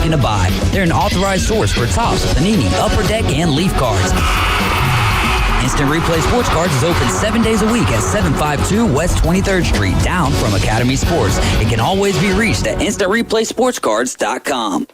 willing to buy. They're an authorized source for Topps, Panini, Upper Deck, and Leaf Cards. Instant Replay Sports Cards is open 7 days a week at 752 West 23rd Street, down from Academy Sports. It can always be reached at InstantReplaySportsCards.com.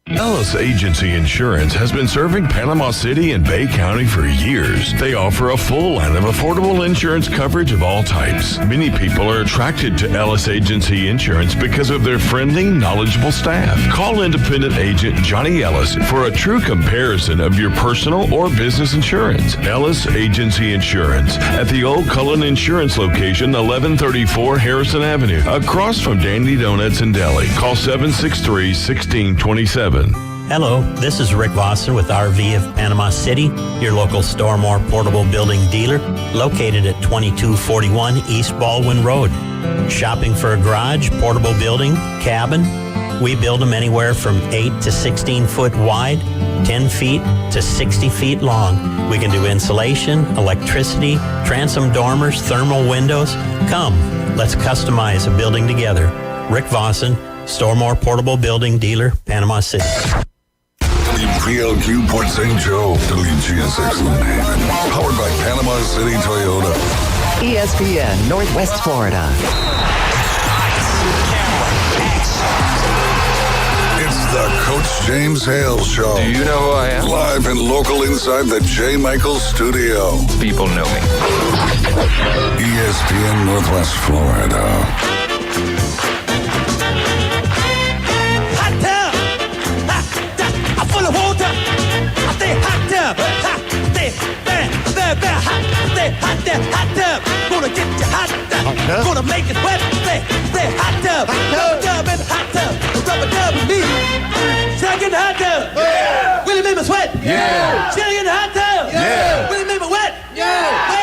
Ellis Agency Insurance has been serving Panama City and Bay County for years. They offer a full line of affordable insurance coverage of all types. Many people are attracted to Ellis Agency Insurance because of their friendly, knowledgeable staff. Call independent agent Johnny Ellis for a true comparison of your personal or business insurance. Ellis Agency Insurance at the Old Cullen Insurance location, 1134 Harrison Avenue, across from Dandy Donuts and Deli. Call 763-1627. Hello, this is Rick Vossen with RV of Panama City, your local Stormore portable building dealer, located at 2241 East Baldwin Road. Shopping for a garage, portable building, cabin? We build them anywhere from 8 to 16 foot wide, 10 feet to 60 feet long. We can do insulation, electricity, transom dormers, thermal windows. Come, let's customize a building together. Rick Vossen, Stormore Portable Building Dealer, Panama City. WPLQ Port St. Joe, WGSX Lynn, powered by Panama City Toyota. ESPN Northwest Florida. It's the Coach James Hale Show. Do you know who I am? Live and local inside the J. Michaels studio. People know me. ESPN Northwest Florida. Full of water. I stay hot tub. Stay hot tub. Gonna get you hot tub. Gonna make it wet. Stay hot tub. Rubber dub in hot tub. Rubber dub with me. Shaking the hot tub. Yeah. Will it make me sweat? Yeah. Shaking the hot tub. Yeah. Will it make me wet? Yeah.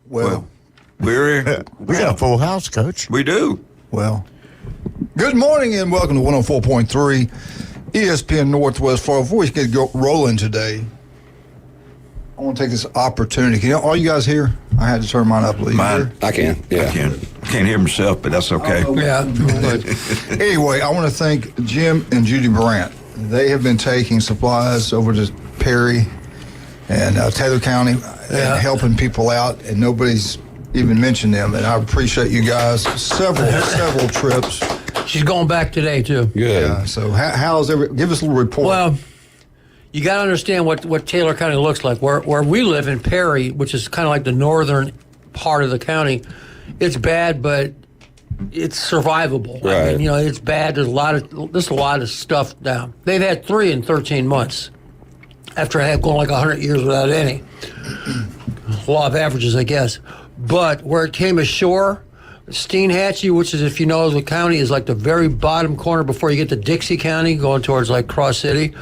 Well. We're here. We got a full house, Coach. We do. Well, good morning and welcome to 104.3 ESPN Northwest Florida. Before we get rolling today, I want to take this opportunity. Are you guys here? I had to turn mine up a little. Mine, I can. Yeah, I can. I can't hear myself, but that's okay. Yeah. But anyway, I want to thank Jim and Judy Brandt. They have been taking supplies over to Perry and Taylor County and helping people out, and nobody's even mentioned them. And I appreciate you guys. Several trips. She's going back today, too. Good. Yeah, so how's give us a little report. Well, you got to understand what Taylor County looks like. Where we live in Perry, which is kind of like the northern part of the county, it's bad, but it's survivable. Right. I mean, it's bad. There's a lot of stuff down. They've had 3 in 13 months after going like 100 years without any. Law of averages, I guess. But where it came ashore, Steenhatchee, which is, if you know the county, is like the very bottom corner before you get to Dixie County, going towards like Cross City.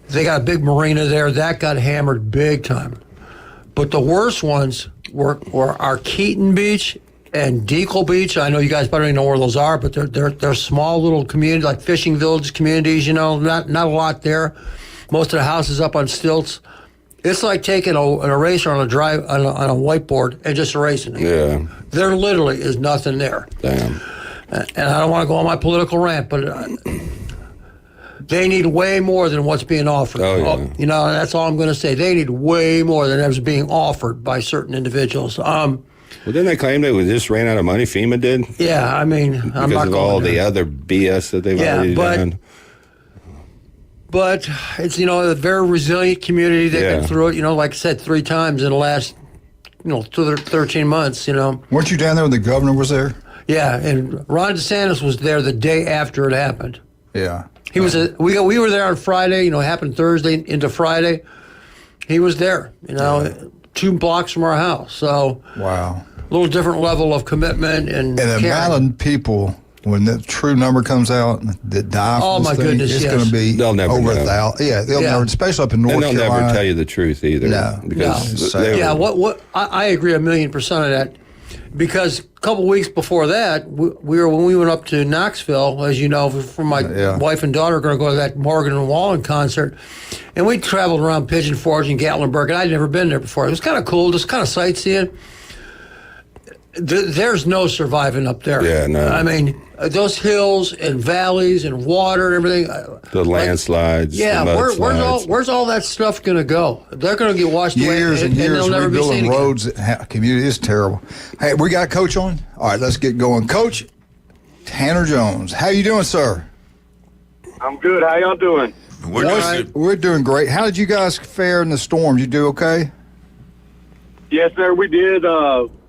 They got a big marina there. That got hammered big time. But the worst ones were our Keaton Beach and Deacle Beach. I know you guys probably know where those are, but they're small little communities, like fishing village communities, not a lot there. Most of the houses up on stilts. It's like taking an eraser on a whiteboard and just erasing it. Yeah. There literally is nothing there. Damn. And I don't want to go on my political rant, but they need way more than what's being offered. Oh, yeah. That's all I'm going to say. They need way more than is being offered by certain individuals. Well, didn't they claim they just ran out of money, FEMA did? Yeah, I mean, I'm not because of all there. the other BS that they've already done. But it's, a very resilient community. They've been through it, like I said, 3 times in the last, 13 months, Weren't you down there when the governor was there? Yeah, and Ron DeSantis was there the day after it happened. Yeah. He was. We were there on Friday. It happened Thursday into Friday. He was there. 2 blocks from our house. So wow, a little different level of commitment and the amount of people. When the true number comes out that die from this thing, it's going to be they'll never over know. 1,000. Yeah, they'll never, especially up in North Carolina. Carolina. They'll never tell you the truth either. No. Because I agree 1,000,000% of that. Because a couple weeks before that, when we went up to Knoxville, as you know, for my wife and daughter, going to go to that Morgan and Wallen concert, and we traveled around Pigeon Forge and Gatlinburg, and I'd never been there before. It was kind of cool, just kind of sightseeing. there's no surviving up there. Yeah, no. I mean, those hills and valleys and water and everything. The landslides. Yeah, the mudslides. where's all that stuff going to go? They're going to get washed Years away, and years they'll never be seen rebuilding again. roads. Community is terrible. Hey, we got Coach on. All right, let's get going. Coach Tanner Jones, how you doing, sir? I'm good. How y'all doing? We're doing great. How did you guys fare in the storm? You do okay? Yes, sir. We did.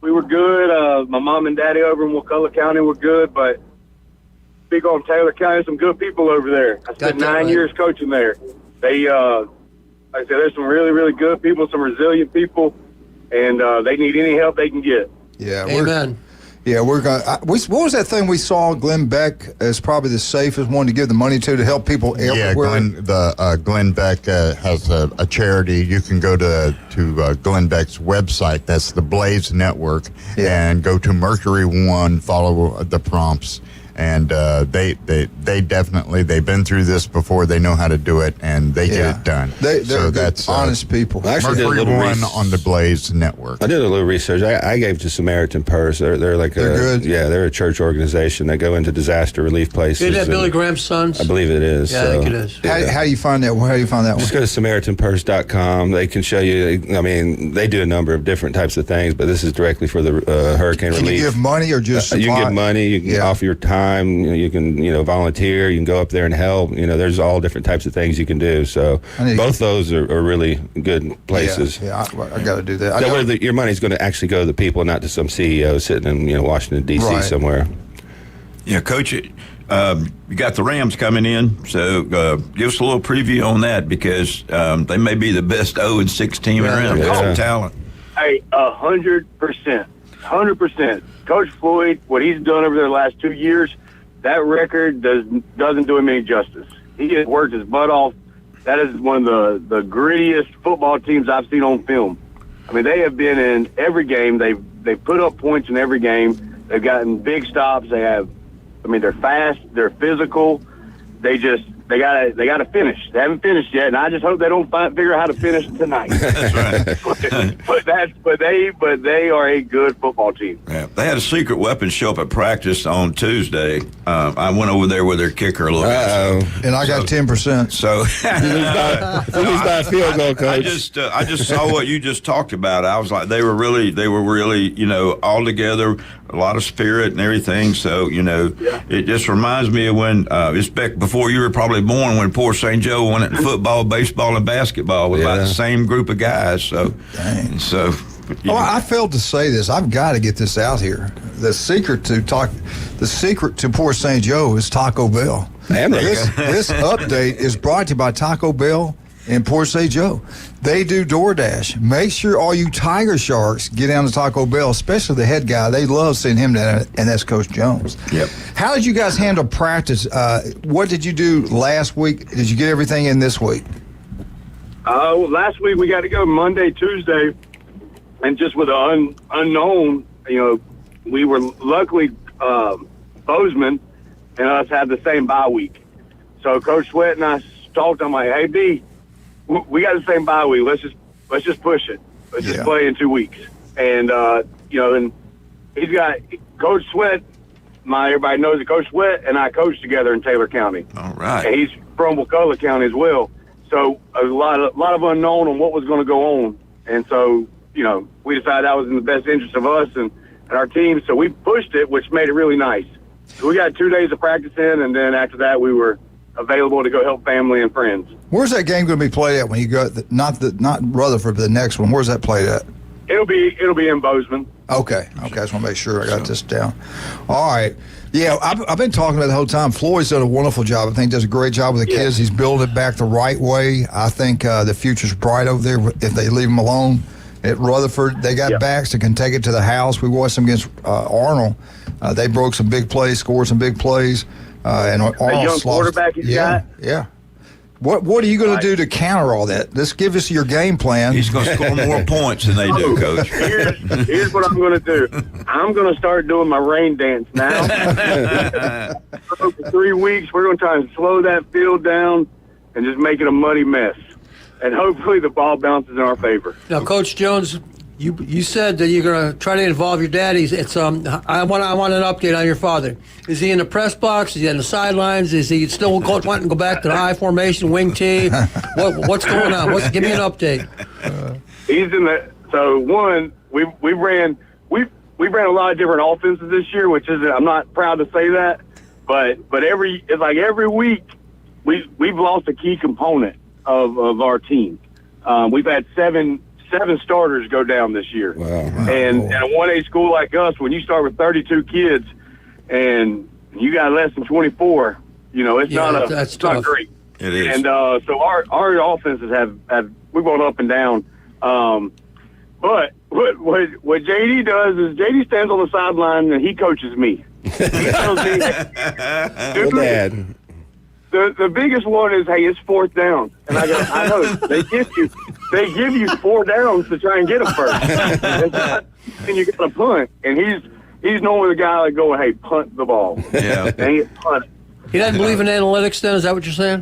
We were good. My mom and daddy over in Wakulla County were good, but big on Taylor County, some good people over there. I spent 9 years coaching there. They, like I said, there's some really, really good people, some resilient people, and they need any help they can get. Yeah. Amen. We're going. What was that thing we saw? Glenn Beck is probably the safest one to give the money to help people everywhere. Yeah, Glenn Beck has a charity. You can go to Glenn Beck's website. That's the Blaze Network, and go to Mercury One. Follow the prompts, and they definitely they've been through this before. They know how to do it, and they get it done. That's honest people. I actually Mercury did a little One on the Blaze Network. I did a little research. I gave to Samaritan Purse. They're like good. Yeah, they're a church organization that go into disaster relief places. Isn't that Billy Graham's sons? I believe it is. Yeah, I think it is. How do you find that? How do you find that Just one? go to SamaritanPurse.com. They can show you. I mean, they do a number of different types of things, but this is directly for the hurricane Can relief. you give money or just you can supply? give money. You can offer your time. You can volunteer. You can go up there and help. There's all different types of things you can do. So both those are really good places. Yeah, I got to do that. That way, your money's going to actually go to the people, not to some CEO sitting in Washington D.C. somewhere. Yeah, Coach, you got the Rams coming in, so give us a little preview on that because they may be the best 0-6 team around. Yeah. Talent. Hey, 100%. 100%. Coach Floyd, what he's done over the last 2 years, that record doesn't do him any justice. He has worked his butt off. That is one of the grittiest football teams I've seen on film. I mean, they have been in every game. They've put up points in every game. They've gotten big stops. They're fast. They're physical. They gotta finish. They haven't finished yet, and I just hope they don't figure out how to finish tonight. That's right. but they are a good football team. Yeah, they had a secret weapon show up at practice on Tuesday. I went over there with their kicker a little bit, and I got 10%. So Lose by a field goal, Coach. I just saw what you just talked about. I was like, they were really, all together, a lot of spirit and everything. So it just reminds me of when it's back before you were probably born, when Port St. Joe won it in football, baseball, and basketball with about the same group of guys. So, I failed to say this. I've got to get this out here. The secret to Port St. Joe is Taco Bell. This update is brought to you by Taco Bell in Port St. Joe. They do DoorDash. Make sure all you Tiger Sharks get down to Taco Bell, especially the head guy. They love seeing him down, and that's Coach Jones. Yep. How did you guys handle practice? What did you do last week? Did you get everything in this week? Last week we got to go Monday, Tuesday, and just with the unknown, we were luckily Bozeman and us had the same bye week. So Coach Sweat and I talked. I'm like, hey B, we got the same bye week. Let's just push it. Let's just play in 2 weeks. And and he's got Coach Sweat. Everybody knows that Coach Sweat and I coach together in Taylor County. All right. And he's from Wakulla County as well. So a lot of unknown on what was going to go on. And so we decided that was in the best interest of us and our team. So we pushed it, which made it really nice. So we got 2 days of practice in, and then after that we were available to go help family and friends. Where's that game going to be played at when you go? Not Rutherford, but the next one. Where's that played at? It'll be in Bozeman. Okay. I just want to make sure I got this down. All right. Yeah, I've been talking about it the whole time. Floyd's done a wonderful job. I think he does a great job with the kids. He's building it back the right way. I think the future's bright over there if they leave him alone. At Rutherford, they got backs that can take it to the house. We watched them against Arnold. They broke some big plays, scored some big plays. And Arnold a young quarterback he's got. Yeah. What are you going to do to counter all that? Let's give us your game plan. He's going to score more points than they do, Coach. Here's what I'm going to do. I'm going to start doing my rain dance now. For 3 weeks, we're going to try and slow that field down and just make it a muddy mess. And hopefully the ball bounces in our favor. Now, Coach Jones, You said that you're going to try to involve your daddy. It's I want an update on your father. Is he in the press box? Is he on the sidelines? Is he still wanting to go back to the I formation, wing T? What's going on? Give me an update. He's in the. So one, we ran a lot of different offenses this year, which is, I'm not proud to say that, but it's like every week we've lost a key component of our team. We've had seven starters go down this year. Wow. And at a 1A school like us, when you start with 32 kids and you got less than 24, it's not great. It is. And so our offenses we've gone up and down. But what JD does is JD stands on the sideline and he coaches me. He tells me, Dad. The biggest one is, hey, it's fourth down. And I go, I know, they give you 4 downs to try and get them first. And you got to punt. And he's normally the guy that go, hey, punt the ball. Yeah. Dang it, punt it. He doesn't believe in analytics then? Is that what you're saying?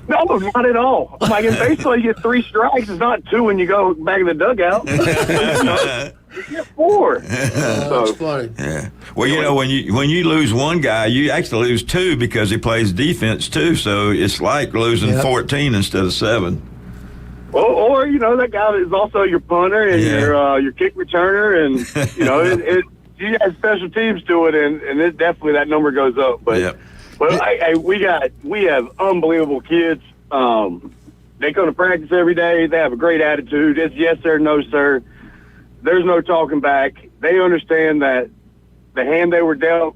No, not at all. Like, basically you get 3 strikes. It's not 2 when you go back in the dugout. You get 4. That's funny. Yeah. Well, when you lose one guy, you actually lose 2 because he plays defense too. So it's like losing 14 instead of 7. Or that guy is also your punter and your kick returner, and you got special teams to it, and it definitely that number goes up. But we have unbelievable kids. They come to practice every day. They have a great attitude. It's yes sir, no sir. There's no talking back. They understand that the hand they were dealt,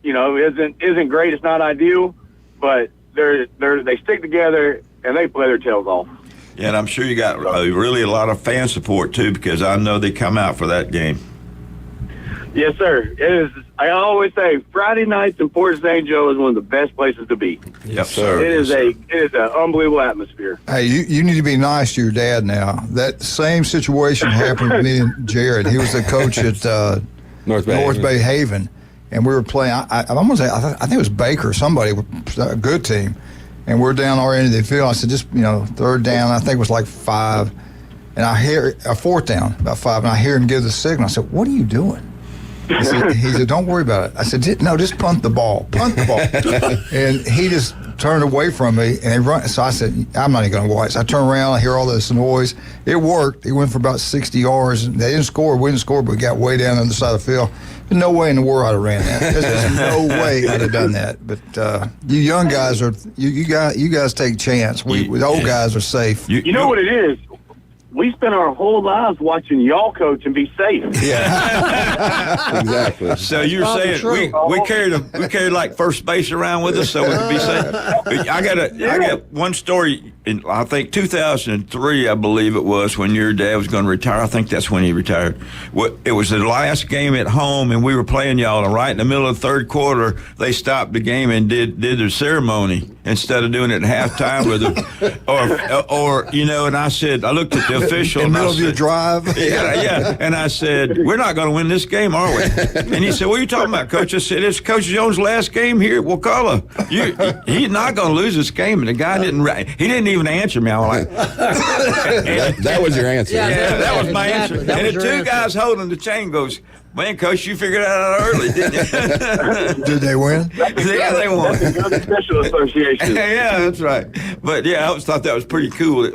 isn't great. It's not ideal, but they stick together and they play their tails off. Yeah, and I'm sure you got really a lot of fan support too, because I know they come out for that game. Yes, sir. It is. I always say Friday nights in Port St. Joe is one of the best places to be. Yes, sir. It is an unbelievable atmosphere. Hey, you need to be nice to your dad now. That same situation happened with me and Jared. He was the coach at North Bay Haven, and we were playing. I think it was Baker, somebody, a good team, and we're down our end of the field. I said, just third down. I think it was like 5, and I hear a fourth down, about 5, and I hear him give the signal. I said, "What are you doing?" He said, "Don't worry about it." I said, "No, just punt the ball. Punt the ball." And he just turned away from me, and he run. So I said, "I'm not even going to watch." So I turn around, I hear all this noise. It worked. He went for about 60 yards. They didn't score. We didn't score, but we got way down on the side of the field. There's no way in the world I'd have ran that. There's just no way I'd have done that. But you young guys you guys take a chance. We the old guys are safe. You know what it is? We spent our whole lives watching y'all coach and be safe. Yeah, exactly. So you're saying we carried like first base around with us so we could be safe. But I got one story. In I think 2003, I believe it was, when your dad was going to retire. I think that's when he retired. It was the last game at home, and we were playing y'all. And right in the middle of the third quarter, they stopped the game and did their ceremony instead of doing it at halftime with And I said, I looked at the official in the middle of your drive. Yeah. And I said, we're not going to win this game, are we? And he said, what are you talking about, Coach? I said, it's Coach Jones' last game here at Wakulla. He's not going to lose this game. And the guy didn't even answer me. I was like, that was your answer. Yeah, that was my answer. And the two guys holding the chain goes, man, Coach, you figured it out early, didn't you? Did they win? Yeah, they won. Special association. Yeah, that's right. But yeah, I always thought that was pretty cool.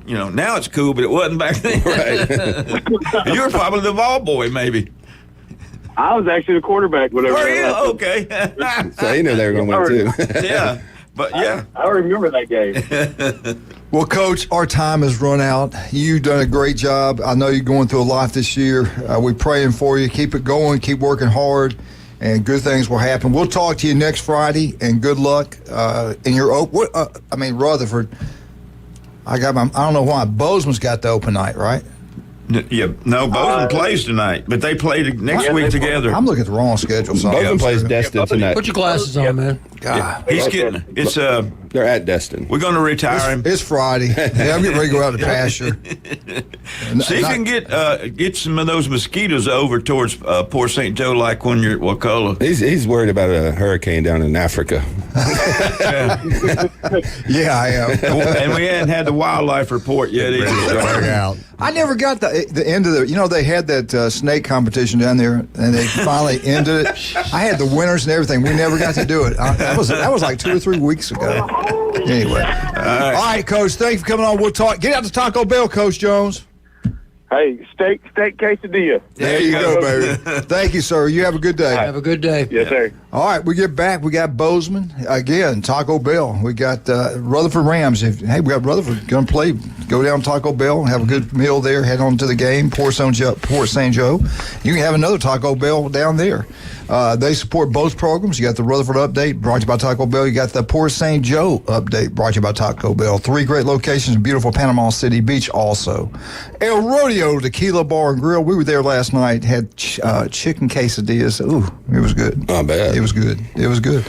Now it's cool, but it wasn't back then. Right. You were probably the ball boy, maybe. I was actually the quarterback. Whatever. Were you? Okay. So you knew they were going to win too. Yeah. But yeah, I remember that game. Well, Coach, our time has run out. You've done a great job. I know you're going through a lot this year. We're praying for you. Keep it going. Keep working hard, and good things will happen. We'll talk to you next Friday, and good luck in your Rutherford. I don't know why Bozeman's got the open night, right? Yeah, no, Bozeman plays tonight, but they play next week together. I'm looking at the wrong schedule. Bozeman plays Destin tonight. Put your glasses on, man. God, he's getting it's they're at Destin. We're going to retire him. It's Friday. Yeah, I'm getting ready to go out to pasture. See if you can get some of those mosquitoes over towards Port St. Joe, like when you're at Wakulla. He's worried about a hurricane down in Africa. Yeah, I am. And we hadn't had the wildlife report yet either. I never got the. the end of they had that snake competition down there, and they finally ended it. I had the winners and everything. We never got to do it. That was like 2 or 3 weeks ago. Anyway. All right, Coach. Thanks for coming on. We'll talk. Get out to Taco Bell, Coach Jones. Hey, steak quesadilla. There you go, baby. Thank you, sir. You have a good day. Have a good day. Yes, sir. All right, we get back. We got Bozeman again. Taco Bell. We got Rutherford Rams. We got Rutherford going to play. Go down to Taco Bell and have a good meal there. Head on to the game. Port St. Joe. You can have another Taco Bell down there. They support both programs. You got the Rutherford update brought to you by Taco Bell. You got the Port St. Joe update brought to you by Taco Bell. 3 great locations in beautiful Panama City Beach also. El Rodeo Tequila Bar and Grill. We were there last night. Had chicken quesadillas. Ooh, it was good. Not bad. It was good.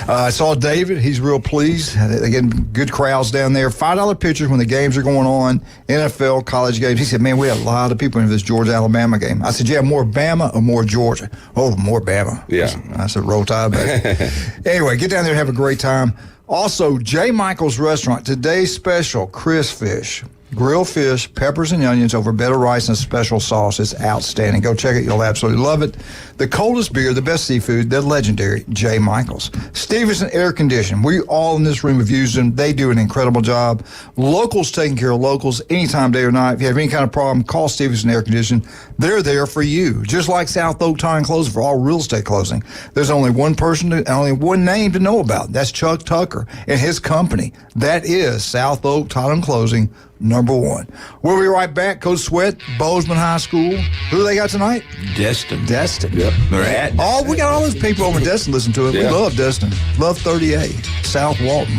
I saw David. He's real pleased. Again, good crowds down there. $5 pitchers when the games are going on. NFL, college games. He said, man, we had a lot of people in this Georgia-Alabama game. I said, yeah, more Bama or more Georgia? Oh, more Bama. Yeah. I said, roll tide, baby. Anyway, get down there and have a great time. Also, J. Michael's Restaurant. Today's special, Chris Fish. Grilled fish, peppers and onions over bed of rice and a special sauce. It's outstanding. Go check it. You'll absolutely love it. The coldest beer, the best seafood, the legendary J. Michael's. Stevenson Air Conditioning. We all in this room have used them. They do an incredible job. Locals taking care of locals anytime, day or night. If you have any kind of problem, call Stevenson Air Conditioning. They're there for you. Just like South Oak Tire and Closing for all real estate closing. There's only one person, only one name to know about. That's Chuck Tucker and his company. That is South Oak Tire and Closing. Number 1. We'll be right back. Coach Sweat, Bozeman High School. Who do they got tonight? Destin. Yep. They're at. We got all those people over in Destin listen to it. Yeah. We love Destin. Love 30A. South Walton,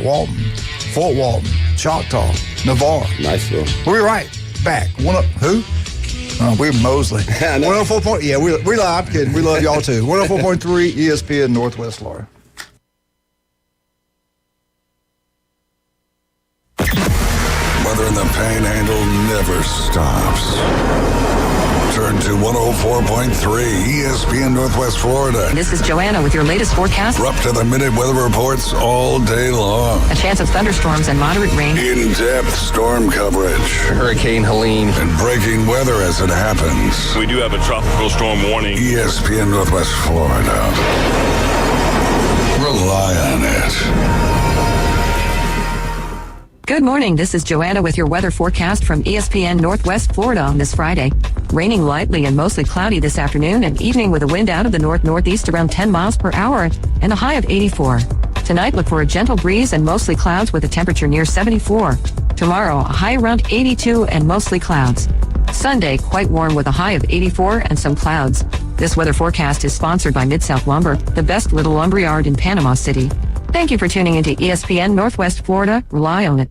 Fort Walton, Choctaw, Navarre. Niceville. We'll be right back. Who? We're Mosley. 104. Yeah, we love. I'm kidding. We love y'all too. 104.3 ESPN Northwest Florida. Weather in the Panhandle never stops. Turn to 104.3 ESPN Northwest Florida. This is Joanna with your latest forecast. We're up to the minute weather reports all day long. A chance of thunderstorms and moderate rain. In-depth storm coverage. Hurricane Helene. And breaking weather as it happens. We do have a tropical storm warning. ESPN Northwest Florida. Rely on it. Good morning. This is Joanna with your weather forecast from ESPN Northwest Florida on this Friday. Raining lightly and mostly cloudy this afternoon and evening with a wind out of the north-northeast around 10 miles per hour and a high of 84. Tonight, look for a gentle breeze and mostly clouds with a temperature near 74. Tomorrow, a high around 82 and mostly clouds. Sunday, quite warm with a high of 84 and some clouds. This weather forecast is sponsored by Mid-South Lumber, the best little lumber yard in Panama City. Thank you for tuning into ESPN Northwest Florida. Rely on it.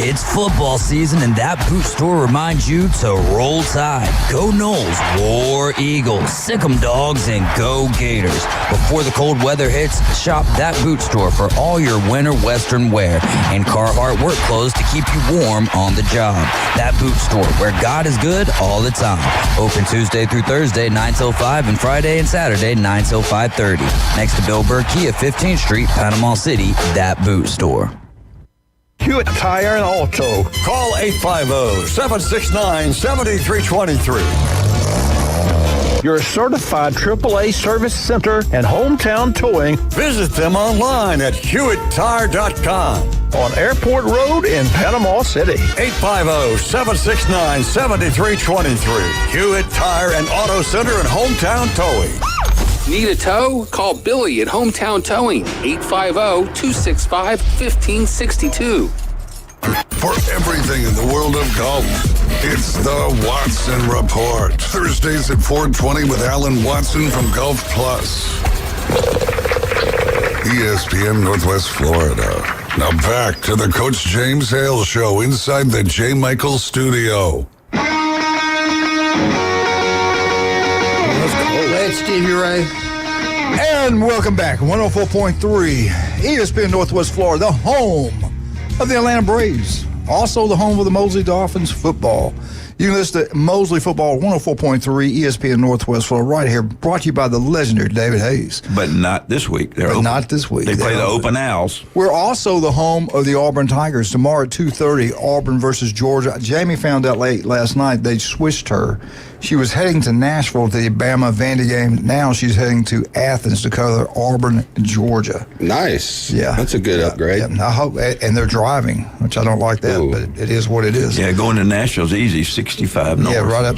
It's football season, and that boot store reminds you to roll tide. Go Noles, War Eagles, sick 'em dogs, and go Gators. Before the cold weather hits, shop that boot store for all your winter western wear and Carhartt work clothes to keep you warm on the job. That boot store, where God is good all the time. Open Tuesday through Thursday, 9 till 5, and Friday and Saturday, 9 till 5:30. Next to Bill Burkey at 15th Street, Panama City, that boot store. Hewitt Tire and Auto. Call 850-769-7323. Your certified AAA service center and hometown towing. Visit them online at HewittTire.com. On Airport Road in Panama City. 850-769-7323. Hewitt Tire and Auto Center and hometown towing. Need a tow? Call Billy at Hometown Towing, 850-265-1562. For everything in the world of golf, it's the Watson Report. Thursdays at 4:20 with Alan Watson from Golf Plus. ESPN Northwest Florida. Now back to the Coach James Hale Show inside the J. Michael Studio. Stevie Ray. And welcome back. 104.3 ESPN Northwest Florida, the home of the Atlanta Braves. Also the home of the Mosley Dolphins football. You can listen to Mosley Football 104.3 ESPN Northwest Florida right here, brought to you by the legendary David Hayes. But not this week. They're open. Not this week. They play the Open Owls. We're also the home of the Auburn Tigers. Tomorrow at 2:30, Auburn versus Georgia. Jamie found out late last night they switched her. She was heading to Nashville to the Bama Vandy game. Now she's heading to Athens to cover Auburn, Georgia. Nice. Yeah. That's a good upgrade. Yeah, I hope, and they're driving, which I don't like that, but it is what it is. Yeah, going to Nashville's easy, 65 north. Yeah, right up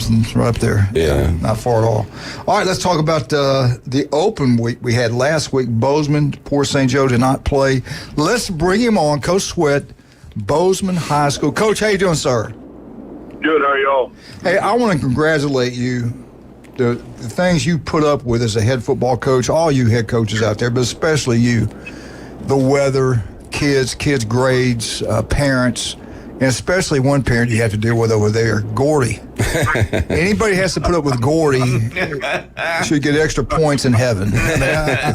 there. Yeah. Not far at all. All right, let's talk about the open week we had last week. Bozeman, Port St. Joe did not play. Let's bring him on, Coach Sweat, Bozeman High School. Coach, how you doing, sir? Good, how are y'all? Hey, I want to congratulate you. The things you put up with as a head football coach, all you head coaches out there, but especially you, the weather, kids' grades, parents, and especially one parent you have to deal with over there, Gordy. Anybody has to put up with Gordy should get extra points in heaven. I mean,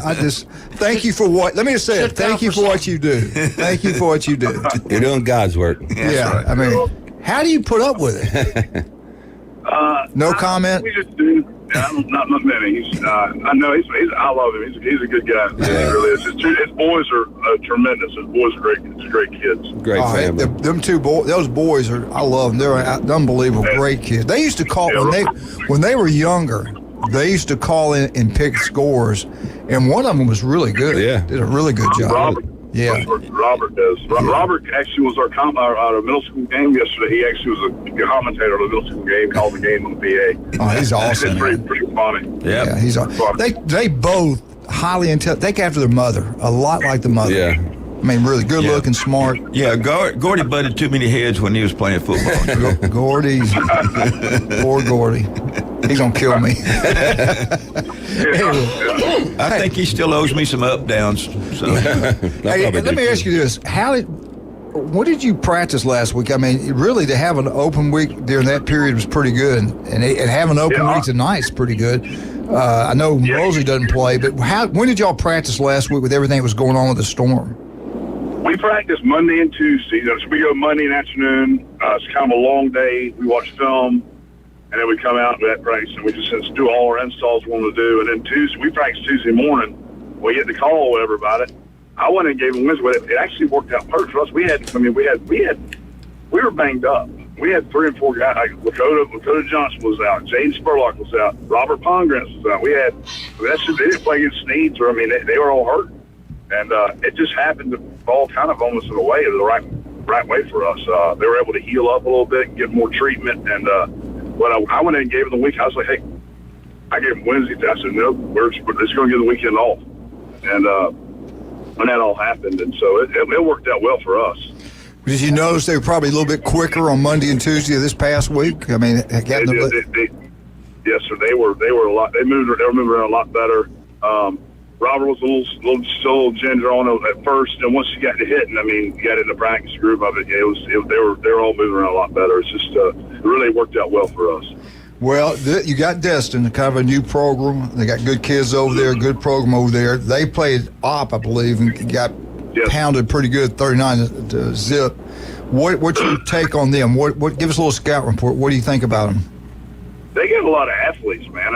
I just thank you for what. Let me just say it. Thank you for what you do. Thank you for what you do. You're doing God's work. Yeah, right. I mean, how do you put up with it? No comment. We just do. Not many. I know I love him. He's a good guy. Yeah. He really is. His boys are tremendous. His boys are great. It's great kids. Great family. Them two boys. Those boys are. I love them. They're unbelievable. Great kids. They used to call when they were younger. They used to call in and pick scores, and one of them was really good. Yeah, did a really good job. Robert. Yeah. Robert does. Robert actually was our middle school game yesterday. He actually was a commentator on the middle school game, called the game on the PA. Oh, he's awesome. It's pretty funny. Yeah, he's awesome. They both highly intelligent. They get after their mother a lot like the mother. Yeah. I mean, really good looking, smart. Yeah, Gordy butted too many heads when he was playing football. Gordy. Poor Gordy. He's going to kill me. I think he still owes me some up downs. So. Hey, let me ask you this. What did you practice last week? I mean, really, to have an open week during that period was pretty good. And having an open week tonight is pretty good. I know Mosley doesn't play, but when did y'all practice last week with everything that was going on with the storm? We practice Monday and Tuesday. So we go Monday afternoon. It's kind of a long day. We watch film, and then we come out and we practice, and we just do all our installs we want to do. And then Tuesday, we practice Tuesday morning. We get the call or whatever about it. I went and gave him Wednesday. It actually worked out perfect for us. We were banged up. We had 3 and 4 guys. Like Lakota Johnson was out. James Spurlock was out. Robert Pongress was out. They didn't play against Sneeds, or they were all hurt. And it just happened to fall kind of almost in a way, the right way for us. They were able to heal up a little bit and get more treatment. And when I went in and gave them the week, I was like, hey, I gave them Wednesday. I said, no, we're just going to give the weekend off. And when that all happened, and so it worked out well for us. Did you notice they were probably a little bit quicker on Monday and Tuesday of this past week? I mean, yes, sir. They were a lot. They were moving around a lot better. Robert was a little ginger on it at first, and once you got to hitting, I mean, you got in the practice group of it. They were all moving around a lot better. It's just it really worked out well for us. Well, you got Destin, kind of a new program. They got good kids over there, good program over there. They played op, I believe, and got pounded pretty good, 39 to zip. What's your take on them? What give us a little scout report. What do you think about them? They get a lot of athletes, man.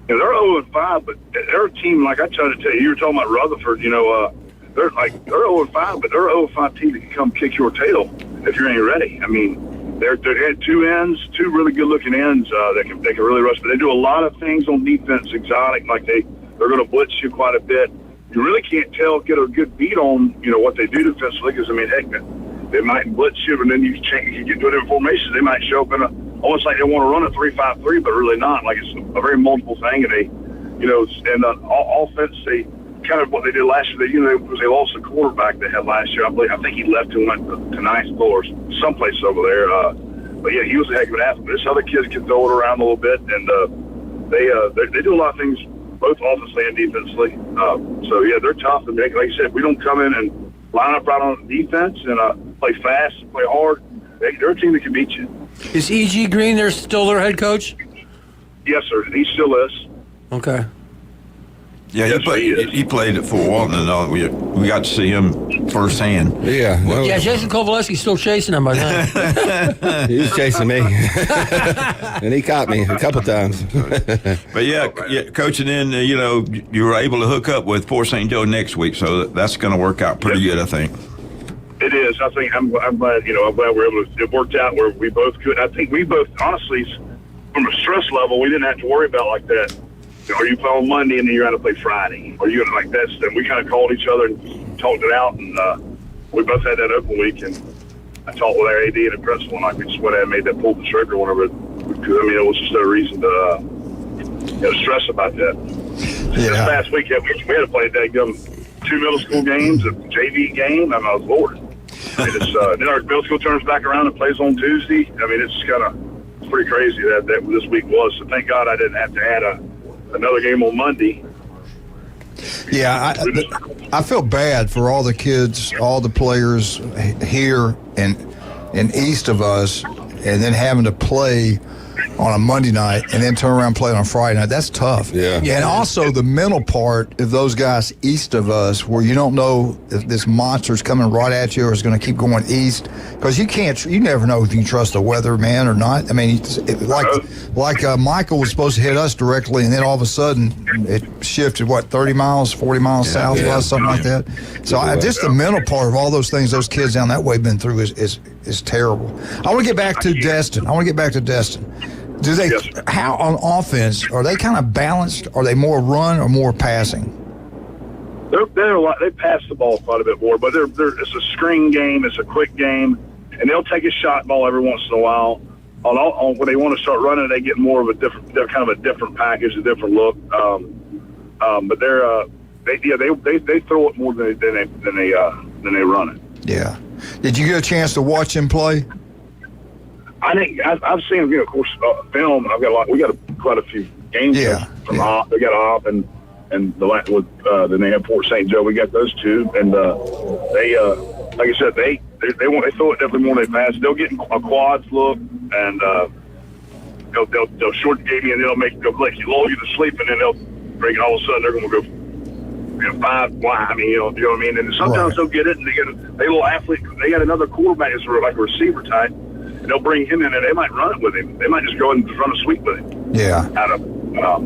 They're 0-5, but they're a team, like I tried to tell you. You were talking about Rutherford, they're 0-5, but they're a 0-5 team that can come kick your tail if you ain't ready. I mean, they had two really good-looking ends that can really rush, but they do a lot of things on defense, exotic, like they're going to blitz you quite a bit. You really can't get a good beat on, what they do defensively, because, heck, they might blitz you, and then you get to it in formation. They might show up in almost like they want to run a 3-5-3, but really not. Like it's a very multiple thing, and and offense, they kind of what they did last year. Because they lost the quarterback they had last year. I think he left and went to Niceville or someplace over there. But yeah, he was a heck of an athlete. This other kids can throw it around a little bit, and they do a lot of things both offensively and defensively. So yeah, they're tough. And like I said, we don't come in and line up right on defense and play fast, play hard. They're a team that can beat you. Is E.G. Green still their head coach? Yes, sir. He still is. Okay. Yeah, he played at Fort Walton, and all. We got to see him firsthand. Yeah. Yeah, Jason Kovaleski's still chasing him by now. He was chasing me, and he caught me a couple times. But yeah, Coach, and then you were able to hook up with Port St. Joe next week, so that's going to work out pretty good, I think. It is. I think I'm glad. I'm glad we're able to. It worked out where we both could. I think we both, honestly, from a stress level, we didn't have to worry about like that. Are you playing on Monday and then you're going to play Friday? Are you going to like that? And we kind of called each other and talked it out, and we both had that open week. And I talked with our AD and the principal, and we just went ahead and made that pull the trigger whenever. Because it was just no reason to stress about that. This past week, we had to play that 2 middle school games, a JV game. I was Lord. Then our middle school turns back around and plays on Tuesday. I mean, it's pretty crazy that this week was. So thank God I didn't have to add another game on Monday. Yeah, I feel bad for all the kids, all the players here and east of us, and then having to play on a Monday night and then turn around and play on a Friday night. That's tough. Yeah. And also the mental part of those guys east of us, where you don't know if this monster's coming right at you or is going to keep going east, because you never know if you can trust the weather, man, or not. I mean, like Michael was supposed to hit us directly, and then all of a sudden it shifted, 30 miles, 40 miles south of us, something like that. So just the mental part of all those things those kids down that way been through is terrible. I want to get back to Destin. Do they? How on offense are they kind of balanced? Are they more run or more passing? They're a lot. They pass the ball quite a bit more, but it's a screen game. It's a quick game, and they'll take a shot ball every once in a while. When they want to start running, they get more of a different. They're kind of a different package, a different look. But they throw it more than they run it. Yeah. Did you get a chance to watch him play? I think I've seen, of course, film. We got quite a few games from Opp. They got Opp and then they have Port St. Joe. We got those two, and they like I said, they throw it definitely more than they pass. They'll get a quads look, and they'll short the game, and they'll let you lull you to sleep, and then they'll break it. All of a sudden they're going to go 5 wide. I mean, you know what I mean. And sometimes they'll get it, and they little athlete. They got another quarterback that's like a receiver type. And they'll bring him in, and they might run it with him. They might just go and run a sweep with him. Yeah. All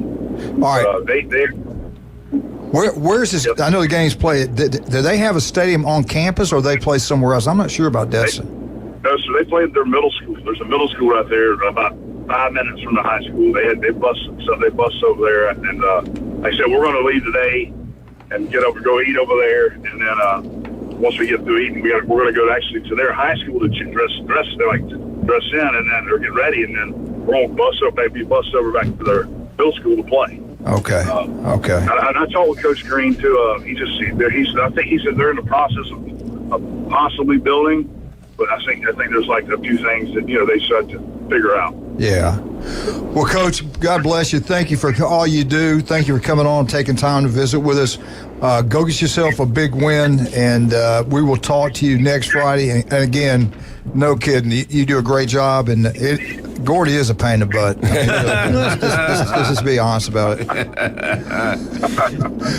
right. Where's this? I know the game's played. Do they have a stadium on campus, or they play somewhere else? I'm not sure about Destin. So they play at their middle school. There's a middle school right there, about 5 minutes from the high school. They bus over there, and like I said, we're going to leave today and go eat over there, and then once we get through eating, we're going to go actually to their high school to dress in, and then or get ready, and then we're going to bus over back to their middle school to play. Okay. Okay. I talked with Coach Green too. I think he said they're in the process of possibly building, but I think there's like a few things that they should to figure out. Yeah. Well, Coach, God bless you. Thank you for all you do. Thank you for coming on, taking time to visit with us. Go get yourself a big win, and we will talk to you next Friday. And again, no kidding, you do a great job, and Gordy is a pain in the butt. I mean, let's just be honest about it.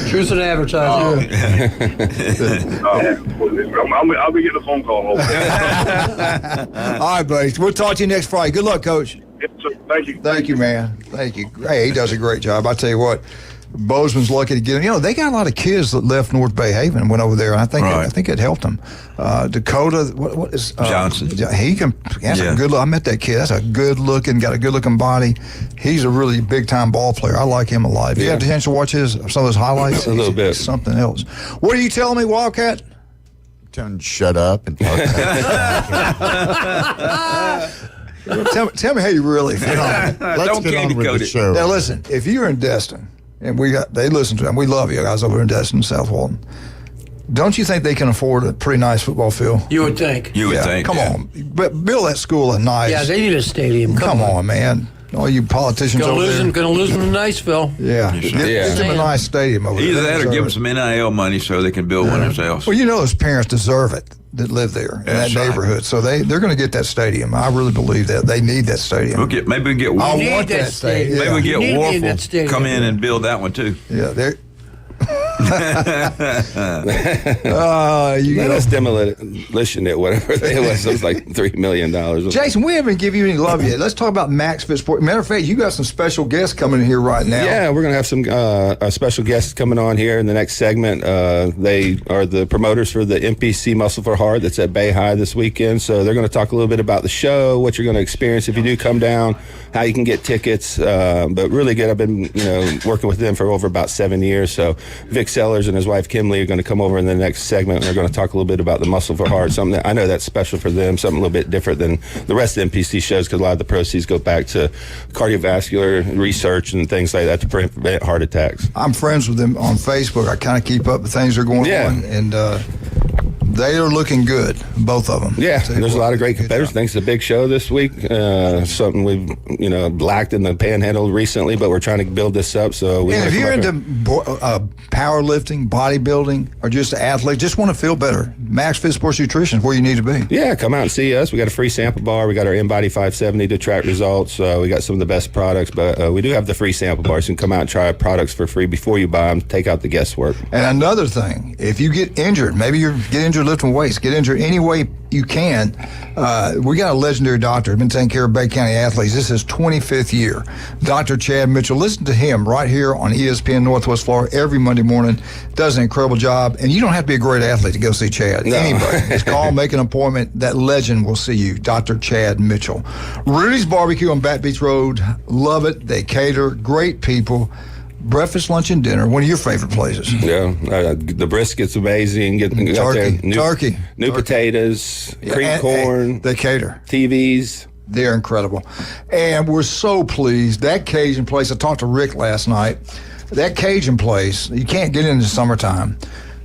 Truth in advertising. I'll be getting a phone call. All right, buddy. We'll talk to you next Friday. Good luck, Coach. Yes, sir. Thank you. Thank you, man. Thank you. Hey, he does a great job. I tell you what, Bozeman's lucky to get him. They got a lot of kids that left North Bay Haven and went over there, and I think it helped them. Dakota, what is Johnson? He can. That's a good look. I met that kid. That's a good looking, got a good looking body. He's a really big time ball player. I like him a lot. If you have the chance to watch some of his highlights, a little bit. Something else. What are you telling me, Wildcat? Telling you to shut up and talk. Tell me how you really feel. Let's get on with the show. Now listen, if you're in Destin, and they listen to them, we love you guys over in Destin, South Walton. Don't you think they can afford a pretty nice football field? You would think. Come on, but build that school a nice. Yeah, they need a stadium. Come on, man. All you politicians over there. Going to lose them to Niceville. Yeah. Get them a nice stadium over there. Either that or give them some NIL money so they can build one themselves. Well, those parents deserve it that live there in that neighborhood. So they're going to get that stadium. I really believe that. They need that stadium. Maybe we can get Wolf. I want that stadium. Maybe we can get Wolf come in and build that one too. Yeah, Let us demolition it, whatever it was. It was like $3 million. Jason, we haven't given you any love yet. Let's talk about Max Fit Sport. Matter of fact, you got some special guests coming in here right now. Yeah, we're going to have some special guests coming on here in the next segment. They are the promoters for the MPC Muscle for Heart that's at Bay High this weekend. So they're going to talk a little bit about the show, what you're going to experience if you do come down, how you can get tickets. But really good. I've been working with them for over about 7 years. So Vic Sellers and his wife Kimley are going to come over in the next segment. They're going to talk a little bit about the Muscle for Heart. Something that I know that's special for them. Something a little bit different than the rest of the MPC shows, because a lot of the proceeds go back to cardiovascular research and things like that to prevent heart attacks. I'm friends with them on Facebook. I kind of keep up with things that are going on, and they are looking good, both of them. Yeah, there's a lot of great competitors. I think it's a big show this week. Something we've lacked in the Panhandle recently, but we're trying to build this up. So, and if you're into powerlifting, bodybuilding, or just an athlete, just want to feel better, Max Fit Sports Nutrition is where you need to be. Yeah, come out and see us. We got a free sample bar. We got our InBody 570 to track results. We got some of the best products, but we do have the free sample bars. You can come out and try our products for free before you buy them. Take out the guesswork. And another thing, if you get injured, maybe you get injured lifting weights, get injured any way you can. We got a legendary doctor who's been taking care of Bay County athletes. This is his 25th year. Dr. Chad Mitchell. Listen to him right here on ESPN Northwest Florida every Monday morning. Does an incredible job. And you don't have to be a great athlete to go see Chad. No. Anybody. Just call, make an appointment. That legend will see you. Dr. Chad Mitchell. Rudy's Barbecue on Baton Beach Road. Love it. They cater. Great people. Breakfast, lunch, and dinner. One of your favorite places. Yeah, the brisket's amazing. Turkey, new potatoes, cream corn. And they cater. TVs. They're incredible. And we're so pleased. That Cajun place, I talked to Rick last night. That Cajun place, you can't get in the summertime.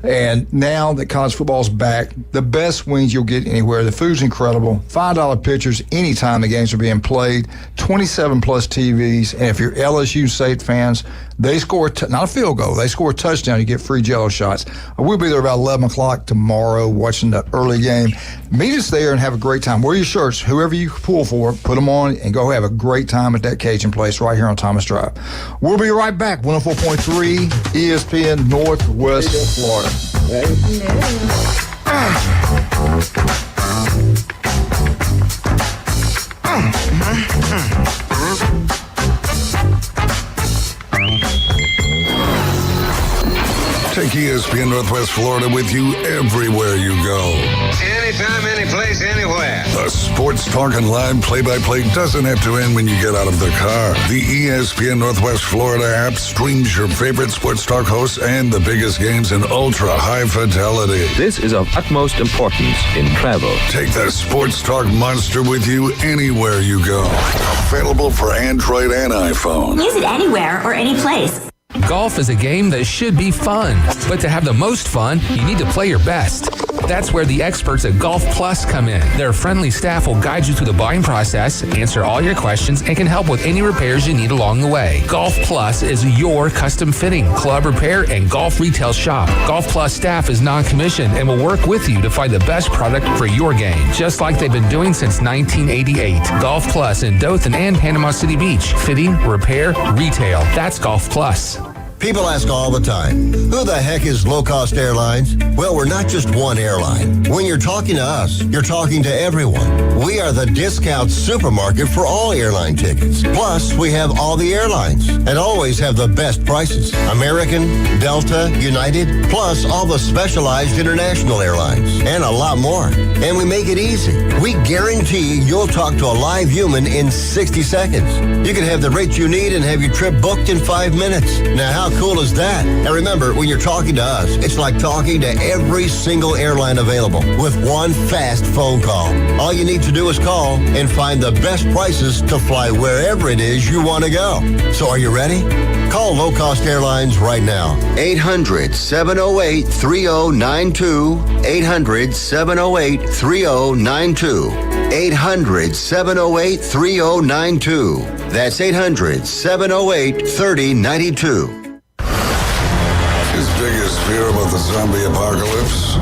And now that college football's back, the best wings you'll get anywhere. The food's incredible. $5 pitchers anytime the games are being played. 27 plus TVs. And if you're LSU State fans, they score, not a field goal, they score a touchdown, you get free Jello shots. We'll be there about 11 o'clock tomorrow watching the early game. Meet us there and have a great time. Wear your shirts, whoever you pull for, put them on and go have a great time at that Cajun place right here on Thomas Drive. We'll be right back. 104.3 ESPN Northwest Florida. Take ESPN Northwest Florida with you everywhere you go. Anytime, anyplace, anywhere. The sports talk and live play-by-play doesn't have to end when you get out of the car. The ESPN Northwest Florida app streams your favorite sports talk hosts and the biggest games in ultra-high fidelity. This is of utmost importance in travel. Take the sports talk monster with you anywhere you go. Available for Android and iPhone. Use it anywhere or any place. Golf is a game that should be fun, but to have the most fun, you need to play your best. That's where the experts at Golf Plus come in. Their friendly staff will guide you through the buying process, answer all your questions, and can help with any repairs you need along the way. Golf Plus is your custom fitting, club repair, and golf retail shop. Golf Plus staff is non-commissioned and will work with you to find the best product for your game, just like they've been doing since 1988. Golf Plus in Dothan and Panama City Beach. Fitting, repair, retail. That's Golf Plus. People ask all the time, who the heck is Low Cost Airlines? Well, we're not just one airline. When you're talking to us, you're talking to everyone. We are the discount supermarket for all airline tickets. Plus, we have all the airlines and always have the best prices. American, Delta, United, plus all the specialized international airlines and a lot more. And we make it easy. We guarantee you'll talk to a live human in 60 seconds. You can have the rate you need and have your trip booked in 5 minutes. Now, how cool is that? And remember, when you're talking to us, it's like talking to every single airline available with one fast phone call. All you need to do is call and find the best prices to fly wherever it is you want to go. So are you ready? Call Low Cost Airlines right now. 800-708-3092. 800-708-3092. 800-708-3092. That's 800-708-3092. His biggest fear about the zombie apocalypse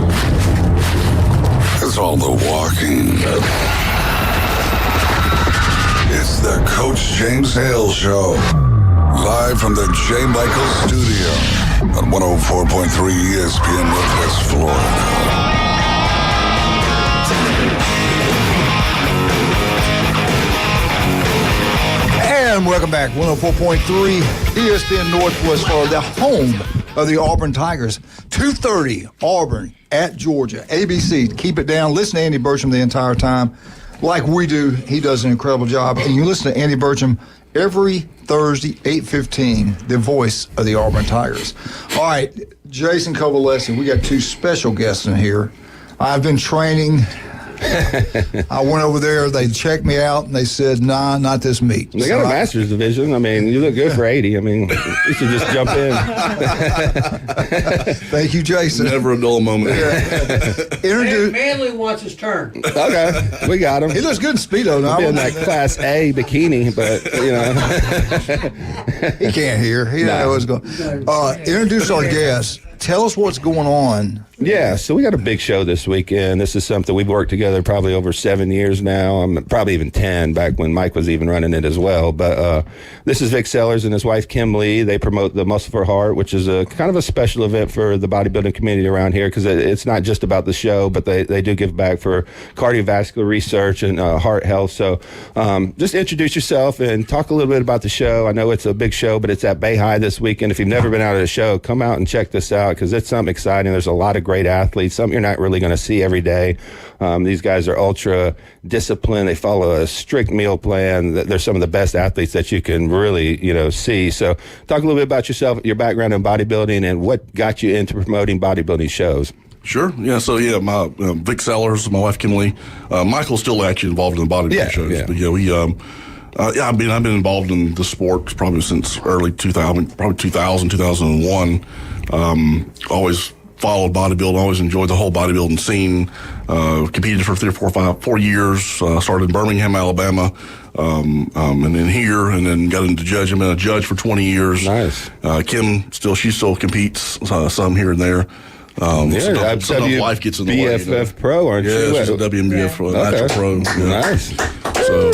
is all the walking. It's the Coach James Hale Show. Live from the J. Michael Studio on 104.3 ESPN Northwest Florida. And welcome back. 104.3 ESPN Northwest Florida, the home of the Auburn Tigers. 2:30 Auburn at Georgia. ABC, keep it down. Listen to Andy Burcham the entire time. Like we do, he does an incredible job. And you listen to Andy Burcham every Thursday, 8:15, the voice of the Auburn Tigers. All right, Jason Covalessi, we got two special guests in here. I've been training. I went over there, they checked me out, and they said, nah, not this meet. They got a master's division. I mean, you look good for 80. I mean, you should just jump in. Thank you, Jason. Never a dull moment. Manley wants his turn. Okay, we got him. He looks good in Speedo now. He'll be in that Class A bikini, but, you know. He can't hear. He doesn't know what's going on. Introduce our guest. Tell us what's going on. Yeah, so we got a big show this weekend. This is something we've worked together probably over 7 years now. Probably even 10 back when Mike was even running it as well. But this is Vic Sellers and his wife Kim Lee. They promote the Muscle for Heart, which is a kind of a special event for the bodybuilding community around here because it's not just about the show, but they do give back for cardiovascular research and heart health. So just introduce yourself and talk a little bit about the show. I know it's a big show, but it's at Bay High this weekend. If you've never been out at a show, come out and check this out because it's something exciting. There's a lot of great athletes, something you're not really going to see every day. These guys are ultra disciplined. They follow a strict meal plan. They're some of the best athletes that you can really, see. So talk a little bit about yourself, your background in bodybuilding, and what got you into promoting bodybuilding shows. Sure. Yeah. So my Vic Sellers, my wife Kim Lee, Michael's still actually involved in the bodybuilding shows. Yeah. But we. I've been involved in the sport probably since early 2000, probably 2000, 2001. Always followed bodybuilding, always enjoyed the whole bodybuilding scene. Competed for 4 years. Started in Birmingham, Alabama, and then here, and then got into judging. Been a judge for 20 years. Nice. Kim she still competes some here and there. Sometimes life gets in the way. BFF Pro, aren't you? Yeah, she's a WMBF Natural Pro. Yeah. Nice. So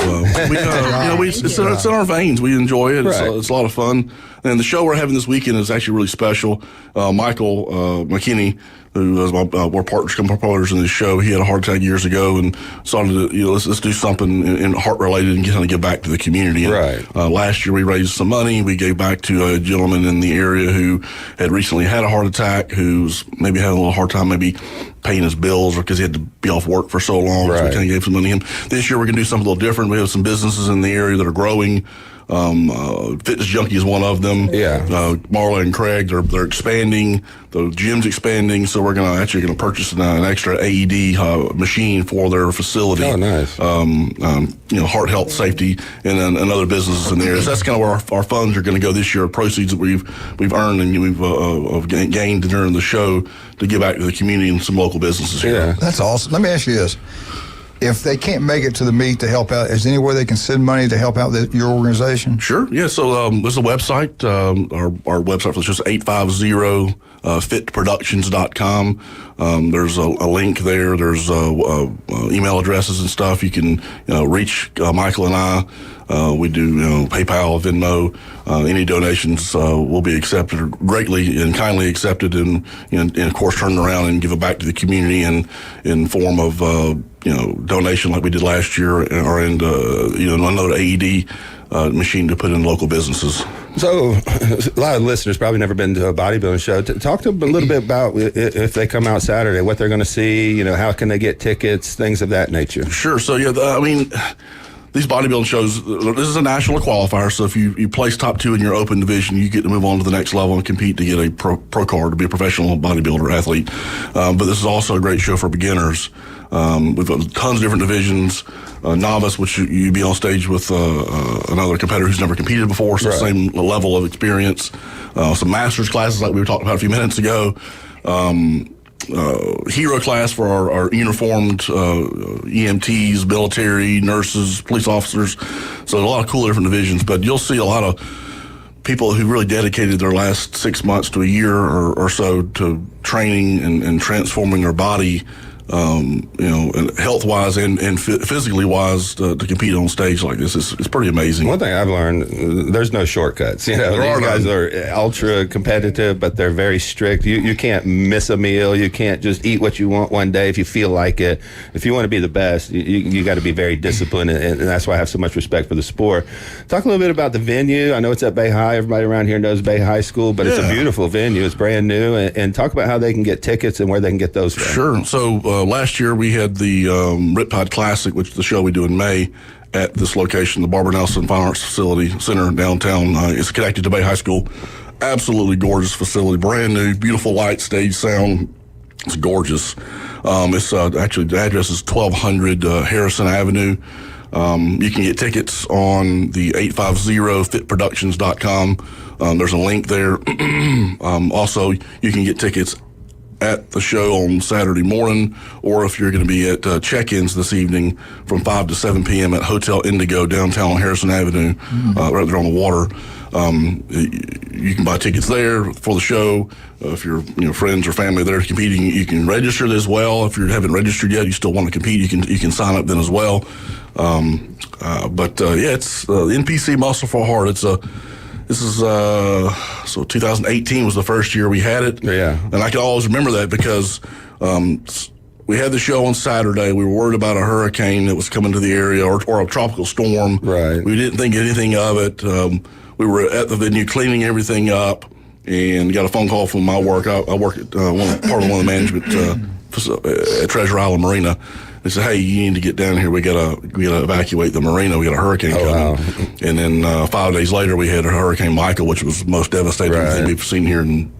it's in our veins. We enjoy it. It's a lot of fun. And the show we're having this weekend is actually really special. Michael McKinney, who is we're partners, promoters in this show. He had a heart attack years ago and started to, let's do something in heart related and kind of give back to the community. And, last year we raised some money. We gave back to a gentleman in the area who had recently had a heart attack, who's maybe had a little hard time maybe paying his bills or because he had to be off work for so long. So we kind of gave some money to him. This year we're going to do something a little different. We have some businesses in the area that are growing. Fitness Junkie is one of them. Marla and Craig, they're expanding. The gym's expanding, so we're actually going to purchase an extra AED machine for their facility. Oh, nice. Heart health safety and other businesses in there. So that's kind of where our funds are going to go this year. Proceeds that we've earned and we've gained during the show to give back to the community and some local businesses here. That's awesome. Let me ask you this. If they can't make it to the meet to help out, is there any way they can send money to help out your organization? Sure. Yeah. So there's a website. Our website is just 850fitproductions.com. There's a link there. There's email addresses and stuff. You can reach Michael and I. We do PayPal, Venmo. Any donations will be accepted, greatly and kindly accepted, and of course turned around and give it back to the community in form of donation like we did last year, or another AED machine to put in local businesses. So, a lot of listeners probably never been to a bodybuilding show. Talk to them a little bit about if they come out Saturday, what they're going to see. How can they get tickets, things of that nature. Sure. So these bodybuilding shows, this is a national qualifier, so if you place top 2 in your open division, you get to move on to the next level and compete to get a pro card to be a professional bodybuilder athlete. But this is also a great show for beginners. We've got tons of different divisions. Novice, which you'd be on stage with another competitor who's never competed before, so same level of experience. Some master's classes like we were talking about a few minutes ago. Hero class for our uniformed EMTs, military, nurses, police officers. So a lot of cool different divisions, but you'll see a lot of people who really dedicated their last 6 months to a year or so to training and transforming their body and health-wise and physically-wise to compete on stage like this. It's pretty amazing. One thing I've learned, there's no shortcuts. These guys are ultra competitive, but they're very strict. You can't miss a meal. You can't just eat what you want one day if you feel like it. If you want to be the best, you got to be very disciplined, and that's why I have so much respect for the sport. Talk a little bit about the venue. I know it's at Bay High. Everybody around here knows Bay High School, but it's a beautiful venue. It's brand new, and talk about how they can get tickets and where they can get those from. Sure. So last year we had the Riptide Classic, which is the show we do in May at this location, the Barbara Nelson Fine Arts Facility Center downtown. It's connected to Bay High School. Absolutely gorgeous facility, brand new, beautiful light, stage, sound. It's gorgeous. It's actually, the address is 1200 Harrison Avenue. You can get tickets on the 850fitproductions.com. There's a link there. Also, you can get tickets at the show on Saturday morning, or if you're going to be at check-ins this evening from 5 to 7 p.m. at Hotel Indigo downtown on Harrison Avenue, right there on the water. You can buy tickets there for the show. If your friends or family there competing, you can register as well. If you haven't registered yet, you still want to compete, you can sign up then as well. It's NPC Muscle for Heart. This is so 2018 was the first year we had it. Yeah. And I can always remember that because we had the show on Saturday. We were worried about a hurricane that was coming to the area or a tropical storm. Right. We didn't think anything of it. We were at the venue cleaning everything up and got a phone call from my work. I work at part of one of the management at Treasure Island Marina. They said, "Hey, you need to get down here. We gotta evacuate the marina. We got a hurricane coming." Wow. And then 5 days later, we had Hurricane Michael, which was the most devastating thing we've seen here in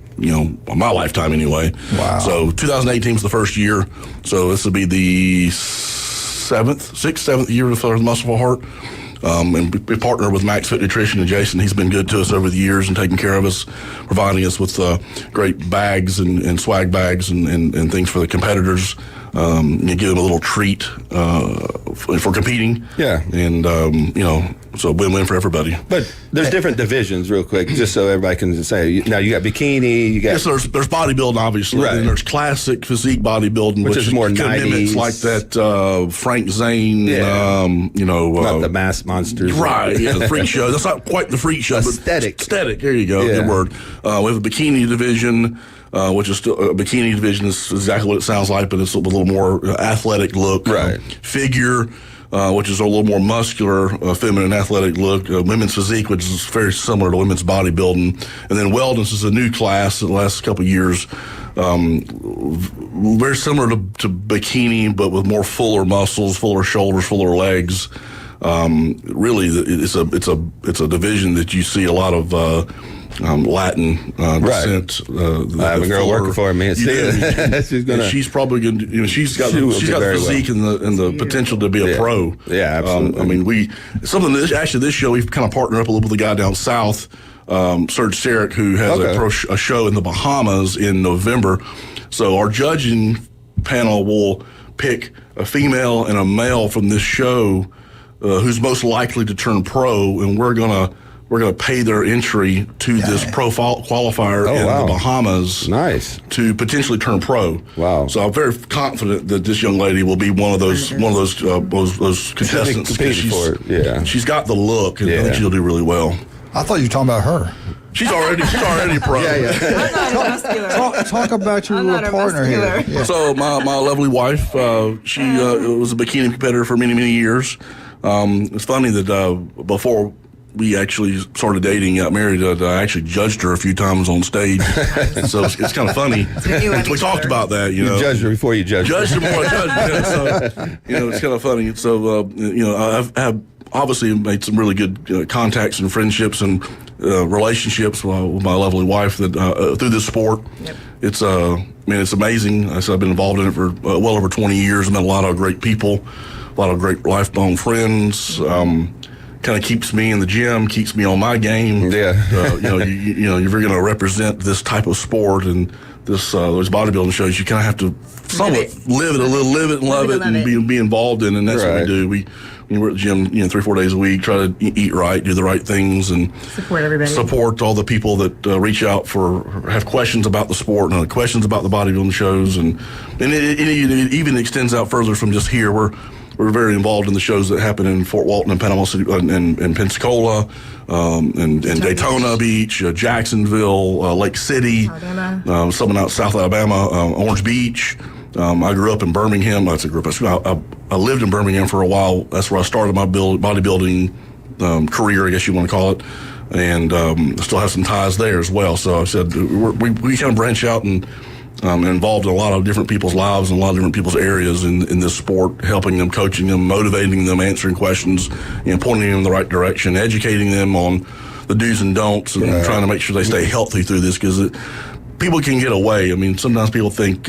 my lifetime anyway. Wow. So 2018 was the first year. So this will be the seventh year of the Muscle for Heart. And we partner with Max Fit Nutrition and Jason. He's been good to us over the years and taking care of us, providing us with great bags and swag bags and things for the competitors. Give them a little treat for competing. Yeah. And, so win-win for everybody. But there's different divisions, real quick, just so everybody can say. Now, you got bikini, you got... Yes, there's bodybuilding, obviously. Right. And there's classic physique bodybuilding, which is more 90s. Like that Frank Zane, not the mass monsters. Right, yeah, the freak show. That's not quite the freak show. Aesthetic. But aesthetic, there you go, good word. We have a bikini division, which is still a bikini division is exactly what it sounds like, but it's a little more athletic look. Right. Figure, which is a little more muscular, feminine, athletic look. Women's physique, which is very similar to women's bodybuilding. And then wellness is a new class in the last couple of years. Very similar to bikini, but with more fuller muscles, fuller shoulders, fuller legs. Really, it's a division that you see a lot of Latin descent. I have a girl working for me. She's probably going to. She's got the physique and the potential to be a pro. Yeah, absolutely. This show we've kind of partnered up a little with the guy down south, Serge Sarek, who has a show in the Bahamas in November. So our judging panel will pick a female and a male from this show who's most likely to turn pro, and we're gonna pay their entry to this pro qualifier in the Bahamas. Nice. To potentially turn pro. Wow. So I'm very confident that this young lady will be one of those contestants. She's got the look, and I think she'll do really well. I thought you were talking about her. She's already pro. Talk about your little partner here. Yeah. So my lovely wife, she was a bikini competitor for many, many years. It's funny that before we actually started dating, got married, I actually judged her a few times on stage. So it's kind of funny. We talked about that, You judged her before you judged her. Judged her before I judged her. So, it's kind of funny. So, I've obviously made some really good contacts and friendships and relationships with my lovely wife that through this sport. Yep. It's amazing. I said I've been involved in it for well over 20 years. I've met a lot of great people, a lot of great lifelong friends. Kind of keeps me in the gym, keeps me on my game. Yeah. If you're going to represent this type of sport and those bodybuilding shows, you kind of have to somewhat live it and love it, and be involved in, and that's what we do. we're at the gym, 3-4 days a week, try to eat right, do the right things, and support everybody. Support all the people that reach out have questions about the sport and questions about the bodybuilding shows, and it even extends out further from just here. We're very involved in the shows that happen in Fort Walton and Panama City and Pensacola, and Daytona Beach, Jacksonville, Lake City, some out South Alabama, Orange Beach. I grew up in Birmingham. That's a group. I lived in Birmingham for a while. That's where I started my bodybuilding career, I guess you want to call it, and I still have some ties there as well. So I said we kind of branch out and involved in a lot of different people's lives and a lot of different people's areas in this sport, helping them, coaching them, motivating them, answering questions, pointing them in the right direction, educating them on the do's and don'ts, and trying to make sure they stay healthy through this, because people can get away. I mean, sometimes people think,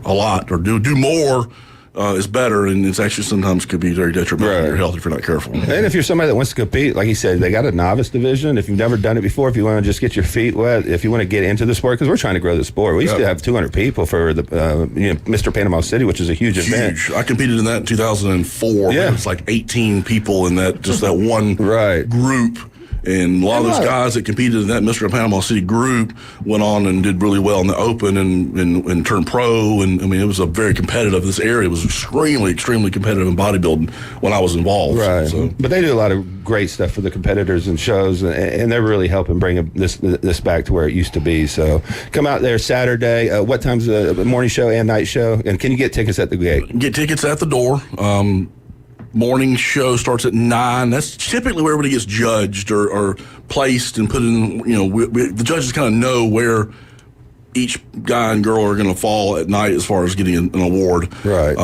a lot or do more is better, and it's actually sometimes could be very detrimental to your health if you're not careful. And if you're somebody that wants to compete, like he said, they got a novice division. If you've never done it before, if you want to just get your feet wet, if you want to get into the sport, because we're trying to grow the sport. We used to have 200 people for the Mr. Panama City, which is a huge event. I competed in that in 2004. Yeah. It was like 18 people in that, just that one group. And a lot of those guys that competed in that Mr. Panama City group went on and did really well in the Open and turned pro. And I mean, it was a very competitive. This area was extremely, extremely competitive in bodybuilding when I was involved. Right. So. But they do a lot of great stuff for the competitors and shows, and they're really helping bring this back to where it used to be. So come out there Saturday. What time's the morning show and night show? And can you get tickets at the gate? Get tickets at the door. Morning show starts at 9. That's typically where everybody gets judged or placed and put in. The judges kind of know where each guy and girl are going to fall at night as far as getting an award. Right.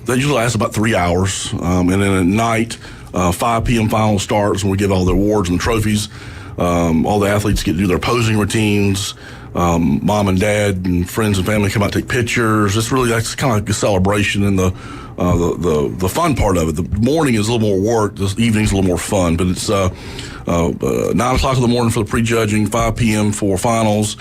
They usually last about 3 hours, and then at night, 5 p.m. final starts, and we give all the awards and the trophies. All the athletes get to do their posing routines. Mom and dad and friends and family come out and take pictures. That's kind of like a celebration, and the fun part of it. The morning is a little more work. The evening's a little more fun. But it's 9 o'clock in the morning for the prejudging, 5 p.m. for finals.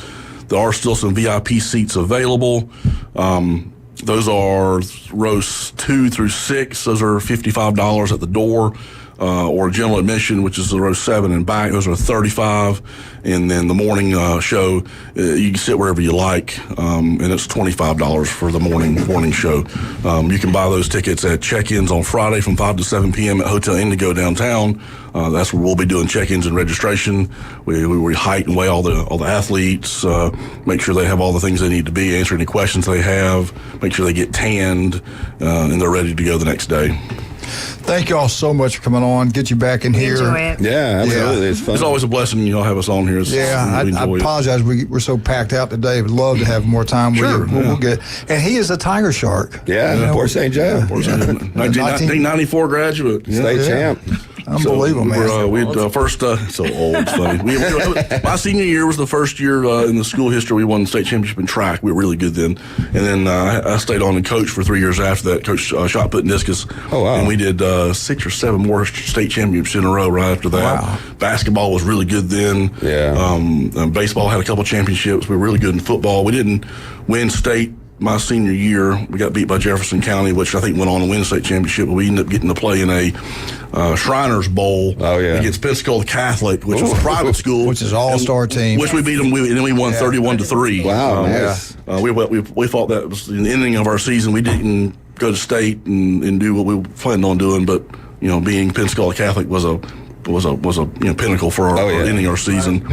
There are still some VIP seats available. Those are rows 2 through 6. Those are $55 at the door. Or general admission, which is the row 7 and back. Those are $35, and then the morning show, you can sit wherever you like, and it's $25 for the morning show. You can buy those tickets at check-ins on Friday from 5 to 7 p.m. at Hotel Indigo downtown. That's where we'll be doing check-ins and registration. We height and weigh all the athletes, make sure they have all the things they need to be, answer any questions they have, make sure they get tanned, and they're ready to go the next day. Thank you all so much for coming on. Get you back in here. Enjoy it. Yeah, absolutely. Yeah. It's fun. It's always a blessing y'all have us on here. I apologize. We're so packed out today. We'd love to have more time with you. We'll get. And he is a Tiger Shark. Yeah, Port St. Joe. 1994 graduate. State champ. Unbelievable, man. We first, so old, it's funny. My senior year was the first year in the school history we won the state championship in track. We were really good then. And then I stayed on and coached for 3 years after that. Coached shot put and discus. Oh, wow. And we did 6 or 7 more state championships in a row right after that. Wow. Basketball was really good then. Yeah. Baseball had a couple championships. We were really good in football. We didn't win state my senior year. We got beat by Jefferson County, which I think went on to win the state championship. But we ended up getting to play in a Shriners Bowl against Pensacola Catholic, which was a private school, which is all-star team. Which we beat them, and then we won 31-3. Wow, nice. We thought that was the ending of our season. We didn't go to state and do what we planned on doing, but being Pensacola Catholic was a pinnacle for our ending our season.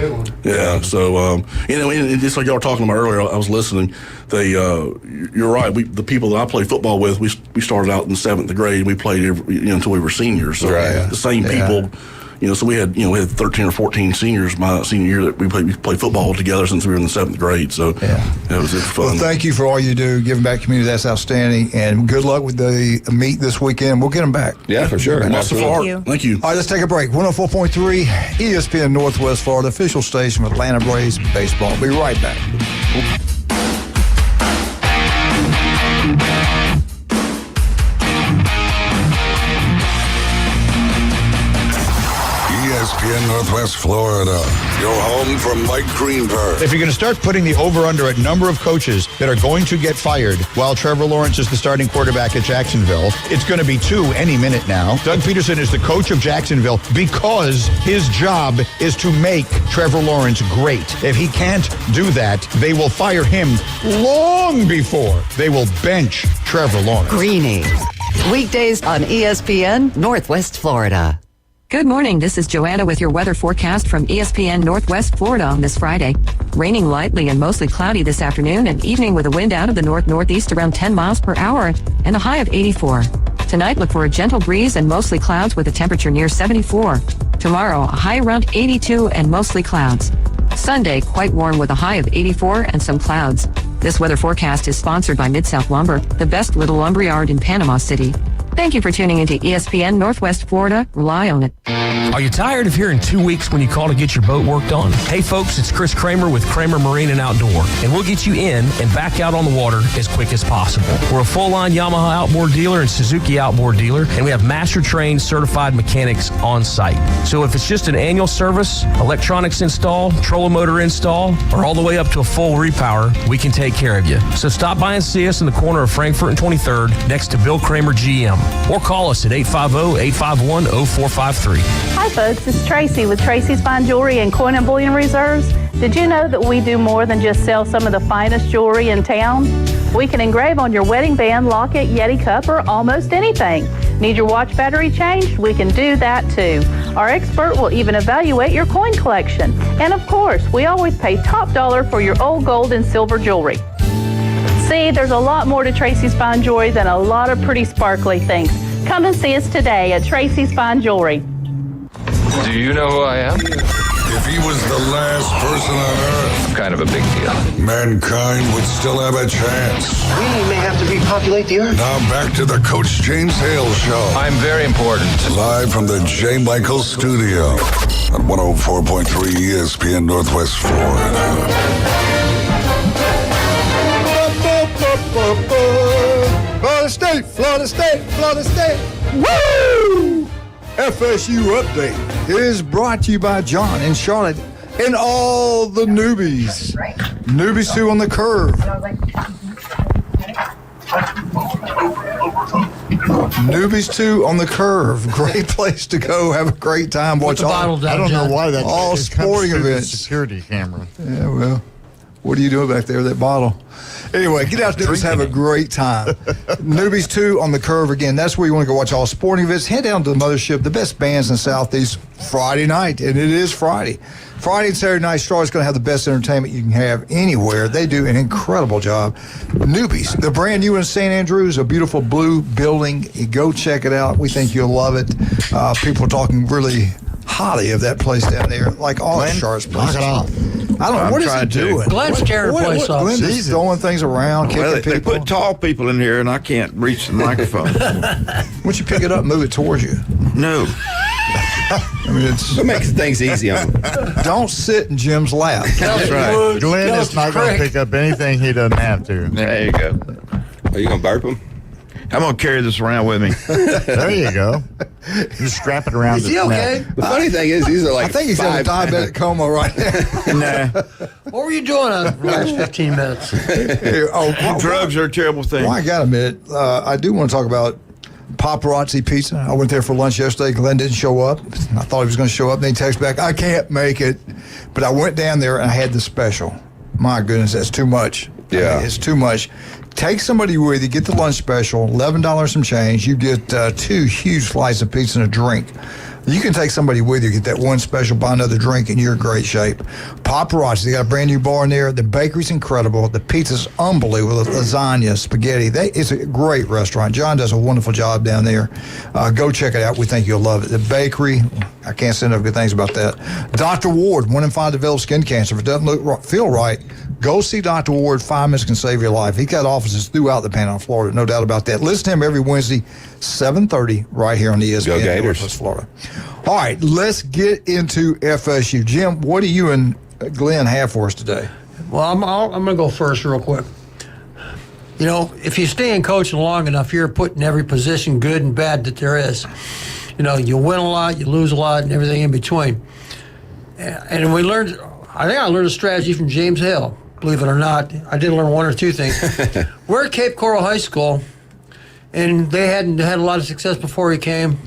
Yeah. So and just like y'all were talking about earlier, I was listening. You're right. The people that I played football with, we started out in 7th grade. We played until we were seniors. So the same people. So we had 13 or 14 seniors my senior year that we played football together since we were in the 7th grade. So it was fun. Well, thank you for all you do, giving back to community. That's outstanding. And good luck with the meet this weekend. We'll get them back. Yeah, for sure. Thank you. All right, let's take a break. 104.3 ESPN Northwest Florida, official station of Atlanta Braves baseball. We'll be right back. ESPN Northwest Northwest Florida. Your home for Mike Greenberg. If you're going to start putting the over-under at number of coaches that are going to get fired while Trevor Lawrence is the starting quarterback at Jacksonville, it's going to be 2 any minute now. Doug Peterson is the coach of Jacksonville because his job is to make Trevor Lawrence great. If he can't do that, they will fire him long before they will bench Trevor Lawrence. Greeny. Weekdays on ESPN Northwest Florida. Good morning. This is Joanna with your weather forecast from ESPN Northwest Florida on this Friday. Raining lightly and mostly cloudy this afternoon and evening with a wind out of the north-northeast around 10 miles per hour and a high of 84. Tonight, look for a gentle breeze and mostly clouds with a temperature near 74. Tomorrow, a high around 82 and mostly clouds. Sunday, quite warm with a high of 84 and some clouds. This weather forecast is sponsored by Mid-South Lumber, the best little lumberyard in Panama City. Thank you for tuning into ESPN Northwest Florida. Rely on it. Are you tired of hearing 2 weeks when you call to get your boat worked on? Hey folks, it's Chris Kramer with Kramer Marine and Outdoor, and we'll get you in and back out on the water as quick as possible. We're a full-line Yamaha outboard dealer and Suzuki outboard dealer, and we have master-trained certified mechanics on site. So if it's just an annual service, electronics install, trolling motor install, or all the way up to a full repower, we can take care of you. So stop by and see us in the corner of Frankfurt and 23rd next to Bill Kramer GM. Or call us at 850-851-0453. Hi folks, it's Tracy with Tracy's Fine Jewelry and Coin and Bullion Reserves. Did you know that we do more than just sell some of the finest jewelry in town? We can engrave on your wedding band, locket, Yeti cup, or almost anything. Need your watch battery changed? We can do that too. Our expert will even evaluate your coin collection. And of course, we always pay top dollar for your old gold and silver jewelry. See, there's a lot more to Tracy's Fine Jewelry than a lot of pretty sparkly things. Come and see us today at Tracy's Fine Jewelry. Do you know who I am? If he was the last person on Earth, I'm kind of a big deal. mankind would still have a chance. We may have to repopulate the Earth. Now back to the Coach James Hale Show. I'm very important. Live from the J. Michael Studio at 104.3 ESPN Northwest Florida. Florida State, Florida State, Florida State. Woo! FSU Update is brought to you by John in Charlotte and all the newbies. Newbies 2 on the curve. Newbies 2 on the curve. Great place to go. Have a great time. Watch all. I don't know why that all sporting events. Security camera. Yeah, well, what are you doing back there with that bottle? Anyway, get out there and have a great time. Newbies 2 on the curve again. That's where you want to go watch all sporting events. Head down to the Mothership, the best bands in the Southeast, Friday night, and it is Friday. Friday and Saturday night, Charlotte's going to have the best entertainment you can have anywhere. They do an incredible job. Newbies, the brand new in St. Andrews, a beautiful blue building. You go check it out. We think you'll love it. People are talking really highly of that place down there, like all of Charlotte's places. Knock it off. I don't know. What is he doing? Glenn's tearing the place off. Glenn's just throwing things around, kicking Well, they people. put tall people in here, and I can't reach the microphone. Why don't you pick it up and move it towards you? No. I mean, It makes things easy on them. don't sit in Jim's lap. That's right. Glenn is not going to pick up anything he doesn't have to. There you go. Are you going to burp them? I'm going to carry this around with me. There you go. You strap it around Is his he neck. okay? The funny thing is, these are like I think he's in a 5 diabetic coma right now. Nah. What were you doing on the last 15 minutes? Here, Drugs are a terrible thing. Well, I got to admit, I do want to talk about Paparazzi Pizza. I went there for lunch yesterday. Glenn didn't show up. I thought he was going to show up. And then he texted back, I can't make it. But I went down there and I had the special. My goodness, that's too much. Yeah. I mean, it's too much. Take somebody with you, get the lunch special, $11 some change. You get 2 huge slices of pizza and a drink. You can take somebody with you, get that one special, buy another drink, and you're in great shape. Paparazzi, they got a brand new bar in there. The bakery's incredible. The pizza's unbelievable. Lasagna, spaghetti. It's a great restaurant. John does a wonderful job down there. Go check it out. We think you'll love it. The bakery, I can't say enough good things about that. Dr. Ward, 1 in 5 develop skin cancer. If it doesn't feel right, go see Dr. Ward. 5 minutes can save your life. He's got offices throughout the Panhandle, Florida, no doubt about that. Listen to him every Wednesday, 7:30, right here on the ESPN. Go Gators. Northwest Florida. All right, let's get into FSU. Jim, what do you and Glenn have for us today? Well, I'm going to go first real quick. You know, if you stay in coaching long enough, you're put in every position, good and bad, that there is. You know, you win a lot, you lose a lot, and everything in between. And we learned, I think I learned a strategy from James Hale, believe it or not. I did learn one or two things. We're at Cape Coral High School, and they hadn't had a lot of success before he came.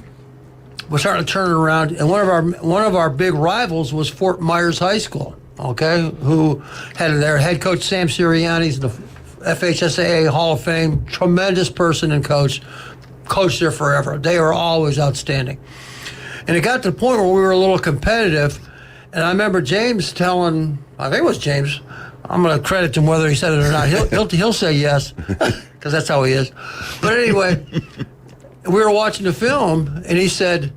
We're starting to turn it around, and one of our big rivals was Fort Myers High School, okay, who had their head coach Sam Sirianni's the FHSAA Hall of Fame, tremendous person and coached there forever. They were always outstanding. And it got to the point where we were a little competitive, and I remember James telling, I think it was James, I'm going to credit him whether he said it or not. He'll say yes, because that's how he is. But anyway, we were watching the film, and he said,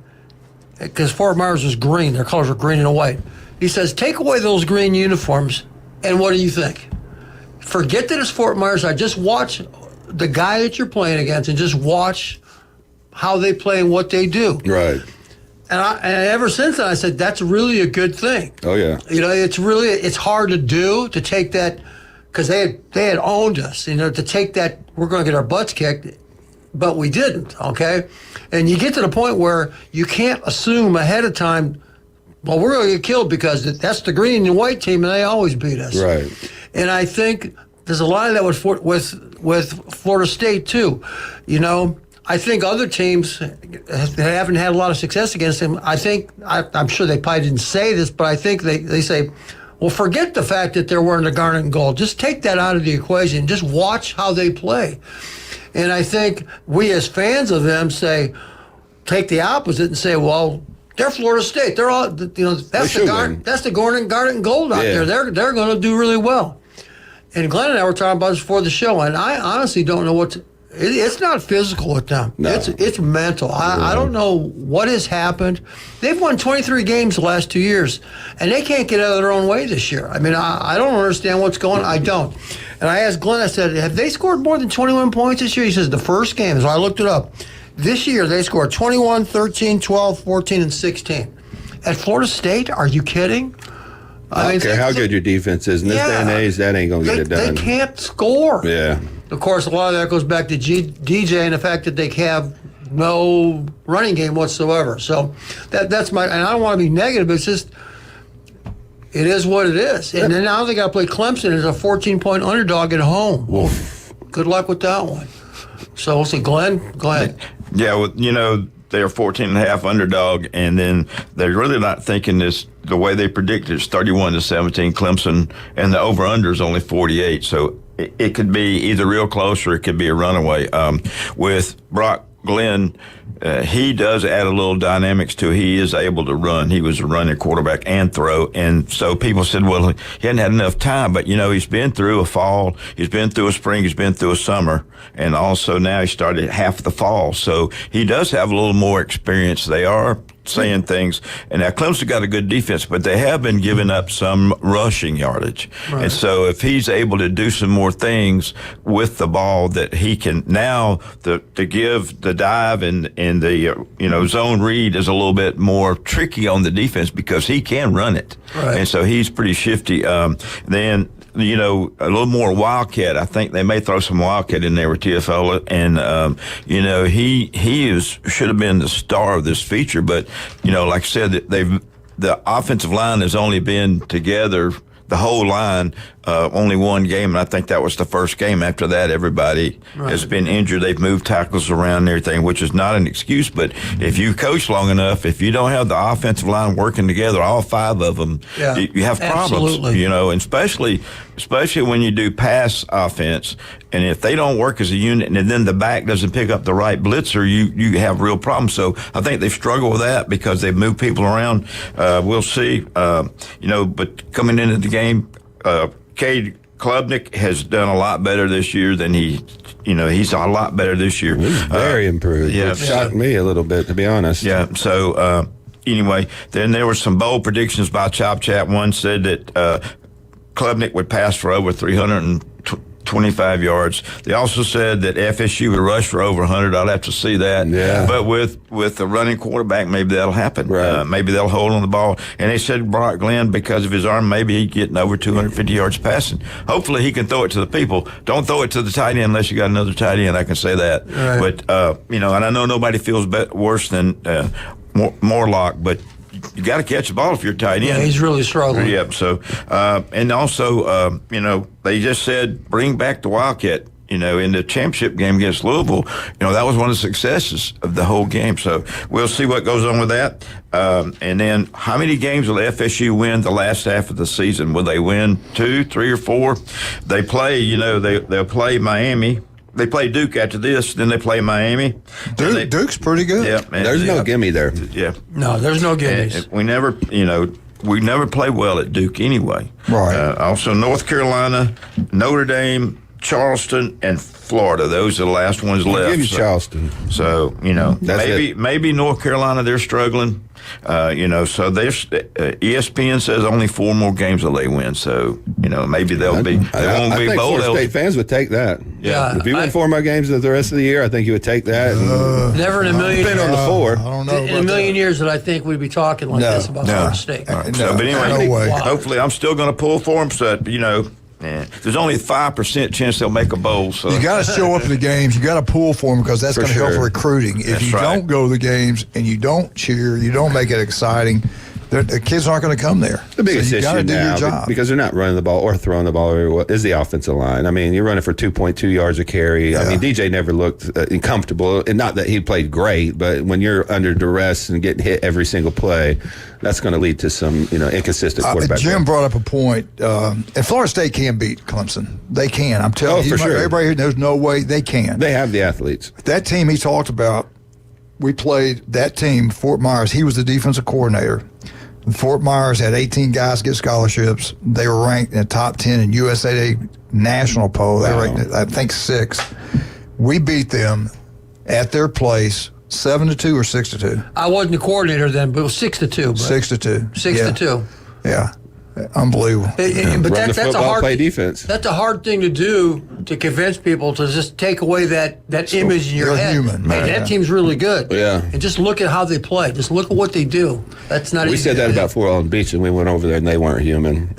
because Fort Myers was green, their colors were green and white. He says, take away those green uniforms, and what do you think? Forget that it's Fort Myers. I just watch the guy that you're playing against and just watch how they play and what they do. Right. And ever since then, I said, that's really a good thing. Oh, yeah. You know, it's hard to do, to take that, because they had owned us, you know, to take that, we're going to get our butts kicked, but we didn't, okay? And you get to the point where you can't assume ahead of time, well, we're going to get killed because that's the green and white team, and they always beat us. Right. And I think there's a lot of that with Florida State, too. You know, I think other teams haven't had a lot of success against them. I'm sure they probably didn't say this, but I think they say, well, forget the fact that they're wearing the garnet and gold. Just take that out of the equation. Just watch how they play. And I think we as fans of them take the opposite and say, well, they're Florida State. They're all, you know, that's the garnet and gold out there. They're going to do really well. And Glenn and I were talking about this before the show, and I honestly don't know it's not physical with them. No. It's mental. I don't know what has happened. They've won 23 games the last 2 years, and they can't get out of their own way this year. I mean, I don't understand what's going on. I don't. And I asked Glenn, I said, have they scored more than 21 points this year? He says the first game. So I looked it up. This year, they scored 21, 13, 12, 14, and 16. At Florida State, are you kidding? I don't care how good your defense is. In this day and age, that ain't going to get it done. They can't score. Yeah. Of course, a lot of that goes back to DJ and the fact that they have no running game whatsoever. So that's my, and I don't want to be negative, but it's just, it is what it is. And then now they got to play Clemson as a 14-point underdog at home. Well, good luck with that one. So we'll see. Glenn, go ahead. Yeah, well, you know, they're 14.5 underdog, and then they're really not thinking this the way they predicted. It's 31-17 Clemson, and the over-under is only 48. So it could be either real close or it could be a runaway. With Brock Glenn, he does add a little dynamics to it. He is able to run. He was a running quarterback and throw. And so people said, well, he hadn't had enough time. But, you know, he's been through a fall. He's been through a spring. He's been through a summer. And also now he started half the fall. So he does have a little more experience. They are saying things. And now Clemson got a good defense, but they have been giving up some rushing yardage. Right. And so if he's able to do some more things with the ball that he can now to give the dive and the zone read is a little bit more tricky on the defense because he can run it. Right. And so he's pretty shifty. Then you know, a little more Wildcat. I think they may throw some Wildcat in there with TFL, and you know, he should have been the star of this feature. But you know, like I said, the offensive line has only been together. The whole line, only one game, and I think that was the first game. After that, everybody has been injured. They've moved tackles around and everything, which is not an excuse. But if you coach long enough, if you don't have the offensive line working together, all five of them, you have problems. Absolutely. You know, and especially when you do pass offense, and if they don't work as a unit, and then the back doesn't pick up the right blitzer, you have real problems. So I think they've struggled with that because they've moved people around. We'll see. You know, but coming into the game, Cade Klubnik has done a lot better this year than he's a lot better this year. He's very improved. Yeah, it shocked me a little bit, to be honest. Yeah. So anyway, then there were some bold predictions by Chop Chat. One said that Klubnik would pass for over 325 yards. They also said that FSU would rush for over 100. I'll have to see that. Yeah. But with the running quarterback, maybe that'll happen. Right. Maybe they'll hold on the ball. And they said Brock Glenn, because of his arm, maybe he's getting over 250 yards passing. Hopefully he can throw it to the people. Don't throw it to the tight end unless you got another tight end. I can say that. Right. But, you know, and I know nobody feels worse than Morlock, but you got to catch the ball if you're tight end. Yeah, he's really struggling. Yep. So, and also, they just said bring back the Wildcat. In the championship game against Louisville, that was one of the successes of the whole game. So we'll see what goes on with that. And then how many games will FSU win the last half of the season? Will they win 2, 3, or 4? They play, they'll play Miami. They play Duke after this, then they play Miami. Duke's pretty good. Yeah, there's no gimme there. Yeah. No, there's no gimmies. We never play well at Duke anyway. Right. Also, North Carolina, Notre Dame, Charleston, and Florida. Those are the last ones left. I'll give you Charleston. So, maybe North Carolina, they're struggling. So there's ESPN says only 4 more games will they win. So, maybe they won't be bold. I think Florida State fans would take that. Yeah. If you win 4 more games the rest of the year, I think you would take that. Never in a million years. Been on the 4. I don't know. In a million years that I think we'd be talking like this about Florida State. But anyway, no way. Hopefully I'm still going to pull for them. So, there's only a 5% chance they'll make a bowl. So you got to show up to the games. You got to pull for them because that's going to help recruiting. If you don't go to the games and you don't cheer, you don't make it exciting, the kids aren't going to come there. The biggest you issue do now, your job. because they're not running the ball or throwing the ball, is the offensive line. I mean, you're running for 2.2 yards a carry. I mean, DJ never looked comfortable, and not that he played great, but when you're under duress and getting hit every single play, that's going to lead to some, inconsistent quarterback. Jim brought up a point, and Florida State can beat Clemson. They can. I'm telling you, for sure. Everybody here knows no way they can. They have the athletes. That team he talked about, we played that team, Fort Myers. He was the defensive coordinator. Fort Myers had 18 guys get scholarships. They were ranked in the top 10 in USA national poll. They were ranked, I think, 6th. We beat them at their place 7-2 or 6-2. I wasn't the coordinator then, but it was 6-2. 6-2. 6-2. Yeah. Unbelievable. But that's a hard play defense. That's a hard thing to do to convince people to just take away that image in your head. Human, hey, that team's really good. Yeah. And just look at how they play. Just look at what they do. That's not. We said that about Fort Island Beach, and we went over there, and they weren't human.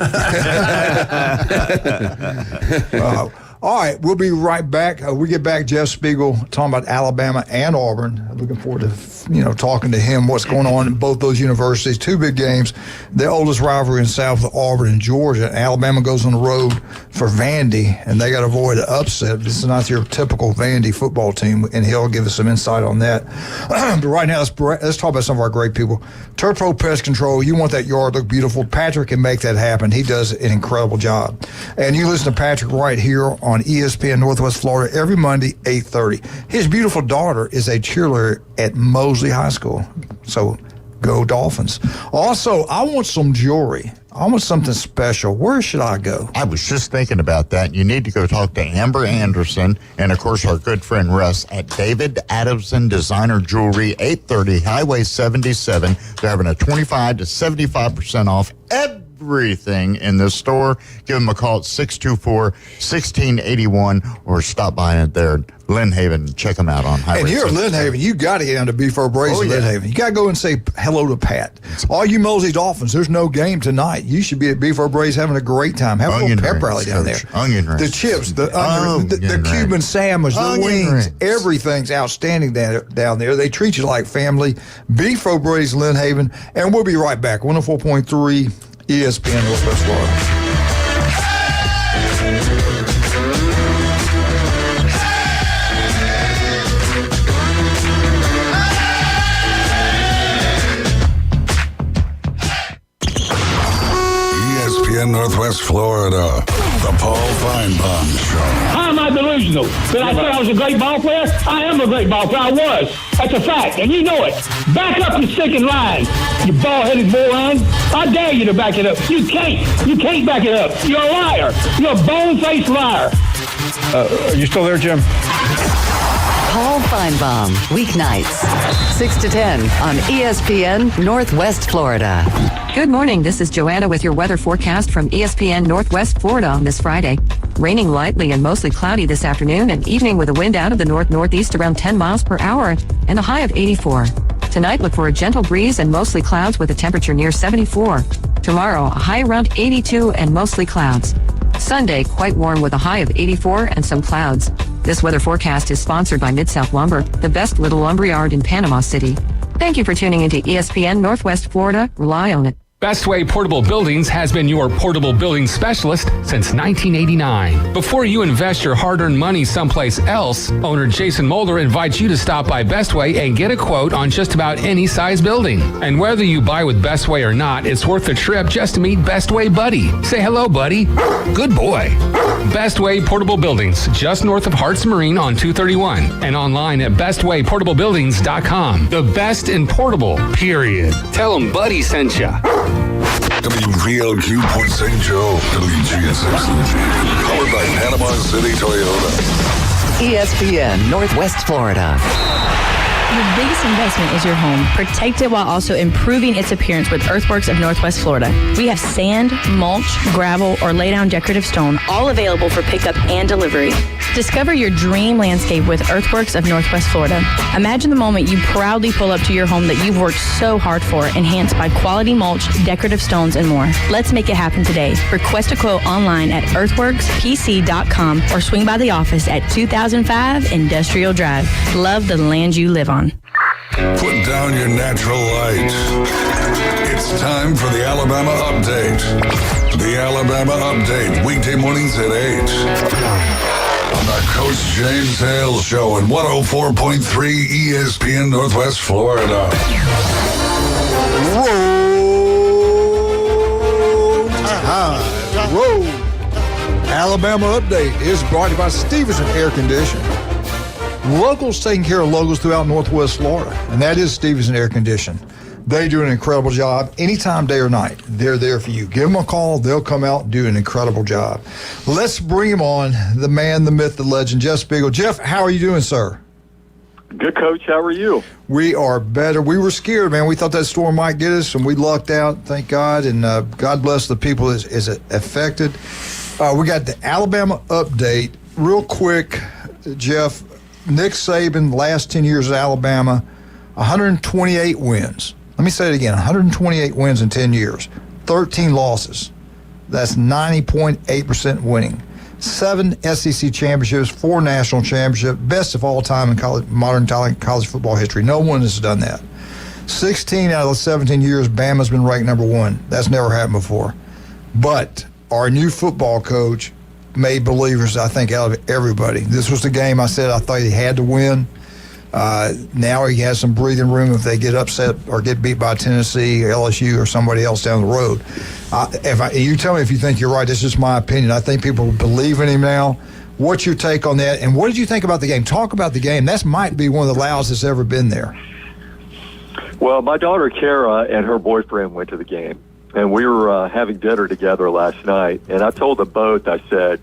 All right, we'll be right back. We get back, Jeff Spiegel talking about Alabama and Auburn. Looking forward to talking to him. What's going on in both those universities? 2 big games. The oldest rivalry in South with Auburn and Georgia. Alabama goes on the road for Vandy, and they got to avoid an upset. This is not your typical Vandy football team, and he'll give us some insight on that. But right now, let's talk about some of our great people. Turf Pro Pest Control. You want that yard to look beautiful? Patrick can make that happen. He does an incredible job. And you listen to Patrick right here on ESPN Northwest Florida every Monday, 8:30. His beautiful daughter is a cheerleader at Mosley High School. So go Dolphins. Also, I want some jewelry. I want something special. Where should I go? I was just thinking about that. You need to go talk to Amber Anderson and, of course, our good friend Russ at David Adamson Designer Jewelry, 830 Highway 77. They're having a 25 to 75% off everything in this store. Give them a call at 624-1681 or stop by it there at Lynn Haven. Check them out on Highway. And here at Lynn Haven, you got to get down to Beef Braised in Lynn Haven. You got to go and say hello to Pat. All you Mosley Dolphins, there's no game tonight. You should be at Beef Braised having a great time. Have a little pep rally down there. Onion rings. The chips, the Cuban sandwich, the wings, everything's outstanding down there. They treat you like family. Beef Braised Lynn Haven. And we'll be right back. 104.3 ESPN Northwest Florida. ESPN Northwest Florida, the Paul Feinbaum Show. How am I delusional? Did I say I was a great ball player? I am a great ball player. I was. That's a fact, and you know it. Back up your sticking line, you ball-headed moron. I dare you to back it up. You can't. You can't back it up. You're a liar. You're a bone-faced liar. Are you still there, Jim? Paul Feinbaum, weeknights, 6 to 10 on ESPN Northwest Florida. Good morning. This is Joanna with your weather forecast from ESPN Northwest Florida on this Friday. Raining lightly and mostly cloudy this afternoon and evening with a wind out of the north-northeast around 10 miles per hour and a high of 84. Tonight, look for a gentle breeze and mostly clouds with a temperature near 74. Tomorrow, a high around 82 and mostly clouds. Sunday, quite warm with a high of 84 and some clouds. This weather forecast is sponsored by Mid-South Lumber, the best little lumberyard in Panama City. Thank you for tuning into ESPN Northwest Florida. Rely on it. Bestway Portable Buildings has been your portable building specialist since 1989. Before you invest your hard-earned money someplace else, owner Jason Mulder invites you to stop by Bestway and get a quote on just about any size building. And whether you buy with Bestway or not, it's worth the trip just to meet Bestway Buddy. Say hello, buddy. Good boy. Bestway Portable Buildings, just north of Harts Marine on 231, and online at bestwayportablebuildings.com. The best in portable, period. Tell them Buddy sent ya. WVLQ Port St. Joe, WGSX, powered by Panama City Toyota. ESPN Northwest Florida. Your biggest investment is your home. Protect it while also improving its appearance with Earthworks of Northwest Florida. We have sand, mulch, gravel, or lay down decorative stone, all available for pickup and delivery. Discover your dream landscape with Earthworks of Northwest Florida. Imagine the moment you proudly pull up to your home that you've worked so hard for, enhanced by quality mulch, decorative stones, and more. Let's make it happen today. Request a quote online at earthworkspc.com or swing by the office at 2005 Industrial Drive. Love the land you live on. Put down your natural light. It's time for the Alabama Update. The Alabama Update, weekday mornings at 8. On the Coach James Hale Show in 104.3 ESPN Northwest Florida. Roll. Alabama Update is brought to you by Stevenson Air Conditioning. Locals taking care of locals throughout Northwest Florida, and that is Stevenson Air Conditioning. They do an incredible job anytime, day or night. They're there for you. Give them a call. They'll come out and do an incredible job. Let's bring him on, the man, the myth, the legend, Jeff Spiegel. Jeff, how are you doing, sir? Good, Coach. How are you? We are better. We were scared, man. We thought that storm might get us, and we lucked out, thank God, and God bless the people is affected. We got the Alabama Update. Real quick, Jeff, Nick Saban, last 10 years at Alabama, 128 wins. Let me say it again, 128 wins in 10 years, 13 losses. That's 90.8% winning. 7 SEC championships, 4 national championships, best of all time in modern college football history. No one has done that. 16 out of the 17 years, Bama's been ranked number 1. That's never happened before. But our new football coach made believers, I think, out of everybody. This was the game I said I thought he had to win. Now he has some breathing room if they get upset or get beat by Tennessee, LSU, or somebody else down the road. You tell me if you think you're right. This is my opinion. I think people believe in him now. What's your take on that? And what did you think about the game? Talk about the game. That might be one of the loudest that's ever been there. Well, my daughter Kara and her boyfriend went to the game, and we were having dinner together last night. And I told them both, I said,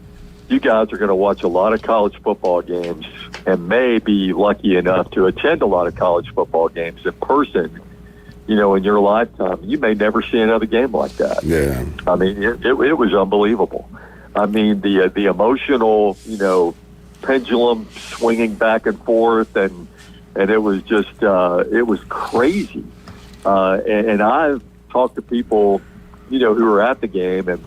you guys are going to watch a lot of college football games and may be lucky enough to attend a lot of college football games in person, in your lifetime. You may never see another game like that. Yeah. I mean, it was unbelievable. I mean, the emotional, pendulum swinging back and forth, and it was just, it was crazy. And I've talked to people, who were at the game, and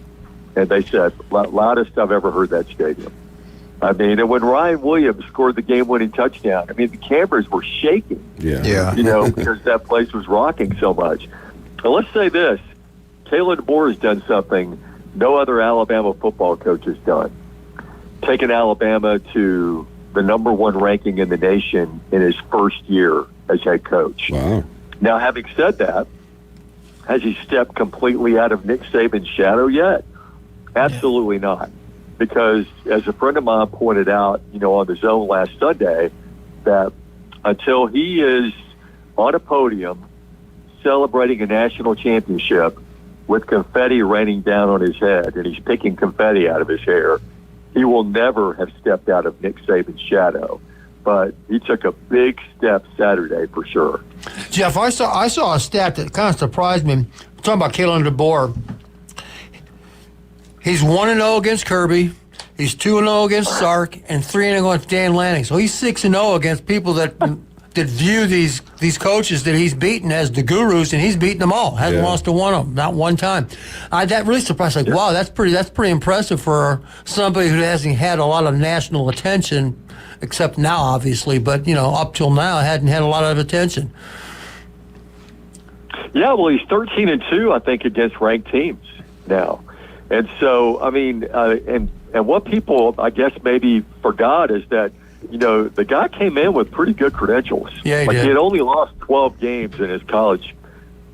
they said, loudest I've ever heard that stadium. I mean, and when Ryan Williams scored the game-winning touchdown, I mean, the cameras were shaking. Yeah. Because that place was rocking so much. And let's say this, Kalen DeBoer has done something no other Alabama football coach has done. Taken Alabama to the number 1 ranking in the nation in his first year as head coach. Wow. Now, having said that, has he stepped completely out of Nick Saban's shadow yet? Absolutely not. Because as a friend of mine pointed out, on the Zone last Sunday, that until he is on a podium celebrating a national championship with confetti raining down on his head, and he's picking confetti out of his hair, he will never have stepped out of Nick Saban's shadow. But he took a big step Saturday for sure. Jeff, I saw a stat that kind of surprised me. I'm talking about Kalen DeBoer. He's 1-0 against Kirby. He's 2-0 against Sark, and 3-0 against Dan Lanning. So he's 6-0 against people that view these coaches that he's beaten as the gurus, and he's beaten them all. Hasn't lost to one of them, not one time. That really surprised. Wow, that's pretty impressive for somebody who hasn't had a lot of national attention, except now, obviously. But up till now, hadn't had a lot of attention. Yeah, well, he's 13-2, I think, against ranked teams now. And so, I mean, and what people, I guess, maybe forgot is that, you know, the guy came in with pretty good credentials. Yeah, he had only lost 12 games in his college,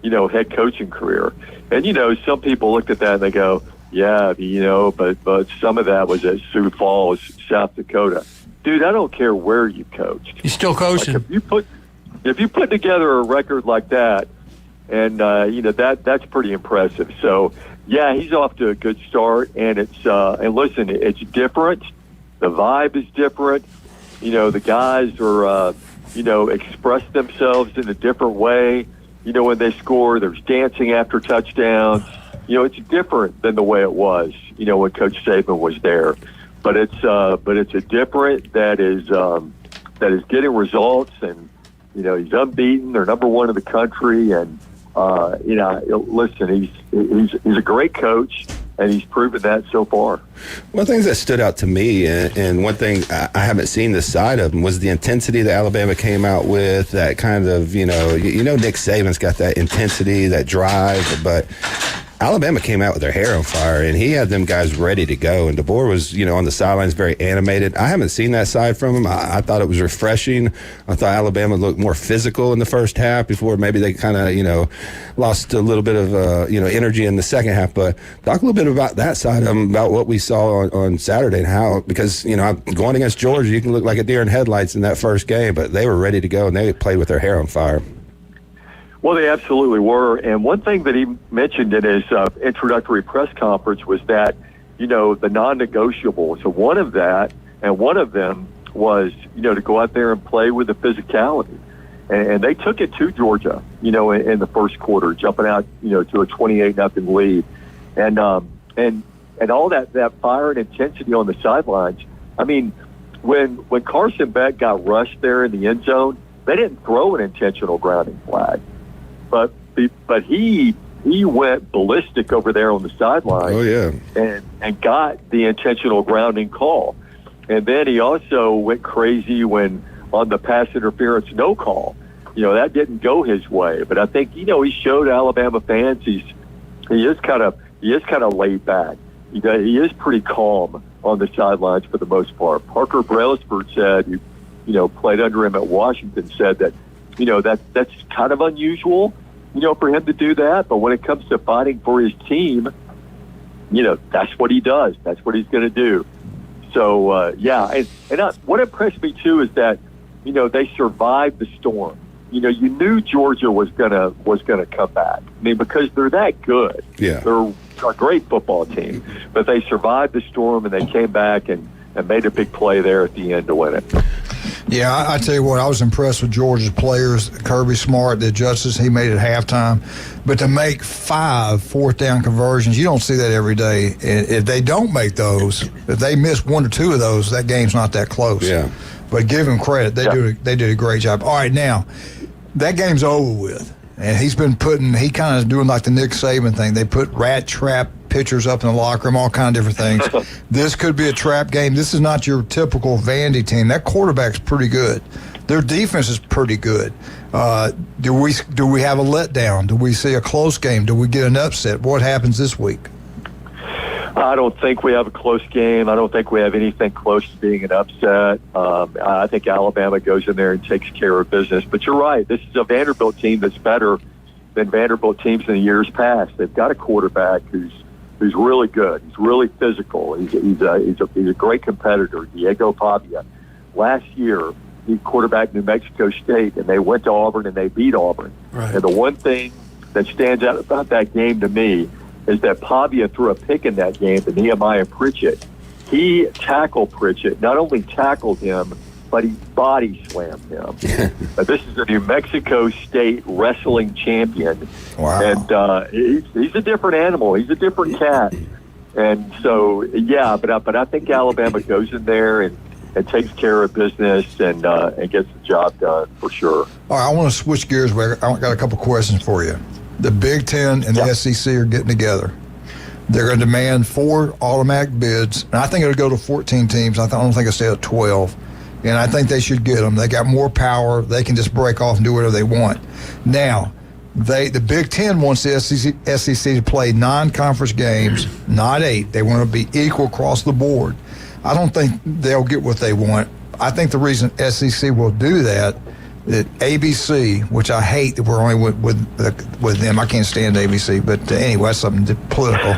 you know, head coaching career. And, you know, some people looked at that and they go, yeah, you know, but some of that was at Sioux Falls, South Dakota. Dude, I don't care where you coached. He's still coaching. Like if you put together a record like that, and you know, that's pretty impressive. So yeah, he's off to a good start, and it's and listen, it's different. The vibe is different. You know, the guys are you know, express themselves in a different way. You know, when they score, there's dancing after touchdowns. You know, it's different than the way it was, you know, when Coach Saban was there. But it's a different that is getting results, and you know, he's unbeaten. They're number one in the country, and you know, listen, he's a great coach, and he's proven that so far. One of the things that stood out to me, and one thing I haven't seen this side of him, was the intensity that Alabama came out with. That kind of, you know, Nick Saban's got that intensity, that drive, but Alabama came out with their hair on fire, and he had them guys ready to go. And DeBoer was, you know, on the sidelines, very animated. I haven't seen that side from him. I thought it was refreshing. I thought Alabama looked more physical in the first half before maybe they kind of, you know, lost a little bit of, you know, energy in the second half. But talk a little bit about that side of them, about what we saw on Saturday and how, because, you know, going against Georgia, you can look like a deer in headlights in that first game, but they were ready to go, and they played with their hair on fire. Well, they absolutely were. And one thing that he mentioned in his introductory press conference was that, you know, the non-negotiables. So one of them was, you know, to go out there and play with the physicality. And they took it to Georgia, you know, in the first quarter, jumping out, you know, to a 28-0 lead. And all that fire and intensity on the sidelines. I mean, when Carson Beck got rushed there in the end zone, they didn't throw an intentional grounding flag. But he went ballistic over there on the sideline. Oh yeah, and got the intentional grounding call, and then he also went crazy when on the pass interference no call. You know, that didn't go his way. But I think, you know, he showed Alabama fans he is kind of laid back. He is pretty calm on the sidelines for the most part. Parker Brailsford said, you know, played under him at Washington, said that, you know, that's kind of unusual, you know, for him to do that. But when it comes to fighting for his team, you know, that's what he does. That's what he's going to do. So, yeah. And what impressed me, too, is that, you know, they survived the storm. You know, you knew Georgia was gonna come back. I mean, because they're that good. Yeah. They're a great football team. But they survived the storm, and they came back and made a big play there at the end to win it. Yeah, I tell you what, I was impressed with Georgia's players. Kirby Smart, the adjustments he made at halftime. But to make 5 fourth-down conversions, you don't see that every day. And if they don't make those, if they miss 1 or 2 of those, that game's not that close. Yeah. But give them credit. They did a great job. All right, now, that game's over with. And he kind of doing like the Nick Saban thing. They put rat trap pitchers up in the locker room, all kind of different things. This could be a trap game. This is not your typical Vandy team. That quarterback's pretty good. Their defense is pretty good. Do we have a letdown? Do we see a close game? Do we get an upset? What happens this week? I don't think we have a close game. I don't think we have anything close to being an upset. I think Alabama goes in there and takes care of business. But you're right. This is a Vanderbilt team that's better than Vanderbilt teams in the years past. They've got a quarterback who's really good. He's really physical. He's a great competitor, Diego Pavia. Last year, he quarterbacked New Mexico State, and they went to Auburn and they beat Auburn. Right. And the one thing that stands out about that game to me is that Pavia threw a pick in that game to Nehemiah Pritchett. He tackled Pritchett, not only tackled him, but he body slammed him. This is a New Mexico State wrestling champion. Wow. And he's a different animal. He's a different cat. And so, yeah, but I think Alabama goes in there and takes care of business and gets the job done for sure. All right, I want to switch gears. I got a couple questions for you. The Big Ten and the SEC are getting together. They're going to demand 4 automatic bids, and I think it'll go to 14 teams. I don't think it'll stay at 12. And I think they should get them. They got more power. They can just break off and do whatever they want. Now, The Big Ten wants the SEC to play 9 conference games, not 8. They want to be equal across the board. I don't think they'll get what they want. I think the reason SEC will do that ABC, which I hate that we're only with them. I can't stand ABC, but anyway, that's something political.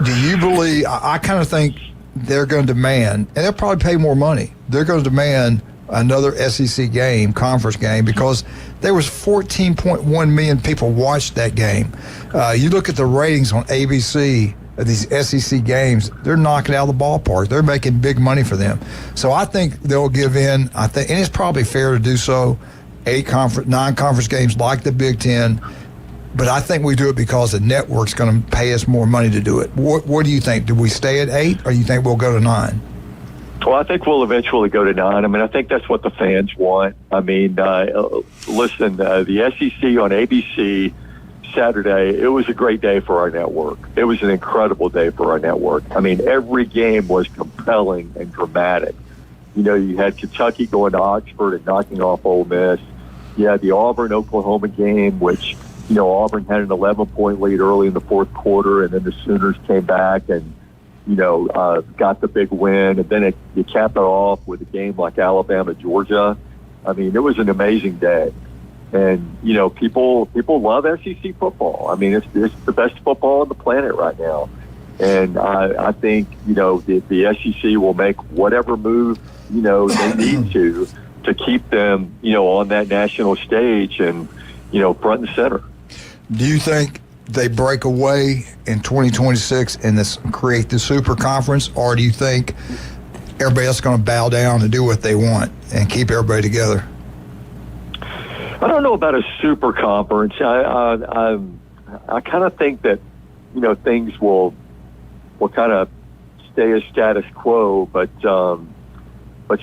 Do you believe? I kind of think they're going to demand, and they'll probably pay more money. They're going to demand another SEC game, conference game, because there was 14.1 million people watched that game. You look at the ratings on ABC. These SEC games, they're knocking out of the ballpark. They're making big money for them. So I think they'll give in. I think, and it's probably fair to do so. 9 conference games like the Big Ten. But I think we do it because the network's going to pay us more money to do it. What do you think? Do we stay at 8, or do you think we'll go to 9? Well, I think we'll eventually go to 9. I mean, I think that's what the fans want. I mean, listen, the SEC on ABC Saturday, it was a great day for our network. It was an incredible day for our network. I mean, every game was compelling and dramatic. You know, you had Kentucky going to Oxford and knocking off Ole Miss. You had the Auburn-Oklahoma game, which, you know, Auburn had an 11-point lead early in the fourth quarter, and then the Sooners came back and, you know, got the big win. And then you cap it off with a game like Alabama-Georgia. I mean, it was an amazing day. And, you know, people love SEC football. I mean, it's the best football on the planet right now. And I think, you know, the SEC will make whatever move, you know, they need to keep them, you know, on that national stage and, you know, front and center. Do you think they break away in 2026 and create the super conference, or do you think everybody else is going to bow down and do what they want and keep everybody together? I don't know about a super conference. I kind of think that, you know, things will kind of stay as status quo, but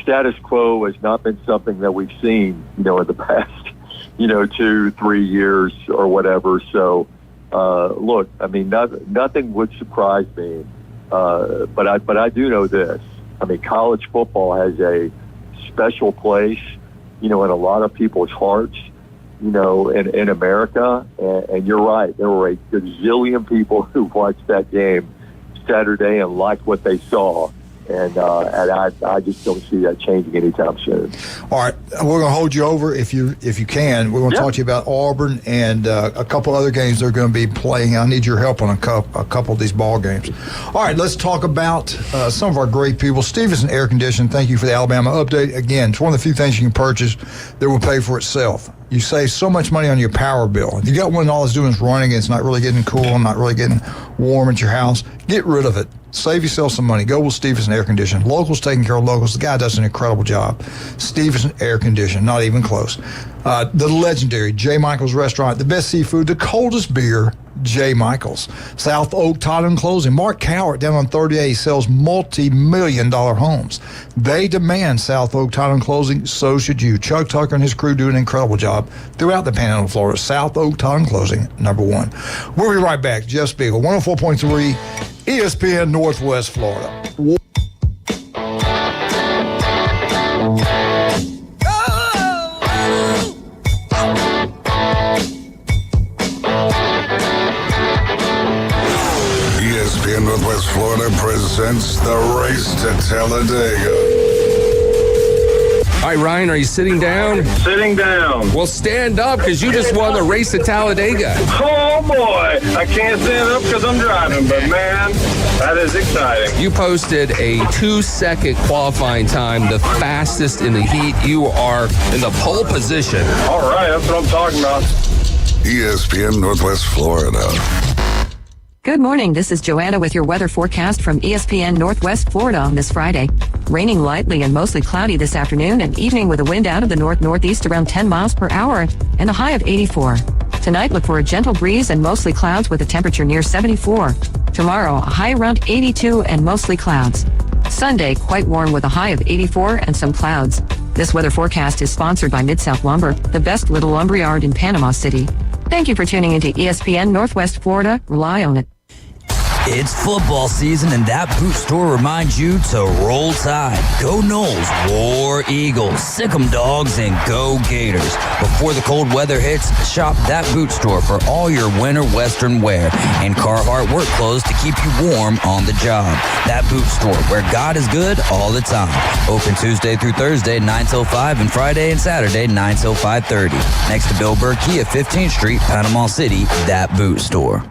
status quo has not been something that we've seen, you know, in the past, you know, 2-3 years or whatever. So, look, I mean, nothing would surprise me, but I do know this. I mean, college football has a special place, you know, in a lot of people's hearts, you know, in America. And you're right. There were a gazillion people who watched that game Saturday and liked what they saw. And I just don't see that changing anytime soon. All right, we're going to hold you over if you can. We're going to talk to you about Auburn and a couple other games they're going to be playing. I need your help on a couple of these ball games. All right, let's talk about some of our great people. Stevenson Air Conditioning, thank you for the Alabama update. Again, it's one of the few things you can purchase that will pay for itself. You save so much money on your power bill. If you got one that all it's doing is running, it's not really getting cool, not really getting warm at your house, get rid of it. Save yourself some money. Go with Stevenson Air Conditioning. Locals taking care of locals. The guy does an incredible job. Stevenson Air Conditioning, not even close. The legendary J. Michael's Restaurant, the best seafood, the coldest beer, J. Michael's. South Oak Title and Closing. Mark Cowart down on 38 sells multi-million-dollar homes. They demand South Oak Title and Closing. So should you. Chuck Tucker and his crew do an incredible job throughout the Panhandle of Florida. South Oak Title and Closing, #1. We'll be right back. Jeff Spiegel, 104.3 ESPN Northwest Florida. ESPN Northwest Florida presents the Race to Talladega. All right, Ryan, are you sitting down? Sitting down. Well, stand up because you just won the Race to Talladega. Oh, boy. I can't stand up because I'm driving, but, man, that is exciting. You posted a 2-second qualifying time, the fastest in the heat. You are in the pole position. All right, that's what I'm talking about. ESPN Northwest Florida. Good morning. This is Joanna with your weather forecast from ESPN Northwest Florida on this Friday. Raining lightly and mostly cloudy this afternoon and evening with a wind out of the north-northeast around 10 miles per hour and a high of 84. Tonight, look for a gentle breeze and mostly clouds with a temperature near 74. Tomorrow, a high around 82 and mostly clouds. Sunday, quite warm with a high of 84 and some clouds. This weather forecast is sponsored by Mid-South Lumber, the best little lumberyard in Panama City. Thank you for tuning into ESPN Northwest Florida. Rely on it. It's football season, and that boot store reminds you to roll tide. Go Noles, War Eagles, sick 'em dogs, and go Gators. Before the cold weather hits, shop that boot store for all your winter western wear and Carhartt work clothes to keep you warm on the job. That boot store, where God is good all the time. Open Tuesday through Thursday, 9 till 5, and Friday and Saturday, 9 till 5:30. Next to Bill Burkey at 15th Street, Panama City, that boot store.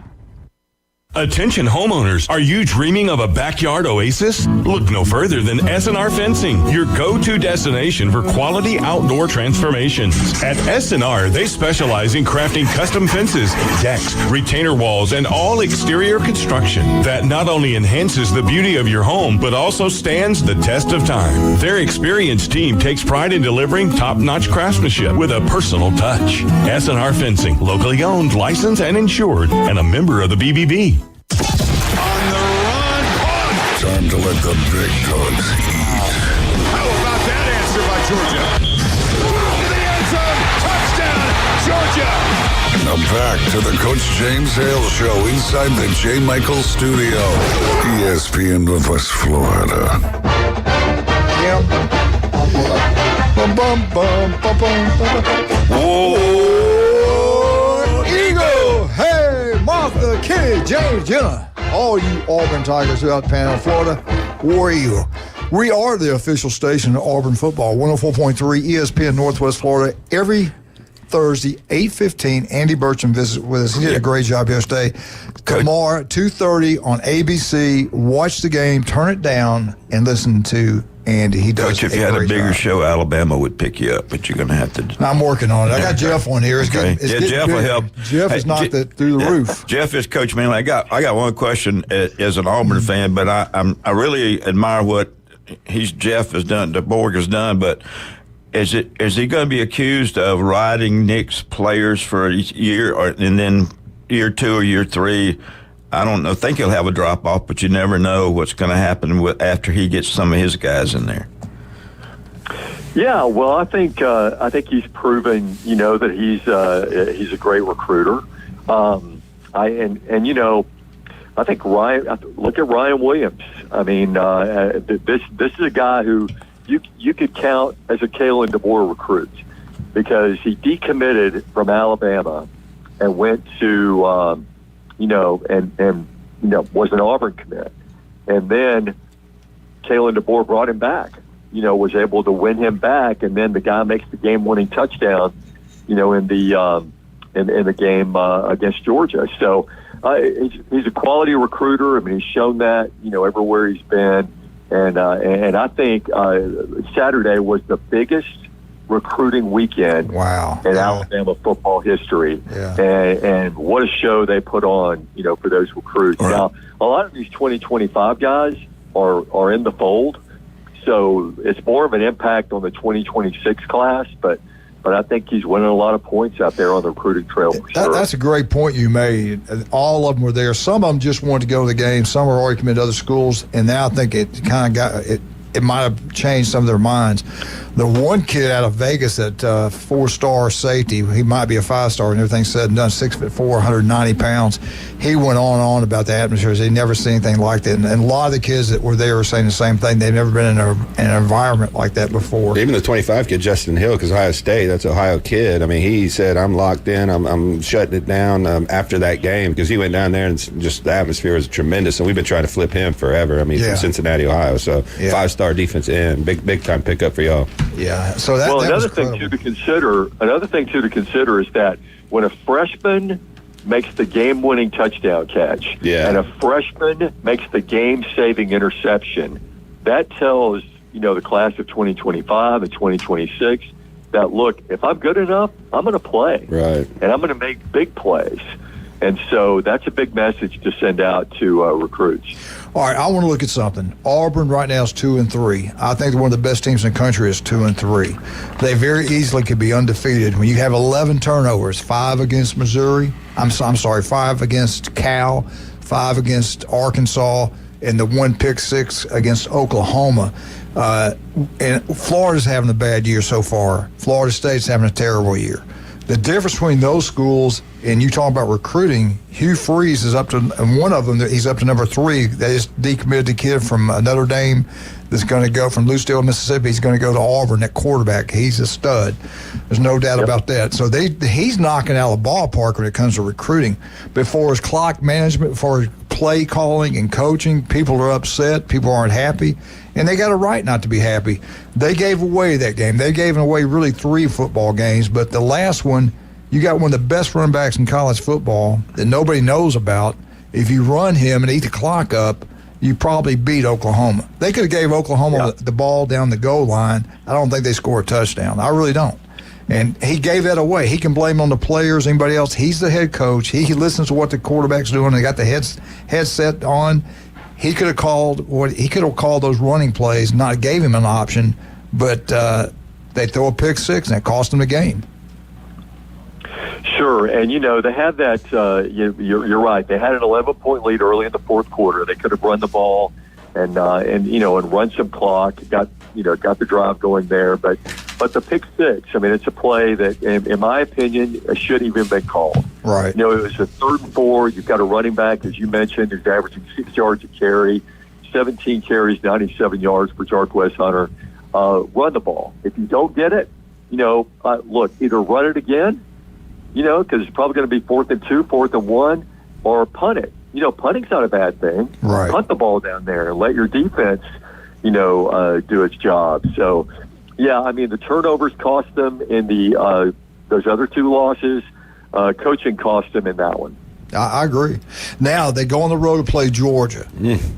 Attention homeowners, are you dreaming of a backyard oasis? Look no further than S&R Fencing, your go-to destination for quality outdoor transformations. At S&R, they specialize in crafting custom fences, decks, retainer walls, and all exterior construction that not only enhances the beauty of your home, but also stands the test of time. Their experienced team takes pride in delivering top-notch craftsmanship with a personal touch. S&R Fencing, locally owned, licensed, and insured, and a member of the BBB. Time to let the big dogs eat. How about that answer by Georgia? To the end zone, touchdown, Georgia! Now back to the Coach James Hale Show inside the J. Michael Studio, ESPN Northwest Florida. Whoa, Eagle! Hey, Martha, Kenny, James, Jenna. All you Auburn Tigers throughout Panhandle, Florida, War Eagle. We are the official station of Auburn football, 104.3 ESPN Northwest Florida. Every Thursday, 8:15, Andy Burcham visits with us. He did a great job yesterday. Tomorrow, 2:30 on ABC. Watch the game, turn it down, and listen to Andy. He does. Coach, if you had a bigger show, Alabama would pick you up, but you're going to have to. I'm working on it. I got Jeff on here. It's okay. getting Jeff will help. Jeff is knocked it through the roof. Jeff is Coach Manley. I got one question as an Auburn fan, but I really admire what Jeff has done, DeBorg has done, but. Is he going to be accused of riding Nick's players for a year, and then year 2 or year 3? I don't know. I think he'll have a drop off, but you never know what's going to happen after he gets some of his guys in there. Yeah, well, I think he's proven, that he's a great recruiter. I think look at Ryan Williams. I mean, this is a guy who. You could count as a Kalen DeBoer recruit because he decommitted from Alabama and went to, was an Auburn commit. And then Kalen DeBoer brought him back, was able to win him back. And then the guy makes the game-winning touchdown, in the game against Georgia. So he's a quality recruiter. I mean, he's shown that, everywhere he's been. And I think Saturday was the biggest recruiting weekend in Alabama football history. Yeah. And what a show they put on, for those recruits. Right. Now, a lot of these 2025 guys are in the fold, so it's more of an impact on the 2026 class, but I think he's winning a lot of points out there on the recruiting trail for sure. That's a great point you made. All of them were there. Some of them just wanted to go to the game. Some are already committed to other schools, and now I think it kind of got it. It might have changed some of their minds. The one kid out of Vegas at 4-star safety, he might be a 5-star and everything said and done, 6'4", 190 pounds. He went on about the atmosphere. He'd never seen anything like that. And a lot of the kids that were there were saying the same thing. They've never been in an environment like that before. Even the 25 kid, Justin Hill, because Ohio State, that's an Ohio kid. I mean, he said, I'm locked in. I'm shutting it down after that game because he went down there and just the atmosphere was tremendous. And we've been trying to flip him forever. I mean, from Cincinnati, Ohio. So 5-star defense in. Big time pickup for y'all. Yeah. So that another thing to consider is that when a freshman makes the game-winning touchdown catch and a freshman makes the game-saving interception, that tells the class of 2025 and 2026 that look, if I'm good enough, I'm going to play, right, and I'm going to make big plays. And so that's a big message to send out to recruits. All right, I want to look at something. Auburn right now is 2-3. I think they're one of the best teams in the country is 2-3. They very easily could be undefeated. When you have 11 turnovers, 5 against Missouri, I'm sorry, 5 against Cal, 5 against Arkansas, and the 1 pick 6 against Oklahoma. And Florida's having a bad year so far. Florida State's having a terrible year. The difference between those schools and you talk about recruiting, Hugh Freeze is up to, and one of them, he's up to number 3. They just decommitted the kid from Notre Dame that's going to go from Lucedale, Mississippi. He's going to go to Auburn at quarterback. He's a stud. There's no doubt about that. So he's knocking out of the ballpark when it comes to recruiting. But for his clock management, for his play calling and coaching, people are upset. People aren't happy. And they got a right not to be happy. They gave away that game. They gave away really 3 football games, but the last one, you got one of the best run backs in college football that nobody knows about. If you run him and eat the clock up, you probably beat Oklahoma. They could have gave Oklahoma the ball down the goal line. I don't think they score a touchdown. I really don't. And he gave that away. He can blame on the players, anybody else. He's the head coach. He listens to what the quarterback's doing. They got the headset on. He could have called those running plays, not gave him an option, but they throw a pick 6 and it cost them the game. Sure, and they had that. You're right. They had an 11-point lead early in the fourth quarter. They could have run the ball and run some clock. Got the drive going there, but the pick 6. I mean, it's a play that, in my opinion, shouldn't even been called. Right. It was a 3rd and 4. You've got a running back, as you mentioned, who's averaging 6 yards a carry, 17 carries, 97 yards for Jarquez Hunter. Run the ball. If you don't get it, look, either run it again, because it's probably going to be 4th and 2, 4th and 1, or punt it. Punting's not a bad thing. Right. Punt the ball down there and let your defense, do its job. So, yeah, I mean, the turnovers cost them in those other 2 losses. Coaching cost them in that one. I agree. Now, they go on the road to play Georgia.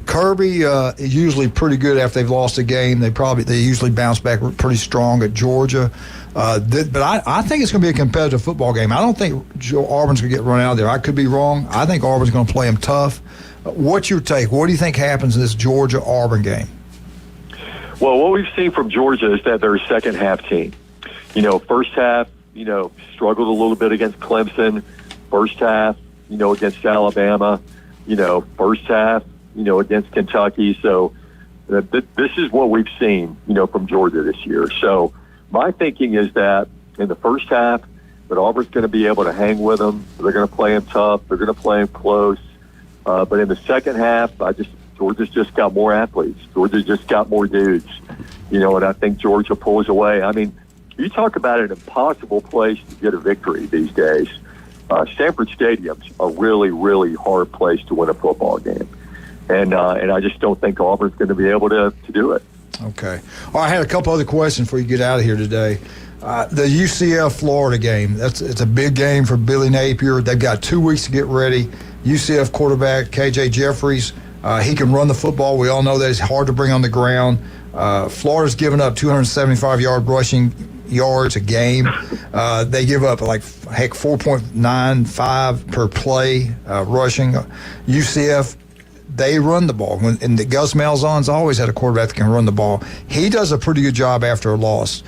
Kirby is usually pretty good after they've lost a game. They usually bounce back pretty strong at Georgia. But I think it's going to be a competitive football game. I don't think Auburn's going to get run out of there. I could be wrong. I think Auburn's going to play them tough. What's your take? What do you think happens in this Georgia-Auburn game? Well, what we've seen from Georgia is that they're a second-half team. First half, struggled a little bit against Clemson. First half, against Alabama. First half, against Kentucky. So this is what we've seen, from Georgia this year. So my thinking is that in the first half, that Auburn's going to be able to hang with them. They're going to play them tough. They're going to play them close. But in the second half, Georgia's just got more athletes. Georgia's just got more dudes, and I think Georgia pulls away. I mean, you talk about an impossible place to get a victory these days. Sanford Stadium's a really, really hard place to win a football game. And I just don't think Auburn's going to be able to do it. Okay. All right, I had a couple other questions before you get out of here today. The UCF-Florida game, it's a big game for Billy Napier. They've got 2 weeks to get ready. UCF quarterback KJ Jeffries, he can run the football. We all know that it's hard to bring on the ground. Florida's given up 275-yard rushing yards a game. They give up 4.95 per play rushing. UCF, they run the ball. And Gus Malzahn's always had a quarterback that can run the ball. He does a pretty good job after a loss.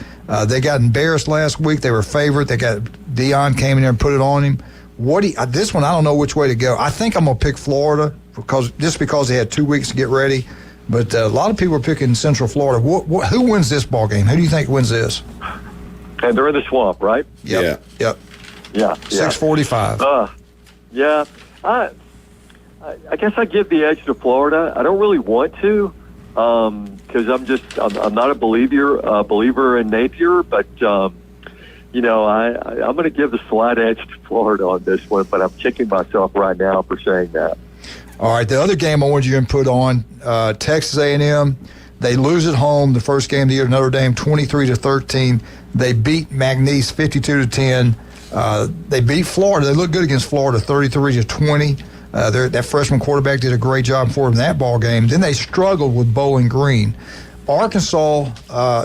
They got embarrassed last week. They were favored. Deion came in there and put it on him. This one, I don't know which way to go. I think I'm going to pick Florida because they had 2 weeks to get ready. But a lot of people are picking Central Florida. Who wins this ball game? Who do you think wins this? And they're in the swamp, right? Yep. Yeah. 6:45. Yeah. I guess I give the edge to Florida. I don't really want to because I'm not a believer in Napier, but I'm going to give the slight edge to Florida on this one. But I'm kicking myself right now for saying that. All right, the other game I wanted you to put on, Texas A&M. They lose at home the first game of the year to Notre Dame, 23-13. They beat McNeese 52-10. They beat Florida. They look good against Florida, 33-20. That freshman quarterback did a great job for them in that ball game. Then they struggled with Bowling Green. Arkansas,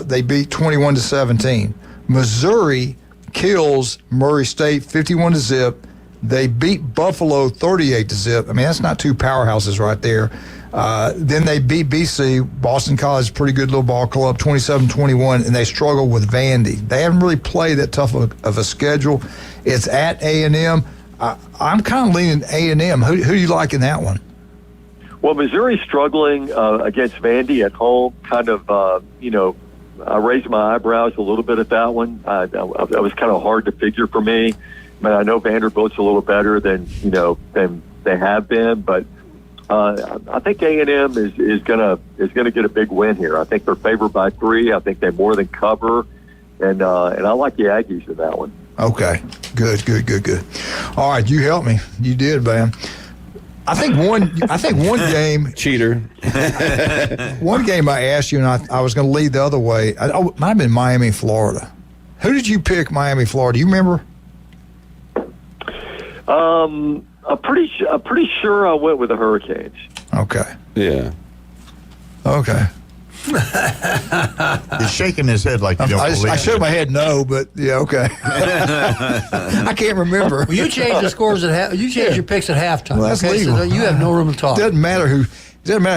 they beat 21-17. Missouri kills Murray State 51-0. They beat Buffalo 38-0. I mean, that's not two powerhouses right there. Then they beat BC, Boston College, pretty good little ball club, 27-21, and they struggle with Vandy. They haven't really played that tough of a schedule. It's at A&M. I'm kind of leaning A&M. Who do you like in that one? Well, Missouri's struggling against Vandy at home, kind of, I raised my eyebrows a little bit at that one. That was kind of hard to figure for me. I mean, I know Vanderbilt's a little better than they have been, but I think A&M is gonna get a big win here. I think they're favored by 3. I think they more than cover, and I like the Aggies in that one. Okay, good. All right, you helped me. You did, man. I think one game cheater. One game I asked you, and I was going to lead the other way. It might have been Miami, Florida. Who did you pick, Miami, Florida? Do you remember? I'm pretty sure I went with the Hurricanes. Okay. Yeah. Okay. He's shaking his head like you don't believe I shook my head no, but yeah, okay. I can't remember. Well, you changed the scores at half. You changed your picks at halftime. Well, that's okay? legal. So you have no room to talk. Doesn't matter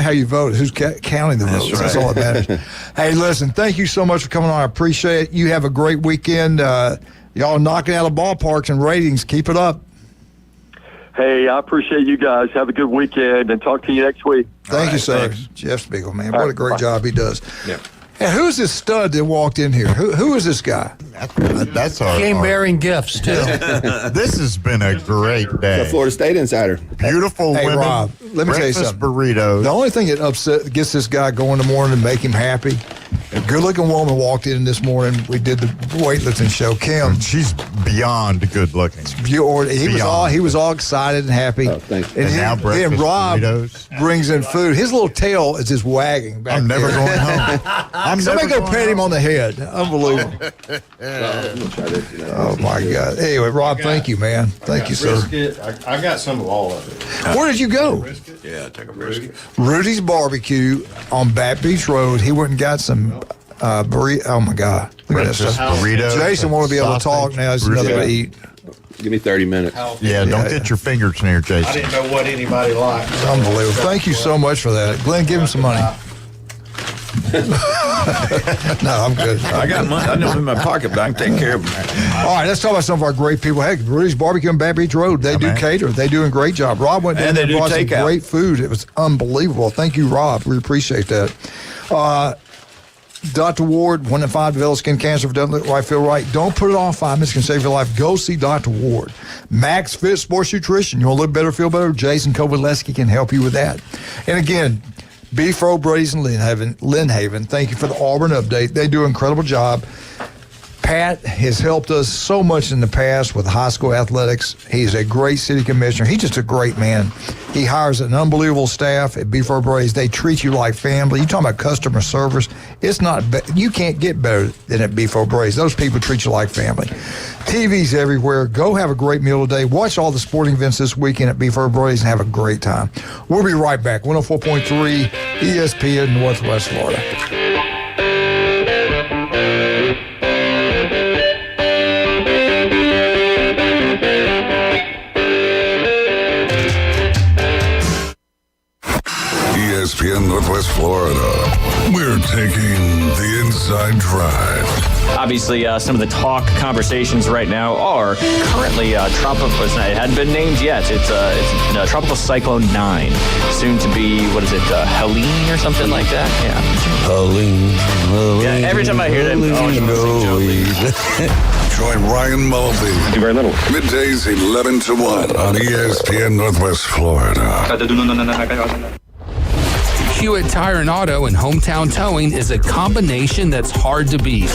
how you vote. Who's counting the votes? Right. That's all that matters. Hey, listen, thank you so much for coming on. I appreciate it. You have a great weekend. Y'all knocking out of ballparks and ratings. Keep it up. Hey, I appreciate you guys. Have a good weekend, and talk to you next week. Thank you, sir. Thanks. Jeff Spiegel, man. All What right, a great bye. job he does. Yeah. And who's this stud that walked in here? Who is this guy? That's our. Came bearing gifts too. This has been a great day. The Florida State Insider. Beautiful Hey, women. Rob, let me tell you breakfast something. burritos. The only thing that gets this guy going in the morning and make him happy, a good-looking woman walked in this morning. We did the weightlifting show. Kim, She's beyond good looking. he was all excited and happy. Oh, thank you. And now then breakfast Rob burritos. brings in food. His little tail is just wagging back I'm never there. going home. Somebody go pat him on the head. Unbelievable. Oh my God. Anyway, Rob, thank you, man. Thank you, sir. I got some of all of it. Where did you go? Yeah, take a brisket. Rudy's Barbecue on Back Beach Road. He went and got some burrito. Oh my God. Look at that Breakfast stuff. burritos Jason want to be able to talk sausage, now. There's another way to eat. Give me 30 minutes. Yeah, don't get your fingers near I Jason. didn't know what anybody liked. Unbelievable. Thank you so much for that. Glenn, give him some money. No, I'm good. I got money. I know in my pocket, but I can take care of them. All right, let's talk about some of our great people. Hey, Rudy's Barbecue on Back Beach Road. They do cater. They do a great job. Rob went down And there they and do brought some takeout. great food. It was unbelievable. Thank you, Rob. We appreciate that. Dr. Ward, 1 in 5 develop skin cancer. If it doesn't look right, feel right. Don't put it off. 5 minutes can save your life. Go see Dr. Ward. Max Fit Sports Nutrition. You want to look better, feel better? Jason Kowaleski can help you with that. And again, Beef Row, Brady's, and Lynn Haven. Thank you for the Auburn update. They do an incredible job. Pat has helped us so much in the past with high school athletics. He's a great city commissioner. He's just a great man. He hires an unbelievable staff at Beef Row Brady's. They treat you like family. You talking about customer service? It's not. You can't get better than at Beef Row Brady's. Those people treat you like family. TV's everywhere. Go have a great meal today. Watch all the sporting events this weekend at Beef Row Brady's and have a great time. We'll be right back. 104.3 ESPN Northwest Florida. ESPN Northwest Florida. We're taking the inside drive. Obviously, some of the talk conversations right now are currently tropical. It hadn't been named yet. It's Tropical Cyclone 9, soon to be Helene or something like that. Yeah. Helene. Yeah. Every time I hear that, I always want to sing Joe Join Ryan Mulvey. Do very little. Middays 11 to 1 on ESPN Northwest Florida. Hewitt Tire and Auto and Hometown Towing is a combination that's hard to beat.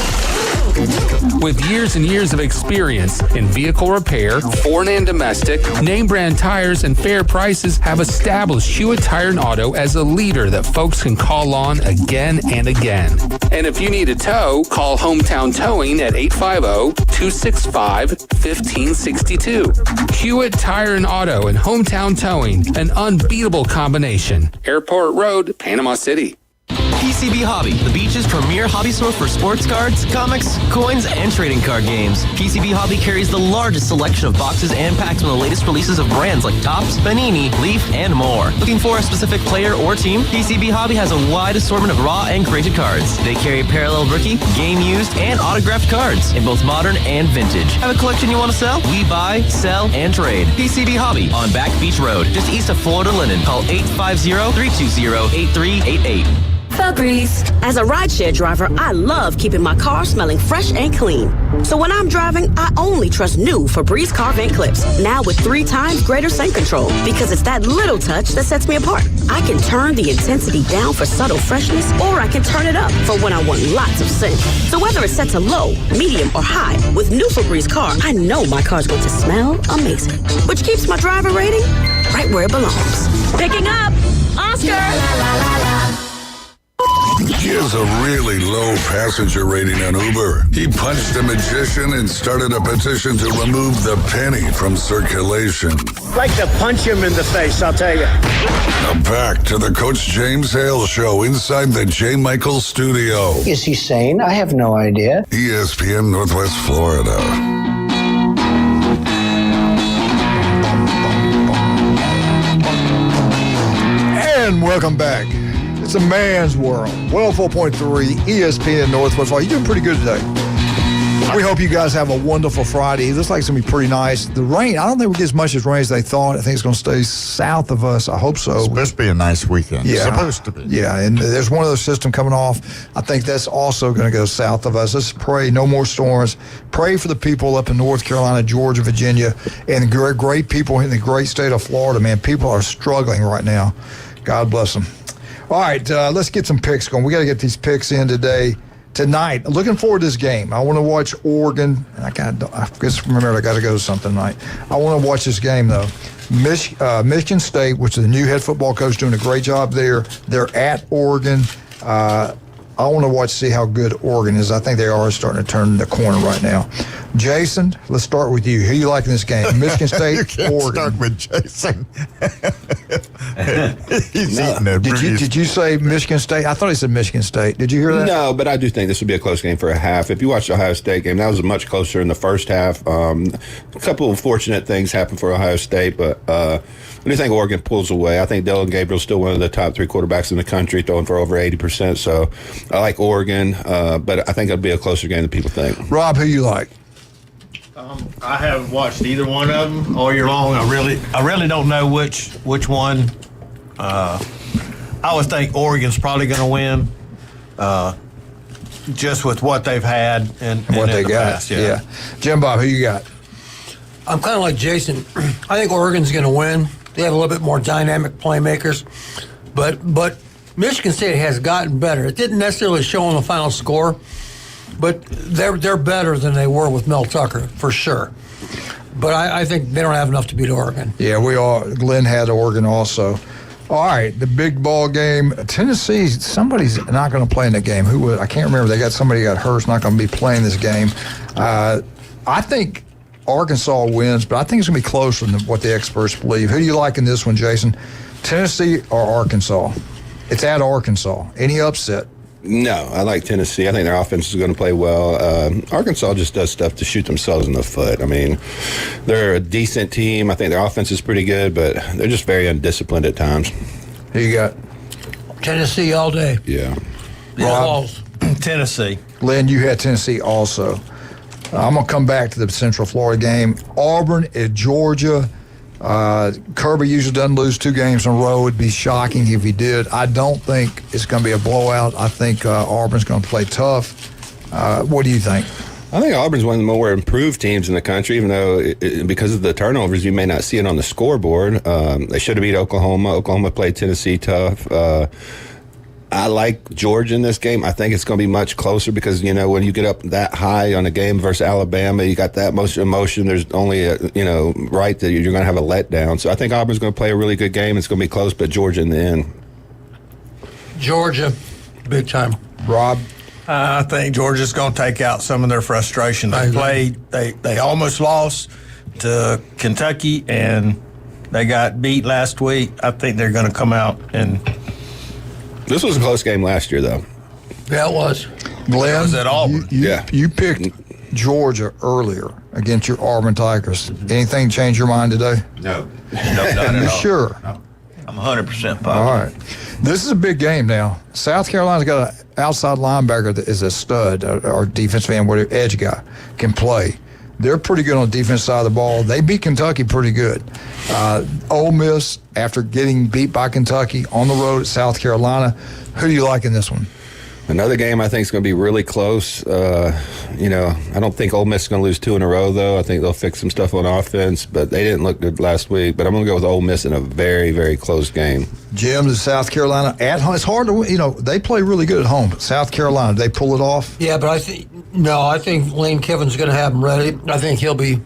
With years and years of experience in vehicle repair, foreign and domestic, name brand tires, and fair prices have established Hewitt Tire and Auto as a leader that folks can call on again and again. And if you need a tow, call Hometown Towing at 850-265-1562. Hewitt Tire and Auto and Hometown Towing, an unbeatable combination. Airport Road, Panama City. PCB Hobby, the beach's premier hobby store for sports cards, comics, coins, and trading card games. PCB Hobby carries the largest selection of boxes and packs from the latest releases of brands like Topps, Panini, Leaf, and more. Looking for a specific player or team? PCB Hobby has a wide assortment of raw and graded cards. They carry parallel rookie, game used, and autographed cards in both modern and vintage. Have a collection you want to sell? We buy, sell, and trade. PCB Hobby on Back Beach Road, just east of Florida Linen. Call 850-320-8388. Febreze. As a rideshare driver, I love keeping my car smelling fresh and clean. So when I'm driving, I only trust new Febreze car vent clips. Now with 3 times greater scent control, because it's that little touch that sets me apart. I can turn the intensity down for subtle freshness, or I can turn it up for when I want lots of scent. So whether it's set to low, medium, or high, with new Febreze car, I know my car's going to smell amazing, which keeps my driver rating right where it belongs. Picking up, Oscar. He has a really low passenger rating on Uber. He punched a magician and started a petition to remove the penny from circulation. Like to punch him in the face, I'll tell you. Now back to the Coach James Hale Show inside the J. Michael studio. Is he sane? I have no idea. ESPN Northwest Florida. And welcome back. It's a man's world. 104.3 ESPN Northwest. You're doing pretty good today. We hope you guys have a wonderful Friday. It looks like it's going to be pretty nice. The rain, I don't think we'll get as much as rain as they thought. I think it's going to stay south of us. I hope so. It's supposed to be a nice weekend. Yeah. Supposed to be. Yeah, and there's one other system coming off. I think that's also going to go south of us. Let's pray no more storms. Pray for the people up in North Carolina, Georgia, Virginia, and great people in the great state of Florida, man. People are struggling right now. God bless them. All right, let's get some picks going. We got to get these picks in tonight. Looking forward to this game. I want to watch Oregon. I just remembered I got to go to something tonight. I want to watch this game, though. Michigan State, which is the new head football coach, doing a great job there. They're at Oregon. I want to see how good Oregon is. I think they are starting to turn the corner right now. Jason, let's start with you. Who you like in this game? Michigan State, you can't Oregon. Start with Jason. He's eating it. Did you say Michigan State? I thought he said Michigan State. Did you hear that? No, but I do think this would be a close game for a half. If you watch the Ohio State game, that was much closer in the first half. A couple of fortunate things happened for Ohio State, but I do think Oregon pulls away. I think Dylan Gabriel's still one of the top 3 quarterbacks in the country, throwing for over 80%. So I like Oregon, but I think it'll be a closer game than people think. Rob, who you like? I haven't watched either one of them all year long. I really don't know which one. I would think Oregon's probably going to win, just with what they've had and what they the got. Past, yeah. Jim Bob, who you got? I'm kind of like Jason. I think Oregon's going to win. They have a little bit more dynamic playmakers, but Michigan State has gotten better. It didn't necessarily show on the final score, but they're better than they were with Mel Tucker for sure. But I think they don't have enough to beat Oregon. Yeah, we all. Glenn had Oregon also. All right, the big ball game. Tennessee. Somebody's not going to play in the game. Who was? I can't remember. They got somebody got hurt. Not going to be playing this game. I think Arkansas wins, but I think it's going to be closer than what the experts believe. Who do you like in this one, Jason? Tennessee or Arkansas? It's at Arkansas. Any upset? No, I like Tennessee. I think their offense is going to play well. Arkansas just does stuff to shoot themselves in the foot. I mean, they're a decent team. I think their offense is pretty good, but they're just very undisciplined at times. Who you got? Tennessee all day. Yeah. Rob? Tennessee. Lynn, you had Tennessee also. I'm going to come back to the Central Florida game. Auburn at Georgia. Kirby usually doesn't lose 2 games in a row. It'd be shocking if he did. I don't think it's going to be a blowout. I think Auburn's going to play tough. What do you think? I think Auburn's one of the more improved teams in the country, even though because of the turnovers, you may not see it on the scoreboard. They should have beat Oklahoma. Oklahoma played Tennessee tough. I like Georgia in this game. I think it's going to be much closer because, when you get up that high on a game versus Alabama, you got that much emotion. There's only, right that you're going to have a letdown. So I think Auburn's going to play a really good game. It's going to be close, but Georgia in the end. Georgia, big time. Rob? I think Georgia's going to take out some of their frustration. They almost lost to Kentucky, and they got beat last week. I think they're going to come out and... This was a close game last year, though. Yeah, it was. Glenn, it was at Auburn. You picked Georgia earlier against your Auburn Tigers. Anything change your mind today? No. Not at all. Sure? No. I'm 100% positive. All right. This is a big game now. South Carolina's got an outside linebacker that is a stud, or defensive end, whatever edge guy, can play. They're pretty good on the defense side of the ball. They beat Kentucky pretty good. Ole Miss, after getting beat by Kentucky on the road at South Carolina, who do you like in this one? Another game I think is going to be really close. I don't think Ole Miss is going to lose 2 in a row, though. I think they'll fix some stuff on offense, but they didn't look good last week. But I'm going to go with Ole Miss in a very, very close game. Jim, to South Carolina at home. It's hard to win. They play really good at home. But South Carolina, they pull it off? Yeah, but I think Lane Kiffin's going to have them ready. I think he'll be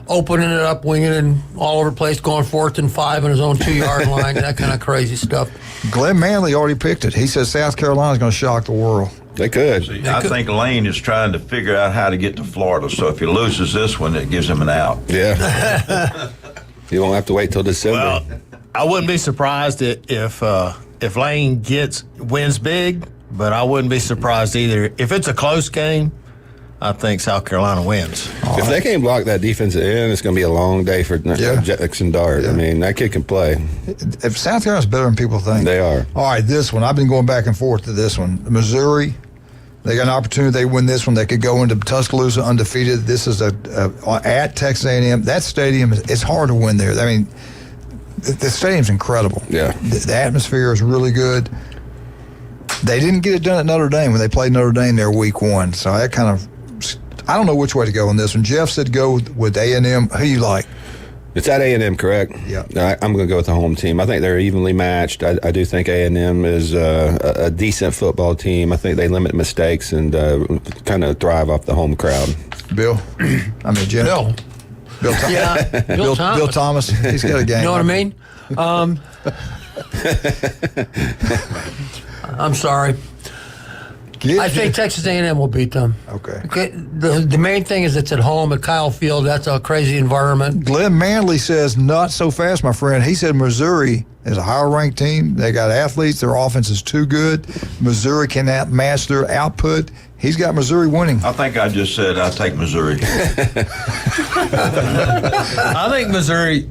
opening it up, winging it all over the place, going 4th and 5 on his own 2-yard line, that kind of crazy stuff. Glenn Manley already picked it. He says South Carolina's going to shock the world. They could. See, I think Lane is trying to figure out how to get to Florida, so if he loses this one, it gives him an out. Yeah. You won't have to wait till December. Well, I wouldn't be surprised if Lane wins big, but I wouldn't be surprised either. If it's a close game, I think South Carolina wins. If they can't block that defensive end, it's going to be a long day for Jackson Dart. Yeah. I mean, that kid can play. If South Carolina's better than people think. They are. All right, this one. I've been going back and forth to this one. Missouri, they got an opportunity. They win this one. They could go into Tuscaloosa undefeated. This is at Texas A&M. That stadium, it's hard to win there. I mean, the stadium's incredible. Yeah. The atmosphere is really good. They didn't get it done at Notre Dame when they played Notre Dame there week 1. So that kind of, I don't know which way to go on this one. Jeff said go with A&M. Who you like? It's at A&M, correct? Yeah. I'm going to go with the home team. I think they're evenly matched. I do think A&M is a decent football team. I think they limit mistakes and kind of thrive off the home crowd. Bill? Jim? Bill Thomas. Yeah, Bill Thomas. Bill Thomas. He's got a game. You know what I mean? I'm sorry. I think Texas A&M will beat them. Okay. The main thing is it's at home at Kyle Field. That's a crazy environment. Glenn Manley says, not so fast, my friend. He said Missouri is a higher-ranked team. They got athletes. Their offense is too good. Missouri cannot match their output. He's got Missouri winning. I think I just said I'll take Missouri. I think Missouri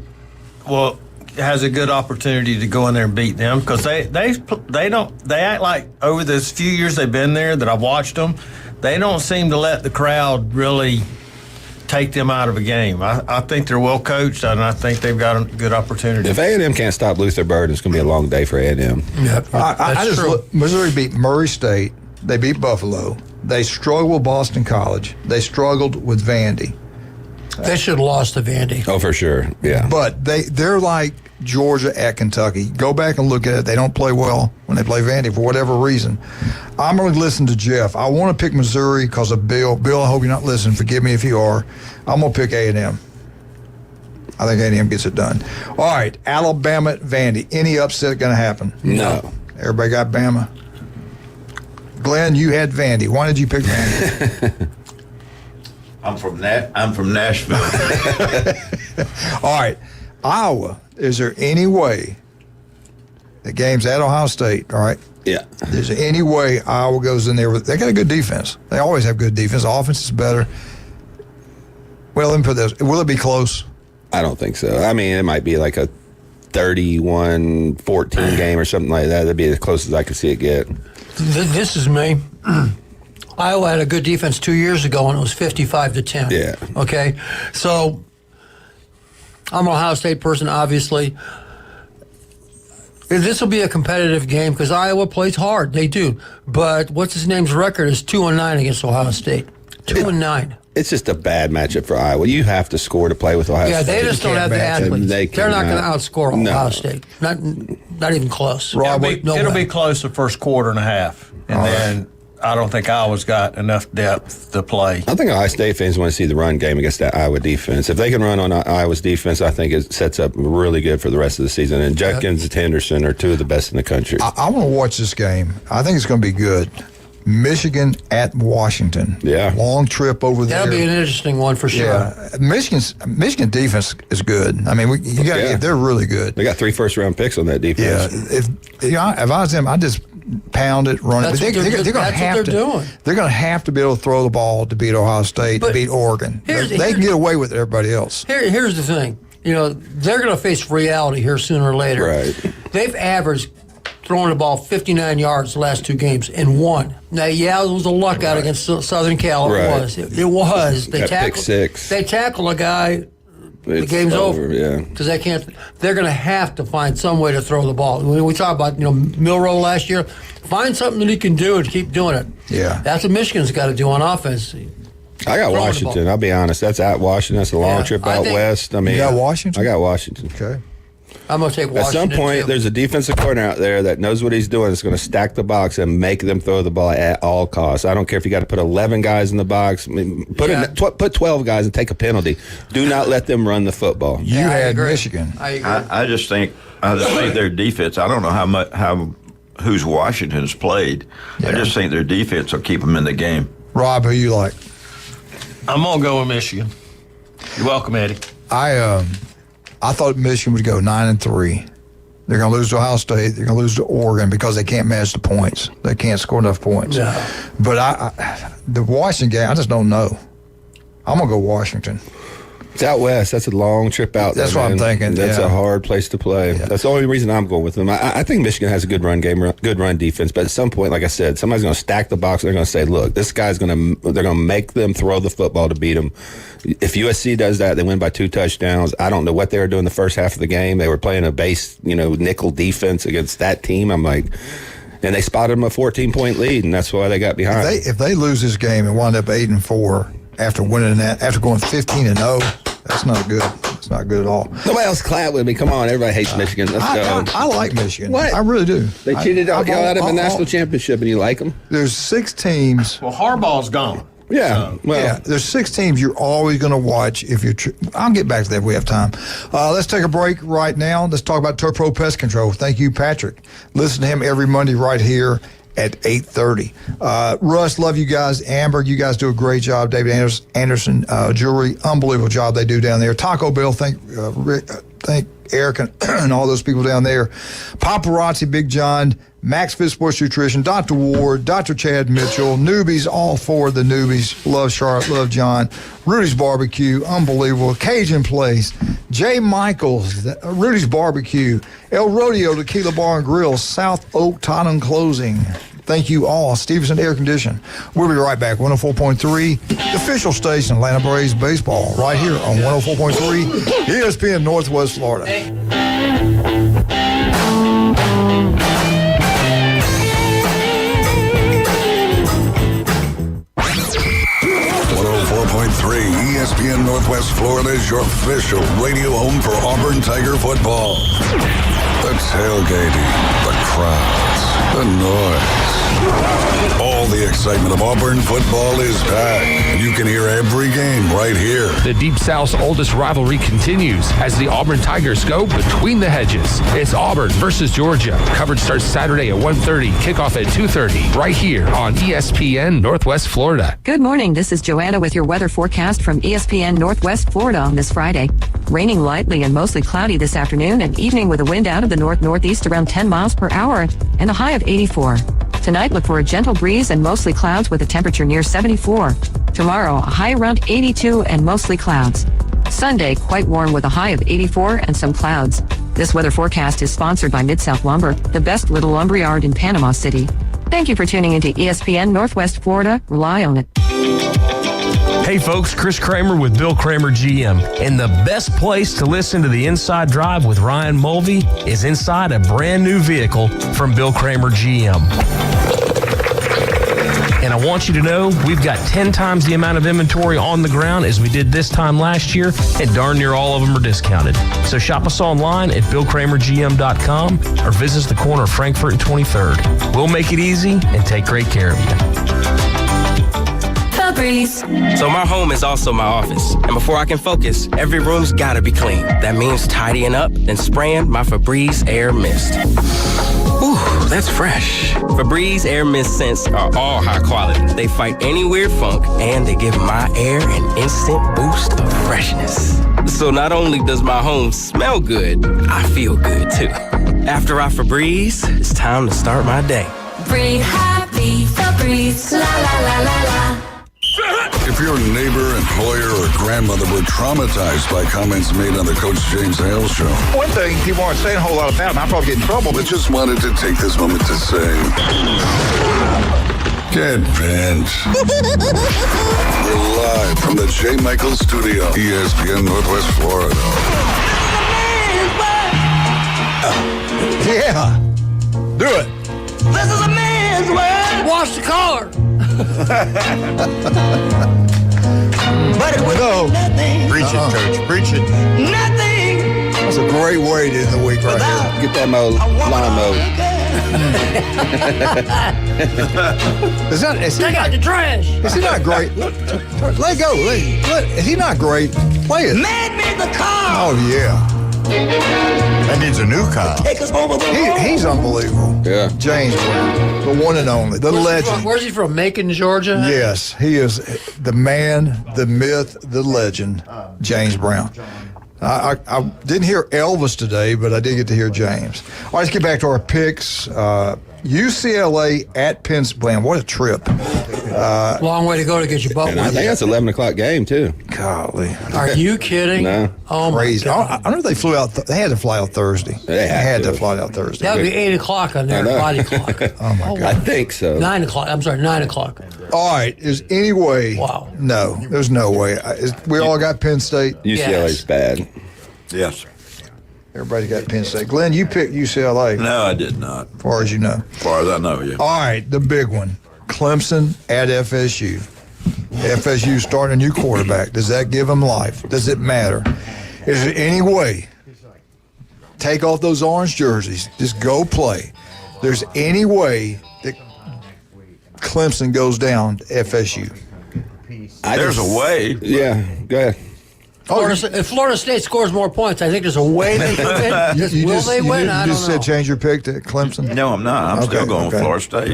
has a good opportunity to go in there and beat them because they act like over this few years they've been there that I've watched them, they don't seem to let the crowd really take them out of a game. I think they're well coached and I think they've got a good opportunity. If A&M can't stop Luther Burden, it's going to be a long day for A&M. Yep, that's true. Missouri beat Murray State. They beat Buffalo. They struggled with Boston College. They struggled with Vandy. They should have lost to Vandy. Oh, for sure, yeah. But they're like Georgia at Kentucky. Go back and look at it. They don't play well when they play Vandy for whatever reason. I'm going to listen to Jeff. I want to pick Missouri because of Bill. Bill, I hope you're not listening. Forgive me if you are. I'm going to pick A&M. I think A&M gets it done. All right, Alabama at Vandy. Any upset going to happen? No. Everybody got Bama? Glenn, you had Vandy. Why did you pick Vandy? I'm from Nashville. All right, Iowa. Is there any way the game's at Ohio State? All right. Yeah. Is there any way Iowa goes in there? They got a good defense. They always have good defense. The offense is better. Well, let me put this. Will it be close? I don't think so. I mean, it might be like a 31-14 game or something like that. That'd be as close as I could see it get. This is me. Iowa had a good defense 2 years ago, and it was 55-10. Yeah. Okay? So, I'm an Ohio State person, obviously. This will be a competitive game because Iowa plays hard. They do. But what's his name's record is 2-9 against Ohio State. 2-9. It's just a bad matchup for Iowa. You have to score to play with Ohio State. Yeah, they just don't have the athletes. They're not going to outscore Ohio No. State. Not even close. It'll be close the first quarter and a half. And then I don't think Iowa's got enough depth to play. I think Ohio State fans want to see the run game against that Iowa defense. If they can run on Iowa's defense, I think it sets up really good for the rest of the season. And Judkins and Henderson are two of the best in the country. I want to watch this game. I think it's going to be good. Michigan at Washington. Yeah. Long trip over there. That'll be an interesting one for sure. Yeah. Michigan defense is good. I mean, they're really good. They got 3 first-round picks on that defense. Yeah. If I was them, I'd just pound it, run it. But they're going to have to. Doing. They're going to have to be able to throw the ball to beat Ohio State, to beat Oregon. They can get away with everybody else. Here's the thing. They're going to face reality here sooner or later. Right. They've averaged throwing the ball 59 yards the last 2 games and won. Now, yeah, it was a luck out against Southern Cal. Right. It was. It was. They That pick tackled. six. They tackle a guy. The It's game's over. Yeah. Because they can't. They're going to have to find some way to throw the ball. When we talk about Milroe last year, find something that he can do and keep doing it. Yeah. That's what Michigan's got to do on offense. I got Throwing the Washington. ball. I'll be honest. That's at Washington. That's a long Yeah, trip I out think- west. I mean, You got Washington? I got Washington. Okay. I'm going to take At Washington. some point, too. there's a defensive corner out there that knows what he's doing. Is going to stack the box and make them throw the ball at all costs. I don't care if you got to put 11 guys in the box. I mean, put 12 guys and take a penalty. Do not let them run the football. You I had agree. Michigan. I agree. I just think their defense. I don't know who's Washington's played. I just think their defense will keep them in the game. Rob, who you like? I'm gonna go with Michigan. You're welcome, Eddie. I thought Michigan would go 9-3. They're going to lose to Ohio State. They're going to lose to Oregon because they can't match the points. They can't score enough points. No. But the Washington game, I just don't know. I'm going to go Washington. It's out west. That's a long trip out there. That's what I'm man. thinking, That's yeah. a hard place to play. Yeah. That's the only reason I'm going with them. I think Michigan has a good run game, good run defense. But at some point, like I said, somebody's going to stack the box. They're going to say, "Look, this guy's they're going to make them throw the football to beat them." If USC does that, they win by 2 touchdowns. I don't know what they were doing the first half of the game. They were playing a base, nickel defense against that team. I'm like. And they spotted them a 14-point lead, and that's why they got behind. If they lose this game and wind up 8-4 after winning that, after going 15-0, that's not good. It's not good at all. Nobody else clap with me. Come on, everybody hates Michigan. Let's go. I like Michigan. What? I really do. They cheated y'all out of a national championship, and you like them? There's 6 teams. Well, Harbaugh's gone. Yeah. There's 6 teams you're always going to watch if you're. I'll get back to that if we have time. Let's take a break right now. Let's talk about Turpro Pest Control. Thank you, Patrick. Listen to him every Monday right here at 8:30. Russ, love you guys. Amber, you guys do a great job. David Anderson Jewelry, unbelievable job they do down there. Taco Bell, thank Eric and all those people down there. Paparazzi, Big John, Max Fit Sports Nutrition, Dr. Ward, Dr. Chad Mitchell, Newbies, all 4 of the Newbies. Love Charlotte, love John. Rudy's Barbecue, unbelievable. Cajun Place, Jay Michaels, Rudy's Barbecue, El Rodeo, Tequila Bar and Grill, South Oak Tottenham Closing. Thank you all. Stevenson Air Condition. We'll be right back. 104.3, the official station, Atlanta Braves Baseball, right here on 104.3, ESPN Northwest Florida. 104.3 ESPN Northwest Florida is your official radio home for Auburn Tiger football. The tailgating, the crowds, the noise. All the excitement of Auburn football is back. You can hear every game right here. The Deep South's oldest rivalry continues as the Auburn Tigers go between the hedges. It's Auburn versus Georgia. Coverage starts Saturday at 1:30, kickoff at 2:30, right here on ESPN Northwest Florida. Good morning. This is Joanna with your weather forecast from ESPN Northwest Florida on this Friday. Raining lightly and mostly cloudy this afternoon and evening with a wind out of the north-northeast around 10 miles per hour and a high of 84. Tonight, look for a gentle breeze and mostly clouds with a temperature near 74. Tomorrow, a high around 82 and mostly clouds. Sunday, quite warm with a high of 84 and some clouds. This weather forecast is sponsored by Mid-South Lumber, the best little lumber yard in Panama City. Thank you for tuning into ESPN Northwest Florida. Rely on it. Hey folks, Chris Kramer with Bill Kramer GM. And the best place to listen to the Inside Drive with Ryan Mulvey is inside a brand new vehicle from Bill Kramer GM. And I want you to know we've got 10 times the amount of inventory on the ground as we did this time last year, and darn near all of them are discounted. So shop us online at BillKramerGM.com or visit us the corner of Frankfurt and 23rd. We'll make it easy and take great care of you. So my home is also my office, and before I can focus, every room's gotta be clean. That means tidying up, then spraying my Febreze Air Mist. Ooh, that's fresh. Febreze Air Mist scents are all high quality. They fight any weird funk, and they give my air an instant boost of freshness. So not only does my home smell good, I feel good too. After I Febreze, it's time to start my day. Breathe happy, Febreze, la la la la la. If your neighbor, employer, or grandmother were traumatized by comments made on the Coach James Hale Show, One thing people aren't saying a whole lot about, and I'll probably get in trouble, but just wanted to take this moment to say, get bent. We're live from the J. Michael Studio, ESPN Northwest Florida. Yeah. Do it. This is a man's world. Wash the car. But it was nothing. Preach it, Coach. Preach it. Nothing. That's a great way to end the week right here. Get that lawn mowed. Take out the trash. Is he not great? Let go. Is he not great? Play it. Man made the car. Oh, yeah. That needs a new car. Take us over the He's unbelievable. Yeah. James Brown, the one and only, the legend. Where's he from? Macon, Georgia? Yes, he is the man, the myth, the legend, James Brown. I didn't hear Elvis today, but I did get to hear James. All right, let's get back to our picks. UCLA at Penn State. Man, what a trip. Long way to go to get your butt And I think that's 11 o'clock game, too. Golly. Are you kidding? No. Oh, crazy. my God. I don't know if they flew out. They had to fly out Thursday. They had to fly out Thursday. That would be 8 o'clock on their body clock. Oh, my God. I think so. 9 o'clock. I'm sorry, 9 o'clock. All right. Is any way? Wow. No, there's no way. We all got Penn State. UCLA's bad. Yes. Everybody got Penn State. Glenn, you picked UCLA. No, I did not. As far as you know. As far as I know, yeah. All right, the big one. Clemson at FSU. FSU starting a new quarterback. Does that give them life? Does it matter? Is there any way? Take off those orange jerseys. Just go play. There's any way that Clemson goes down to FSU? There's a way. Yeah, go ahead. If Florida State scores more points, I think there's a way they can win. Will they win? I don't know. said change your pick to Clemson? No, I'm not. I'm still going with Florida State.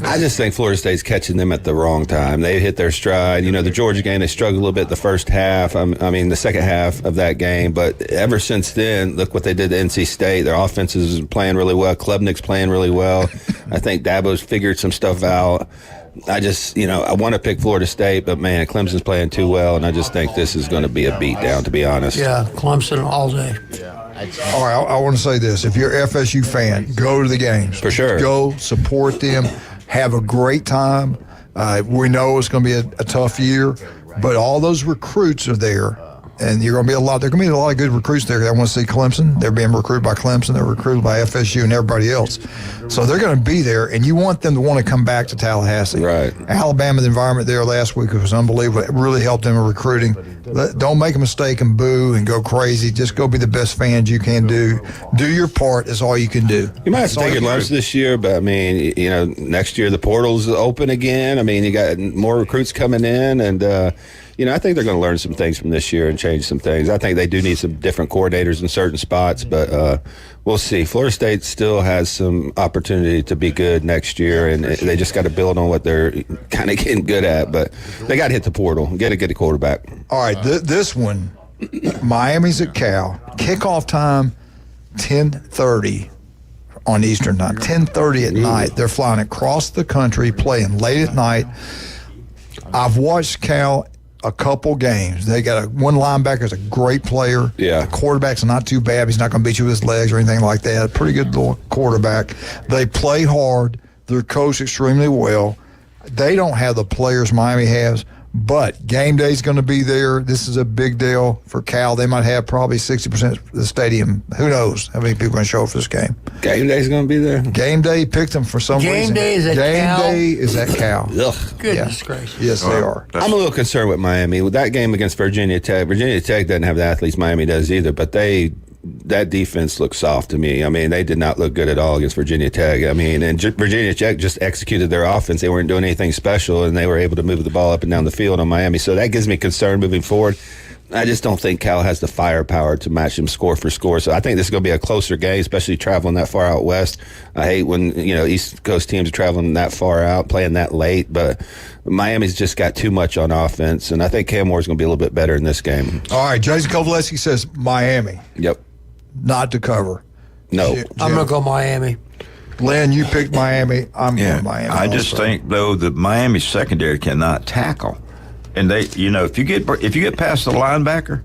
I just think Florida State's catching them at the wrong time. They hit their stride. You know, the Georgia game, they struggled a little bit the first half. I mean, the second half of that game. But ever since then, look what they did to NC State. Their offense is playing really well. Klubnik's playing really well. I think Dabo's figured some stuff out. I just, I want to pick Florida State, but, man, Clemson's playing too well, and I just think this is going to be a beatdown, to be honest. Yeah, Clemson all day. All right, I want to say this. If you're an FSU fan, go to the games. For sure. Go, support them, have a great time. We know it's going to be a tough year, but all those recruits are there. And there are going to be a lot of good recruits there that want to see Clemson. They're being recruited by Clemson. They're recruited by FSU and everybody else. So they're going to be there, and you want them to want to come back to Tallahassee. Right. Alabama, the environment there last week was unbelievable. It really helped them in recruiting. Don't make a mistake and boo and go crazy. Just go be the best fans you can do. Do your part. Is all you can do. You might have to take your lumps this year, but, I mean, next year the portal's open again. I mean, you got more recruits coming in, and I think they're going to learn some things from this year and change some things. I think they do need some different coordinators in certain spots, but we'll see. Florida State still has some opportunity to be good next year, and they just got to build on what they're kind of getting good at. But they got to hit the portal, get a quarterback. All right, this one, Miami's at Cal. Kickoff time, 10:30 on Eastern time. 10:30 at night. They're flying across the country, playing late at night. I've watched Cal a couple games. They got one linebacker's a great player. Yeah. The quarterback's not too bad. He's not going to beat you with his legs or anything like that. Pretty good little quarterback. They play hard. They're coached extremely well. They don't have the players Miami has, but game day's going to be there. This is a big deal for Cal. They might have probably 60% of the stadium. Who knows how many people are going to show up for this game. Game day's going to be there? Game day picked them for some reason. Game day is at Cal? Game day is at Cal. Ugh. Goodness gracious. Yes, they are. I'm a little concerned with Miami. With that game against Virginia Tech doesn't have the athletes Miami does either, but that defense looks soft to me. I mean, they did not look good at all against Virginia Tech. I mean, and Virginia Tech just executed their offense. They weren't doing anything special, and they were able to move the ball up and down the field on Miami. So that gives me concern moving forward. I just don't think Cal has the firepower to match them score for score. So I think this is going to be a closer game, especially traveling that far out west. I hate when, East Coast teams are traveling that far out, playing that late. But Miami's just got too much on offense, and I think Cam Moore's going to be a little bit better in this game. All right, Jason Kovaleski says Miami. Yep. Not to cover. No. I'm going to go Miami. Glenn, you picked Miami. I'm going Miami. I just think, though, that Miami's secondary cannot tackle. And they, if you get past the linebacker,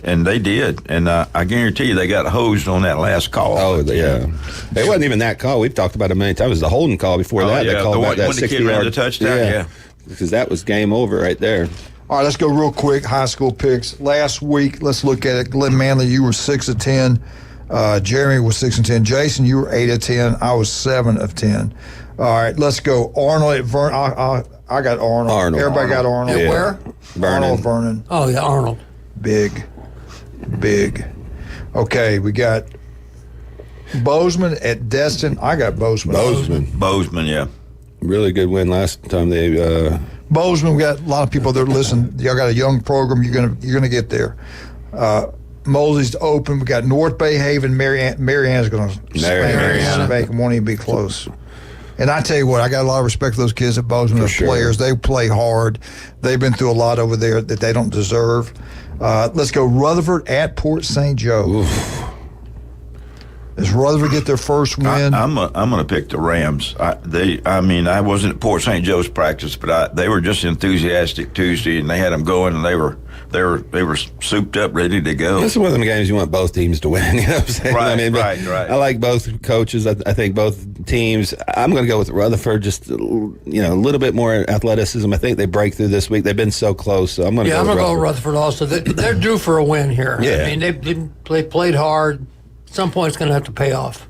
and they did, and I guarantee you they got hosed on that last call. Oh yeah, it wasn't even that call. We've talked about it many times. It was the holding call before that. Yeah. They called when that the kid 60-yard ran the touchdown. Yeah, because that was game over right there. All right, let's go real quick. High school picks. Last week, let's look at it. Glenn Manley, you were 6 of 10. Jeremy was 6 of 10. Jason, you were 8 of 10. I was 7 of 10. All right, let's go. Arnold at Vernon. I got Arnold. Everybody got Arnold. Yeah. Where? Arnold Vernon. Oh, yeah, Arnold. Big. Okay, we got Bozeman at Destin. I got Bozeman. Bozeman, yeah. Really good win last time they. Bozeman, we got a lot of people there. Listen, y'all got a young program. You're gonna get there. Mosley's open. We got North Bay Haven. Marianne's going to spank Bank and won't even be close. And I tell you what, I got a lot of respect for those kids at Bozeman. Those players, they play hard. They've been through a lot over there that they don't deserve. Let's go Rutherford at Port St. Joe. Oof. Does Rutherford get their first win? I'm going to pick the Rams. I wasn't at Port St. Joe's practice, but they were just enthusiastic Tuesday, and they had them going, and they were souped up, ready to go. This is one of them games you want both teams to win. You know what I'm saying? Right, right. I like both coaches. I think both teams. I'm going to go with Rutherford. Just a little bit more athleticism. I think they break through this week. They've been so close, so I'm going to go. I'm going to go with Rutherford also. They're due for a win here. Yeah. I mean, they played hard. At some point, it's going to have to pay off.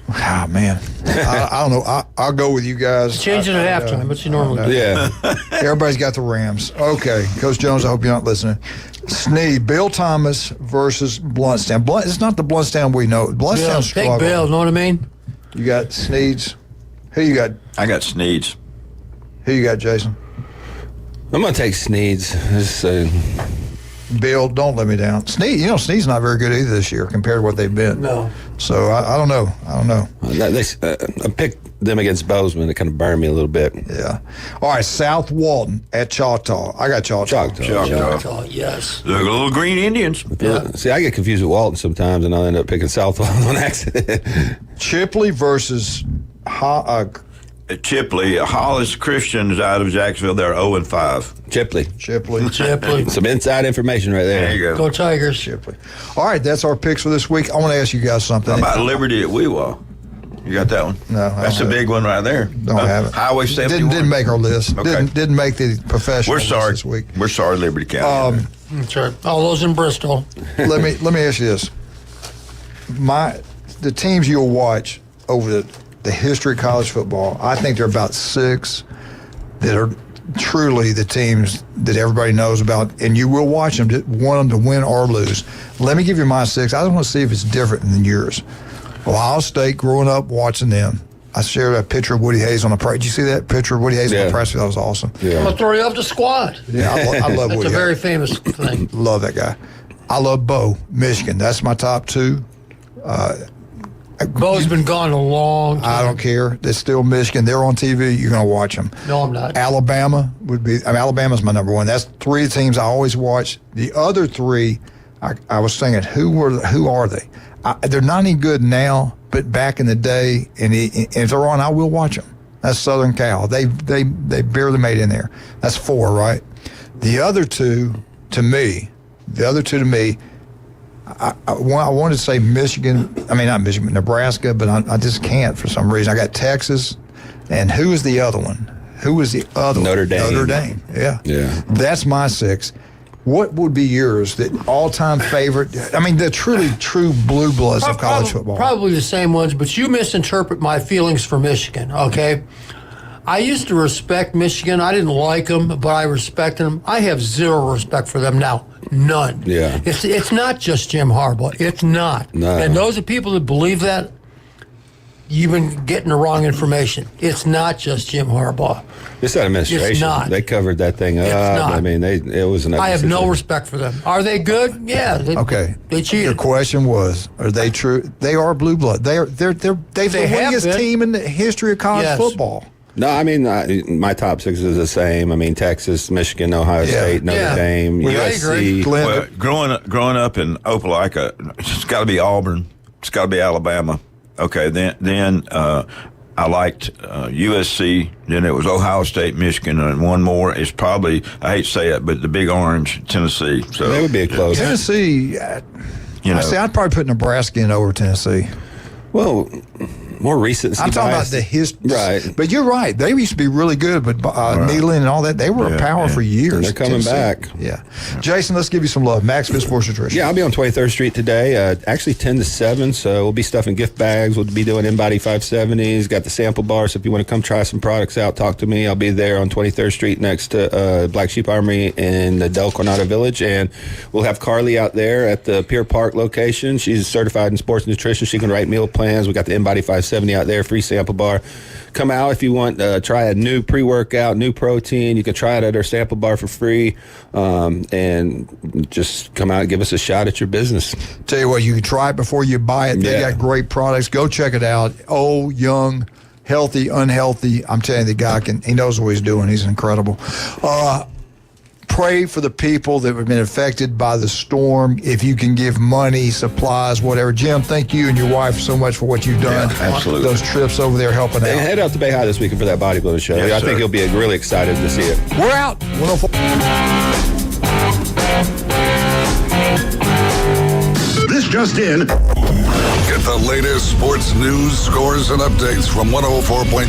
Ah, man. I don't know. I'll go with you guys. Change it at halftime, but you normally do. Yeah. Everybody's got the Rams. Okay. Coach Jones, I hope you're not listening. Sneed, Bill Thomas versus Bluntstown. It's not the Bluntstown we know. Bluntstown's struggling. Take Bill, know what I mean? You got Sneeds. Who you got? I got Sneeds. Who you got, Jason? I'm going to take Sneeds. Bill, don't let me down. Sneed's not very good either this year compared to what they've been. No. So I don't know. I picked them against Bozeman. It kind of burned me a little bit. Yeah. All right, South Walton at Choctaw. I got Choctaw. Choctaw, yes. The little green Indians. Yeah. See, I get confused with Walton sometimes, and I'll end up picking South Walton on accident. Chipley versus Chipley. Hollis Christians out of Jacksonville. They're 0-5. Chipley. Some inside information right there. There you go. Go Tigers. Chipley. All right, that's our picks for this week. I want to ask you guys something. How about Liberty at Weewa? You got that one? No. That's a big one right there. Don't have it. Highway 71. Didn't make our list. Okay. Didn't make the professional We're sorry. list this week. We're sorry, Liberty County. That's right. All those in Bristol. let me ask you this. The teams you'll watch over the history of college football, I think there are about 6 that are truly the teams that everybody knows about, and you will watch them, want them to win or lose. Let me give you my 6. I just want to see if it's different than yours. Ohio State, growing up watching them, I shared a picture of Woody Hayes on the press. Did you see that picture of Woody Hayes on the press? That was awesome. I'm going to throw you off the squad. Yeah, I love Woody That's a Hayes. very famous thing. Love that guy. I love Bo, Michigan. That's my top 2. Bo's been gone a long time. I don't care. They're still Michigan. They're on TV. You're going to watch them. No, I'm not. Alabama would be. Alabama's my number 1. That's 3 teams I always watch. The other 3, I was thinking, who are they? They're not any good now, but back in the day, and if they're on, I will watch them. That's Southern Cal. They barely made in there. That's 4, right? The other two to me. I wanted to say Michigan. I mean, not Michigan, Nebraska, but I just can't for some reason. I got Texas, and who is the other one? Notre Dame. Notre Dame. Yeah. That's my 6. What would be yours? The all-time favorite? I mean, the true blue bloods of college football. Probably the same ones, but you misinterpret my feelings for Michigan. Okay. I used to respect Michigan. I didn't like them, but I respected them. I have 0 respect for them now. None. Yeah. It's not just Jim Harbaugh. It's not. No. And those are people that believe that, you've been getting the wrong information. It's not just Jim Harbaugh. It's that administration. It's not. They covered that thing up. not. I mean, it was an. I have no respect for them. Are they good? Yeah. Okay. They cheated. Your question was, are they true? They are blue blood. They're the winningest team in the history of college football. No, I mean, my top 6 is the same. I mean, Texas, Michigan, Ohio State, Notre Dame, USC. Well, growing up in Opelika, it's got to be Auburn. It's got to be Alabama. Okay, then I liked USC. Then it was Ohio State, Michigan, and one more. It's probably, I hate to say it, but the Big Orange, Tennessee. So that would be a close. Tennessee, I'd probably put Nebraska in over Tennessee. Well, more recent. I'm talking about the history. Right. But you're right. They used to be really good, but Neyland and all that, they were a power for years. And they're coming back. Yeah. Jason, let's give you some love. Maxfield Sports Nutrition. Yeah, I'll be on 23rd Street today, actually 10 to 7, so we'll be stuffing gift bags. We'll be doing InBody 570s, got the sample bar, so if you want to come try some products out, talk to me. I'll be there on 23rd Street next to Black Sheep Armory in the Del Coronado Village, and we'll have Carly out there at the Pier Park location. She's certified in sports nutrition. She can write meal plans. We got the InBody 570 out there, free sample bar. Come out if you want try a new pre-workout, new protein. You can try it at our sample bar for free, and just come out and give us a shot at your business. Tell you what, you can try it before you buy it. They got great products. Go check it out. Old, young, healthy, unhealthy. I'm telling you, the guy he knows what he's doing. He's incredible. Pray for the people that have been affected by the storm. If you can give money, supplies, whatever. Jim, thank you and your wife so much for what you've done. Yeah, absolutely. Those trips over there helping out. Head out to Bay High this weekend for that bodybuilding show. Yes, I think you'll be really excited to see it. We're out. 104. This just in. Get the latest sports news, scores, and updates from 104.3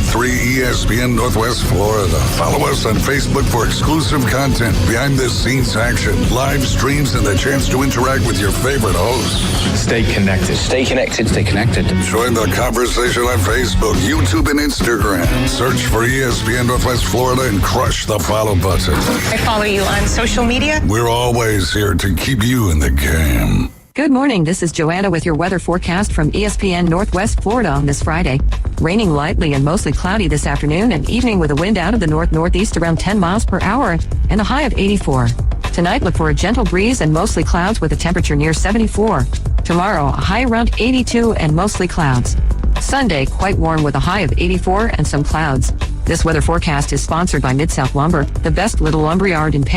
ESPN Northwest Florida. Follow us on Facebook for exclusive content, behind-the-scenes action, live streams, and the chance to interact with your favorite hosts. Stay connected. Stay connected. Stay connected. Join the conversation on Facebook, YouTube, and Instagram. Search for ESPN Northwest Florida and crush the follow button. I follow you on social media. We're always here to keep you in the game. Good morning. This is Joanna with your weather forecast from ESPN Northwest Florida on this Friday. Raining lightly and mostly cloudy this afternoon and evening with a wind out of the north-northeast around 10 miles per hour and a high of 84. Tonight, look for a gentle breeze and mostly clouds with a temperature near 74. Tomorrow, a high around 82 and mostly clouds. Sunday, quite warm with a high of 84 and some clouds. This weather forecast is sponsored by Mid-South Lumber, the best little lumberyard in Pan.